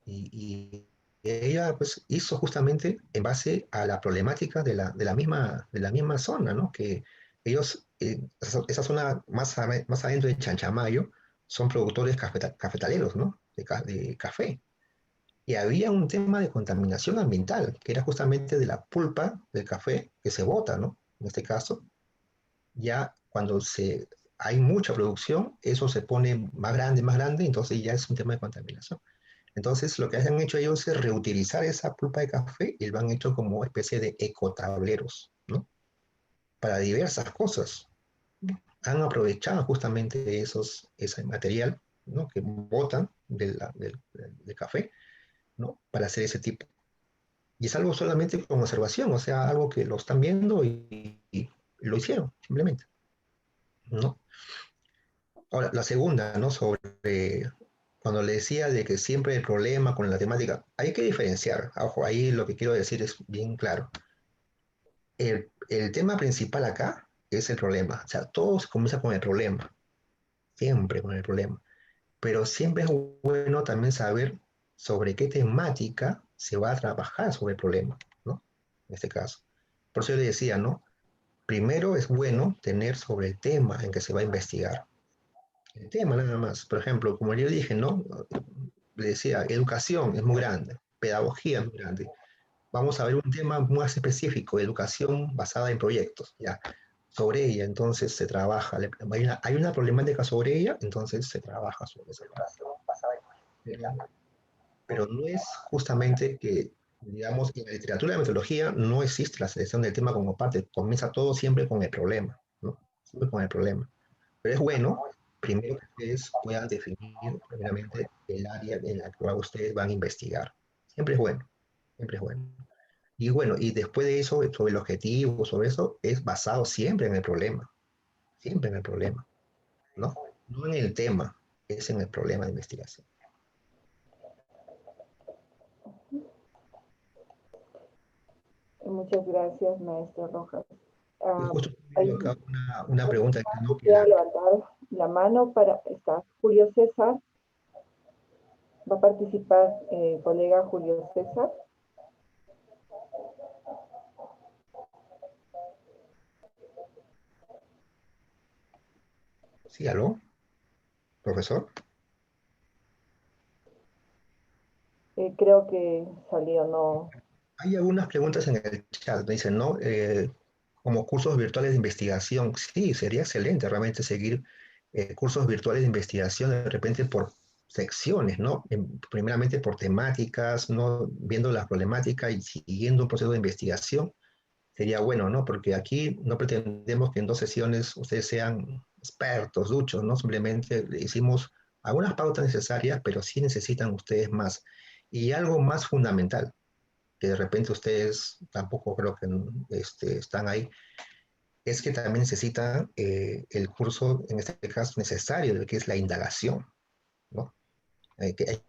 Y ella pues hizo justamente en base a la problemática de la misma zona, ¿no? Que ellos, esa zona más adentro de Chanchamayo, son productores cafetaleros, ¿no? De café. Y había un tema de contaminación ambiental, que era justamente de la pulpa del café que se bota, ¿no? En este caso, ya cuando hay mucha producción, eso se pone más grande, entonces ya es un tema de contaminación. Entonces, lo que han hecho ellos es reutilizar esa pulpa de café y lo han hecho como especie de ecotableros, ¿no? Para diversas cosas. Han aprovechado justamente ese material, ¿no? Que botan del café, ¿no? Para hacer ese tipo. Y es algo solamente con observación, o sea, algo que lo están viendo y lo hicieron, simplemente, ¿no? Ahora, la segunda, ¿no? Sobre cuando le decía de que siempre el problema con la temática, hay que diferenciar. Ojo, ahí lo que quiero decir es bien claro. El tema principal acá es el problema. O sea, todo se comienza con el problema, siempre con el problema. Pero siempre es bueno también saber sobre qué temática se va a trabajar sobre el problema, ¿no? En este caso. Por eso yo le decía, ¿no? Primero es bueno tener sobre el tema en que se va a investigar. El tema nada más. Por ejemplo, como yo dije, ¿no? Le decía, educación es muy grande, pedagogía es muy grande. Vamos a ver un tema más específico, educación basada en proyectos, ya. Sobre ella, entonces se trabaja. Hay una problemática sobre ella, entonces se trabaja sobre esa educación basada en proyectos. Pero no es justamente que, digamos, en la literatura de metodología no existe la selección del tema como parte, comienza todo siempre con el problema, ¿no? Siempre con el problema. Pero es bueno, primero que ustedes puedan definir primeramente el área en la cual ustedes van a investigar. Siempre es bueno, siempre es bueno. Y bueno, y después de eso, sobre el objetivo, sobre eso, es basado siempre en el problema, ¿no? No en el tema, es en el problema de investigación. Muchas gracias, maestro Rojas. Y Ah, justo hay tengo acá una pregunta que no que ha queda. levantado la mano para está Julio César. Va a participar colega Julio César. Sí, aló, profesor. Creo que salió, no. Hay algunas preguntas en el chat, me dicen, ¿no? Como cursos virtuales de investigación. Sí, sería excelente realmente seguir cursos virtuales de investigación de repente por secciones, ¿no? Primeramente por temáticas, ¿no? Viendo la problemática y siguiendo un proceso de investigación. Sería bueno, ¿no? Porque aquí no pretendemos que en 2 sesiones ustedes sean expertos, duchos, ¿no? Simplemente le hicimos algunas pautas necesarias, pero sí necesitan ustedes más. Y algo más fundamental, que de repente ustedes tampoco creo que están ahí, es que también necesitan el curso, en este caso necesario, de que es la indagación, ¿no? Hay que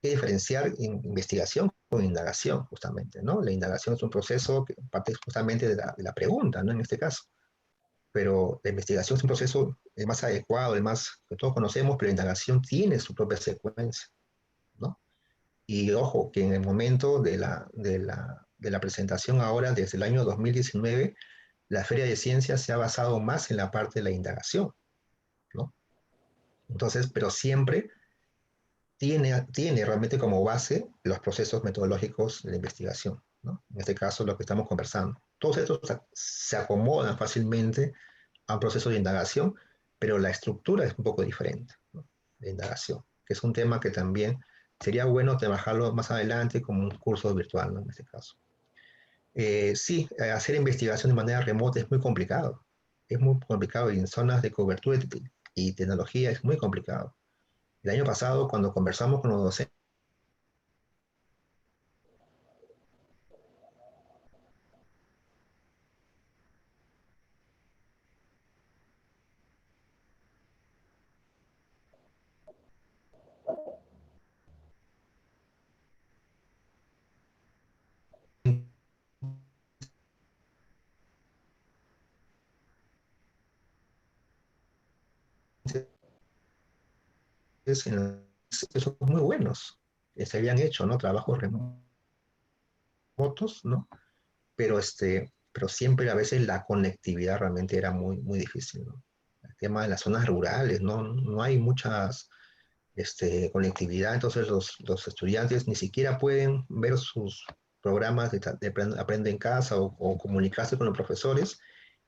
diferenciar investigación con indagación, justamente, ¿no? La indagación es un proceso que parte justamente de la pregunta, ¿no? En este caso. Pero la investigación es un proceso el más adecuado, el más que todos conocemos, pero la indagación tiene su propia secuencia, ¿no? Y ojo, que en el momento de la presentación ahora, desde el año 2019, la Feria de Ciencias se ha basado más en la parte de la indagación, ¿no? Entonces, pero siempre tiene realmente como base los procesos metodológicos de la investigación, ¿no? En este caso, lo que estamos conversando. Todos estos se acomodan fácilmente a un proceso de indagación, pero la estructura es un poco diferente, ¿no? De indagación, que es un tema que también sería bueno trabajarlo más adelante como un curso virtual, ¿no? En este caso. Sí, hacer investigación de manera remota es muy complicado y en zonas de cobertura y tecnología es muy complicado. El año pasado, cuando conversamos con los docentes, esos muy buenos, se habían hecho, ¿no? Trabajos remotos remotos, ¿no? Pero siempre a veces la conectividad realmente era muy, muy difícil, ¿no? El tema de las zonas rurales, no hay muchas conectividad, entonces los estudiantes ni siquiera pueden ver sus programas de aprende en casa o comunicarse con los profesores,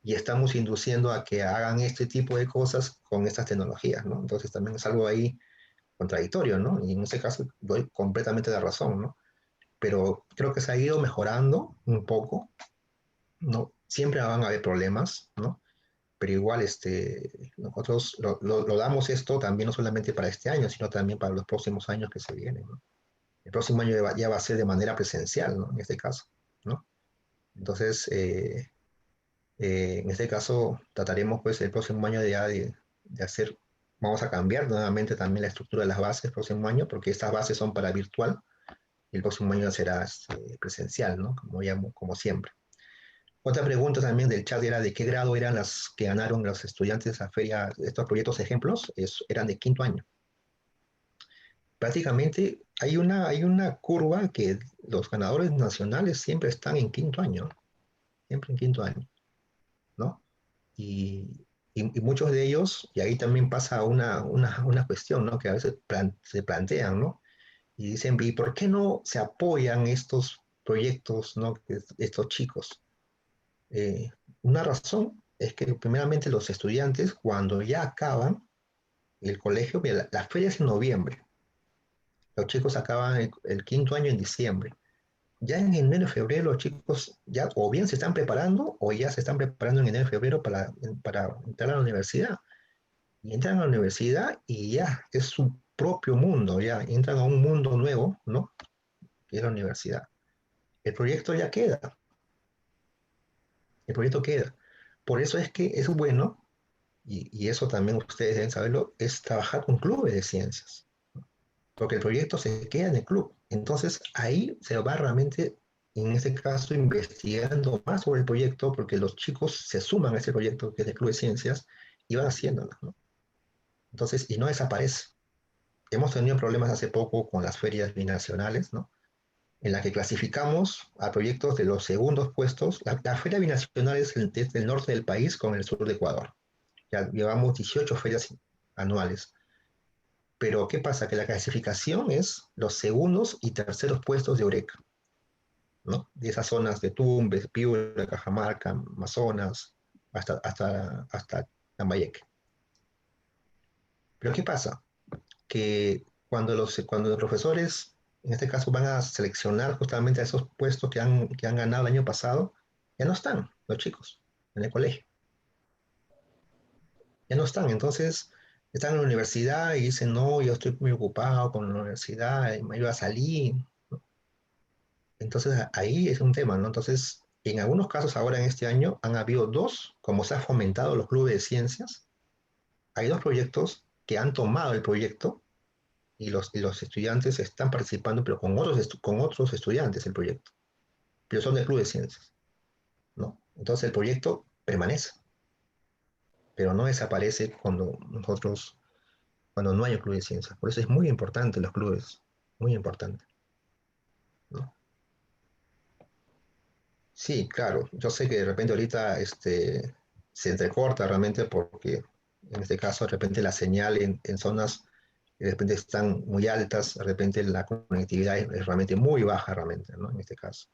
y estamos induciendo a que hagan este tipo de cosas con estas tecnologías, ¿no? Entonces también es algo ahí contradictorio, ¿no? Y en ese caso doy completamente la razón, ¿no? Pero creo que se ha ido mejorando un poco, ¿no? Siempre van a haber problemas, ¿no? Pero igual nosotros lo damos esto también no solamente para este año, sino también para los próximos años que se vienen, ¿no? El próximo año ya va a ser de manera presencial, ¿no? En este caso, ¿no? Entonces, en este caso, trataremos pues el próximo año de hacer, vamos a cambiar nuevamente también la estructura de las bases el próximo año, porque estas bases son para virtual, y el próximo año será presencial, ¿no? Como siempre. Otra pregunta también del chat era de qué grado eran las que ganaron los estudiantes de esa feria, estos proyectos ejemplos, eran de quinto año. Prácticamente hay una curva que los ganadores nacionales siempre están en quinto año, siempre en quinto año, ¿no? Y muchos de ellos, y ahí también pasa una cuestión, ¿no? Que a veces se plantean, ¿no? Y dicen, ¿y por qué no se apoyan estos proyectos, ¿no? Estos chicos? Eh, una razón es que primeramente los estudiantes, cuando ya acaban el colegio, mira, la feria es en noviembre, los chicos acaban el quinto año en diciembre. Ya en enero y febrero los chicos ya o bien se están preparando o ya se están preparando en enero y febrero para entrar a la universidad. Y entran a la universidad y ya es su propio mundo, ya entran a un mundo nuevo, ¿no? Que es la universidad. El proyecto ya queda, el proyecto queda. Por eso es que es bueno, y eso también ustedes deben saberlo, es trabajar con clubes de ciencias, porque el proyecto se queda en el club. Entonces ahí se va realmente, en este caso, investigando más sobre el proyecto, porque los chicos se suman a ese proyecto que es el Club de Ciencias y van haciéndolo, ¿no? Entonces, y no desaparece. Hemos tenido problemas hace poco con las ferias binacionales, ¿no? En la que clasificamos a proyectos de los segundos puestos. La feria binacional es desde el norte del país con el sur de Ecuador. Ya llevamos 18 ferias anuales. Pero ¿qué pasa? Que la clasificación es los segundos y terceros puestos de Eureka, ¿no? De esas zonas de Tumbes, Piura, Cajamarca, Amazonas, hasta Lambayeque. Pero ¿qué pasa? Que cuando los profesores, en este caso, van a seleccionar justamente a esos puestos que han ganado el año pasado, ya no están los chicos en el colegio. Ya no están. Entonces, están en la universidad y dicen, no, yo estoy muy ocupado con la universidad, me iba a salir. Entonces, ahí es un tema, ¿no? Entonces, en algunos casos ahora en este año han habido dos, como se ha fomentado los clubes de ciencias, hay dos proyectos que han tomado el proyecto y los estudiantes están participando, pero con otros estudiantes el proyecto, pero son del club de ciencias, ¿no? Entonces el proyecto permanece, pero no desaparece cuando no hay un club de ciencias. Por eso es muy importante los clubes, muy importante, ¿no? Sí, claro, yo sé que de repente ahorita se entrecorta realmente porque en este caso de repente la señal en zonas que de repente están muy altas, de repente la conectividad es realmente muy baja realmente, ¿no? En este caso.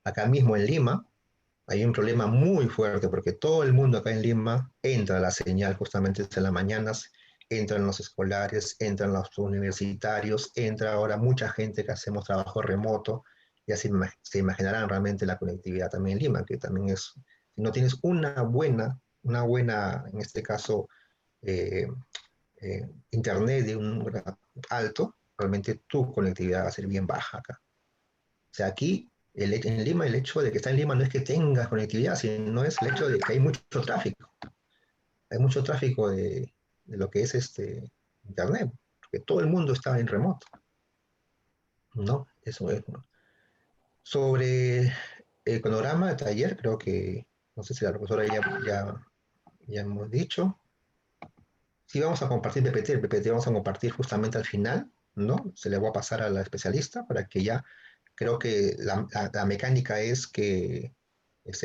Acá mismo en Lima hay un problema muy fuerte porque todo el mundo acá en Lima entra a la señal justamente en las mañanas, entran los escolares, entran los universitarios, entra ahora mucha gente que hacemos trabajo remoto, ya se imaginarán realmente la conectividad también en Lima, que también es, si no tienes una buena, en este caso, eh, internet de un alto, realmente tu conectividad va a ser bien baja acá. O sea, aquí en Lima el hecho de que está en Lima no es que tengas conectividad, sino es el hecho de que hay mucho tráfico. Hay mucho tráfico de lo que es Internet, porque todo el mundo está en remoto, ¿no? Eso es, ¿no? Sobre el cronograma de taller, creo que, no sé si la profesora ya hemos dicho. Sí, vamos a compartir PPT, el PPT vamos a compartir justamente al final, ¿no? Se le va a pasar a la especialista para que ya Creo que la mecánica es que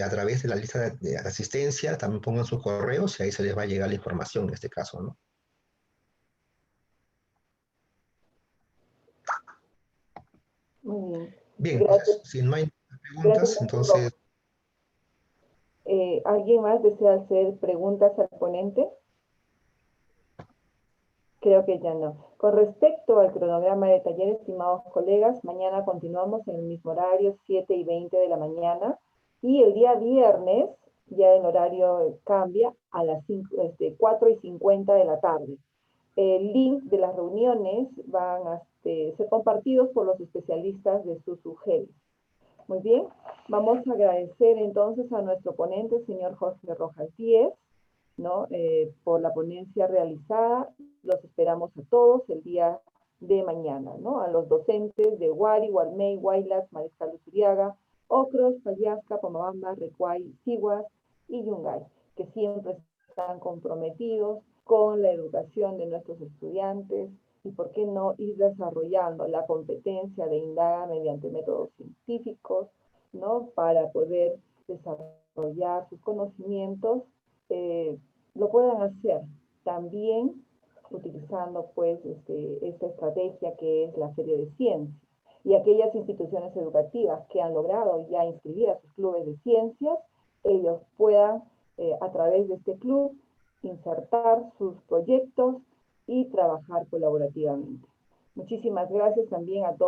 a través de la lista de asistencia también pongan sus correos y ahí se les va a llegar la información en este caso, ¿no? Muy bien. Bien, Gracias. entonces, si no hay Gracias, preguntas, Dr. entonces, Rojas. ¿Alguien más desea hacer preguntas al ponente? Creo que ya no. Con respecto al cronograma de taller, estimados colegas, mañana continuamos en el mismo horario, 7:20 de la mañana, y el día viernes ya el horario cambia a las 4:50 de la tarde. El link de las reuniones van a ser compartidos por los especialistas de sus UGEL. Muy bien, vamos a agradecer entonces a nuestro ponente, señor Jorge Rojas Díez, ¿no? Por la ponencia realizada. Los esperamos a todos el día de mañana, ¿no? A los docentes de Huari, Guarmey, Huaylas, Mariscal de Suriaga, Ocros, Payasca, Pomabamba, Recuay, Siguas y Yungay, que siempre están comprometidos con la educación de nuestros estudiantes y por qué no ir desarrollando la competencia de indagar mediante métodos científicos, ¿no? Para poder desarrollar sus conocimientos, lo puedan hacer también utilizando pues esta estrategia que es la Feria de Ciencias. Y aquellas instituciones educativas que han logrado ya inscribir a sus clubes de ciencias, ellos puedan a través de este club insertar sus proyectos y trabajar colaborativamente. Muchísimas gracias también a todos.